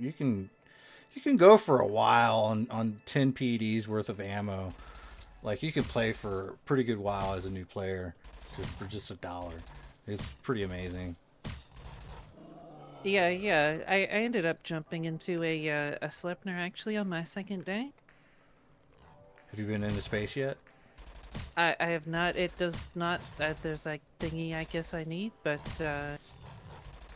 go for a while on 10 PDs worth of ammo. Like you can play for a pretty good while as a new player for just $1. It's pretty amazing. Yeah. I ended up jumping into a Sleipnir actually on my second day. Have you been into space yet? I have not. It does not. There's like thingy I guess I need, but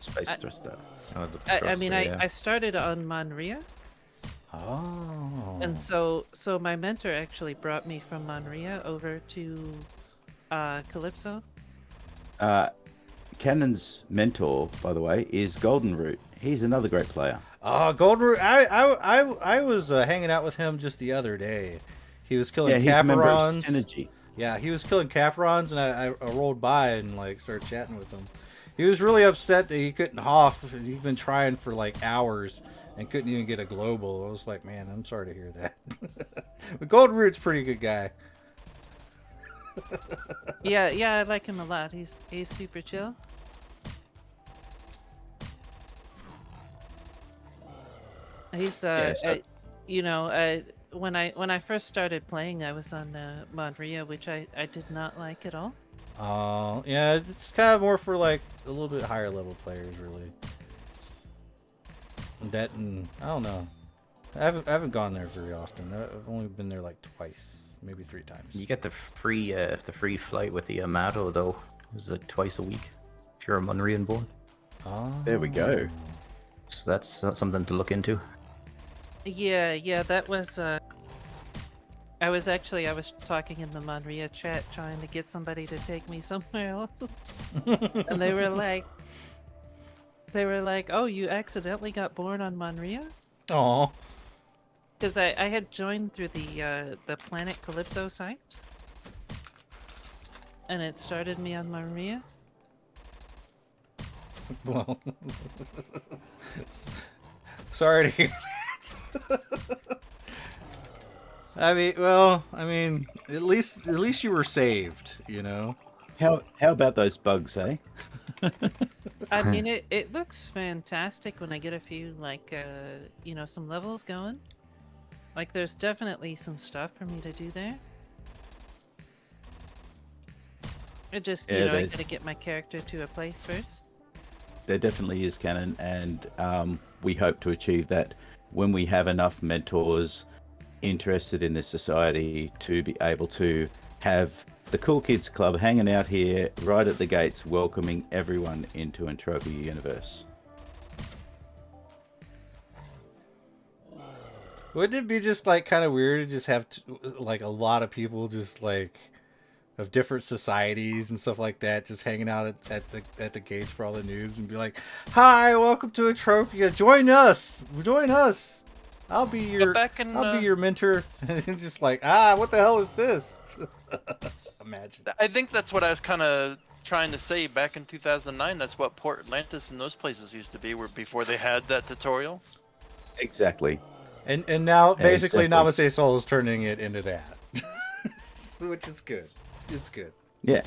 Space thruster. Oh, the I mean thruster, yeah. I started on Monria, Oh. and so my mentor actually brought me from Monria over to Calypso. Cannon's mentor, by the way, is Golden Root. He's another great player. Golden Root. I was hanging out with him just the other day. He was killing He's a member of Caparons. Synergy. Yeah, he was killing Caparons, and I rolled by and like started chatting with him. He was really upset that he couldn't Hoff. He'd been trying for like hours and couldn't even get a global. I was like, man, I'm sorry to hear that. But Golden Root's a pretty good guy. Yeah, I like him a lot. He's super chill. He's Yeah, so- you know, when I first started playing, I was on Mondria, which I did not like at all. Yeah, it's kind of more for like a little bit higher level players, really. That and I don't know. I haven't gone there very often. I've only been there like twice, maybe 3 times. You get the free flight with the Amato though. It's like twice a week if you're a Munrian born. Oh. there we go. So that's something to look into. Yeah, that was. I was talking in the Mondria chat trying to get somebody to take me somewhere else, and they were like, "Oh, you accidentally got born on Mondria?" Aw. Because I had joined through the Planet Calypso site, and it started me on Maria. Well, sorry to hear that. I mean, at least you were saved, you know. How about those bugs, eh? I mean, it looks fantastic when I get a few some levels going. Like, there's definitely some stuff for me to do there. It just, Yeah, I gotta get my character to a place first. There definitely is canon, and we hope to achieve that when we have enough mentors interested in this society to be able to have the Cool Kids Club hanging out here right at the gates, welcoming everyone into Entropia Universe. Wouldn't it be just like kind of weird to just have like a lot of people just like of different societies and stuff like that just hanging out at the gates for all the noobs and be like, "Hi, welcome to Entropia. Join us. I'll be your mentor." And just like, what the hell is this? Imagine. I think that's what I was kind of trying to say back in 2009. That's what Port Atlantis and those places used to be, were before they had that tutorial. Exactly. And now basically Exactly. Namaste Soul is turning it into that. Which is good. It's good. Yeah.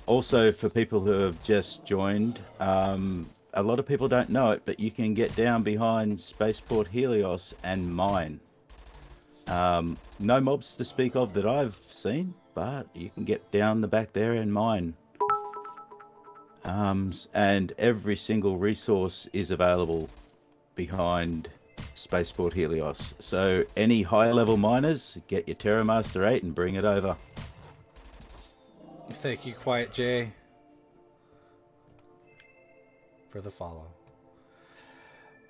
Also, for people who have just joined, a lot of people don't know it, but you can get down behind Spaceport Helios and mine. No mobs to speak of that I've seen, but you can get down the back there and mine. And every single resource is available behind Spaceport Helios. So any high level miners, get your TerraMaster 8 and bring it over. Thank you, Quiet J, for the follow.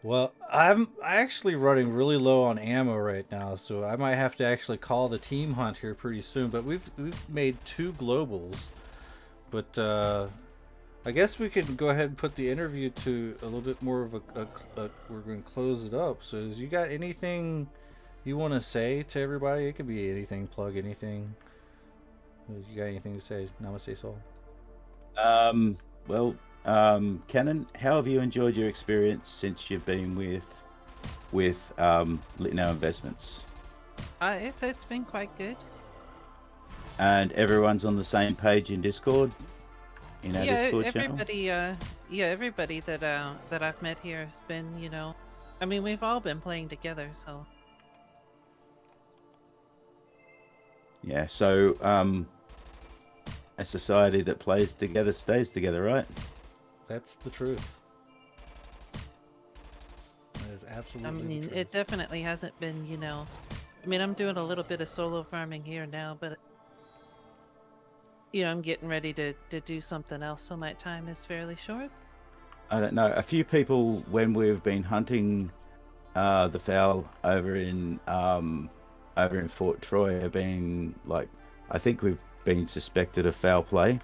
Well, I'm actually running really low on ammo right now, so I might have to actually call the team hunt here pretty soon. But we've made 2 globals, but I guess we can go ahead and put the interview to a little bit more of a we're going to close it up. So, has you got anything you want to say to everybody? It could be anything, plug anything. You got anything to say, Namaste Soul? Cannon, how have you enjoyed your experience since you've been with Litno Investments? It's been quite good. And everyone's on the same page in Discord? In our Discord channel? Everybody that I've met here has been, I mean, we've all been playing together, so. Yeah, so a society that plays together stays together, right? That's the truth. That is absolutely I mean, the truth. it definitely hasn't been, I mean, I'm doing a little bit of solo farming here now, but, I'm getting ready to do something else, so my time is fairly short. I don't know. A few people, when we've been hunting the fowl over in Fort Troy, have been like, I think we've been suspected of foul play.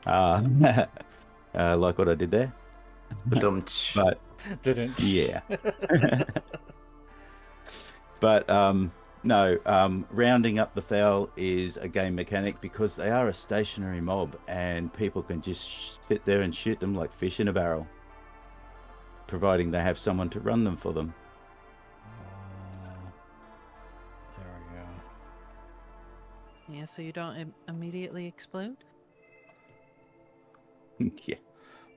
Like what I did there. But Didn't. yeah. But no, rounding up the fowl is a game mechanic because they are a stationary mob and people can just sit there and shoot them like fish in a barrel, providing they have someone to run them for them. There we go. Yeah, so you don't immediately explode? Yeah.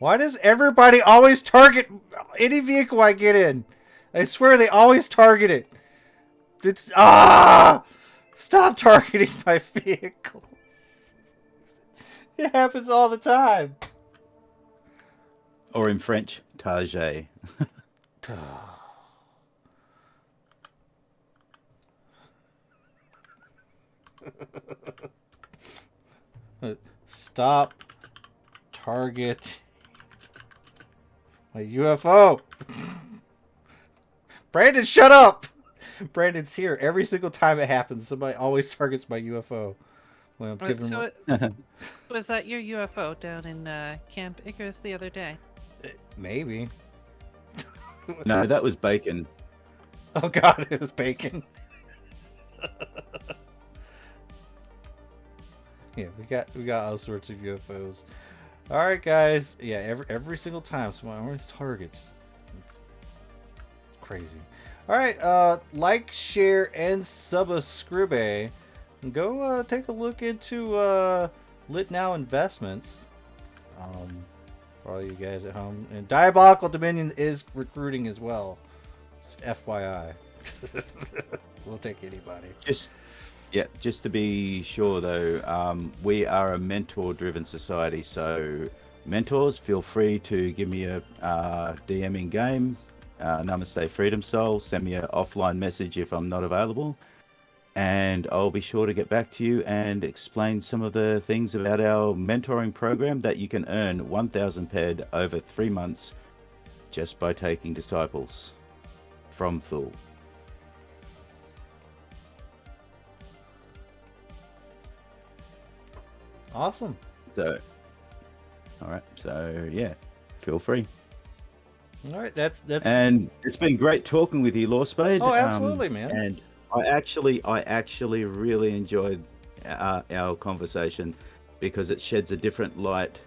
Why does everybody always target any vehicle I get in? I swear they always target it. Stop targeting my vehicles. It happens all the time. Or in French, target. Stop target my UFO. Brandon, shut up. Brandon's here every single time it happens. Somebody always targets my UFO when I'm giving So them. was that your UFO down in Camp Icarus the other day? Maybe. No, that was bacon. Oh God, it was bacon. Yeah, we got all sorts of UFOs. All right, guys. Yeah, every single time someone always targets. It's crazy. All right, like, share, and subscribe. And go take a look into Lit Now Investments. For all you guys at home, and Diabolical Dominion is recruiting as well. Just FYI. We'll take anybody. Just to be sure though, we are a mentor-driven society. So, mentors, feel free to give me a DM in game. Namaste, Freedom Soul. Send me an offline message if I'm not available, and I'll be sure to get back to you and explain some of the things about our mentoring program that you can earn 1,000 PED over 3 months just by taking disciples from Thule. Awesome. So, all right. So yeah, feel free. All right, that's. And it's been great talking with you, Law Spade. Oh, absolutely, man. And I actually really enjoyed our conversation because it sheds a different light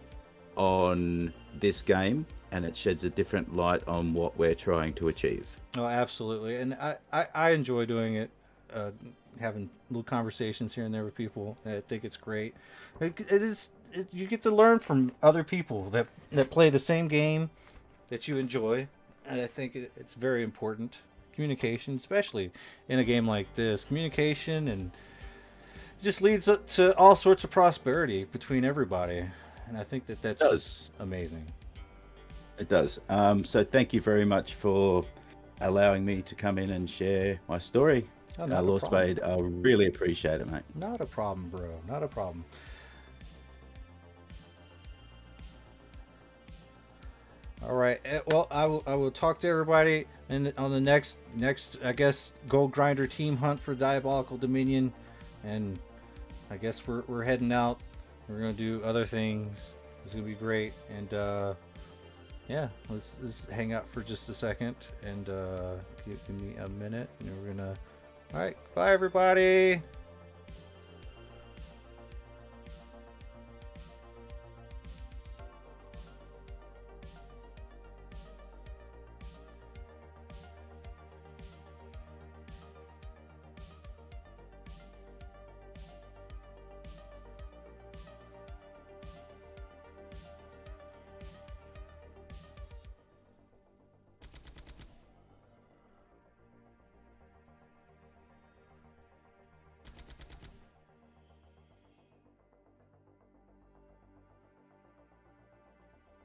on this game, and it sheds a different light on what we're trying to achieve. Oh, absolutely, and I enjoy doing it, having little conversations here and there with people. I think it's great. You get to learn from other people that play the same game that you enjoy, and I think it's very important. Communication, especially in a game like this, communication and just leads up to all sorts of prosperity between everybody, and I think that's just amazing. It does. So thank you very much for allowing me to come in and share my story. Law Spade, I really appreciate it, mate. Not a problem, bro. Not a problem. All right. Well, I will talk to everybody on the next I guess Gold Grinder team hunt for Diabolical Dominion, and I guess we're heading out. We're gonna do other things. It's gonna be great, and yeah, let's hang out for just a second and give me a minute, and we're gonna. All right. Bye, everybody.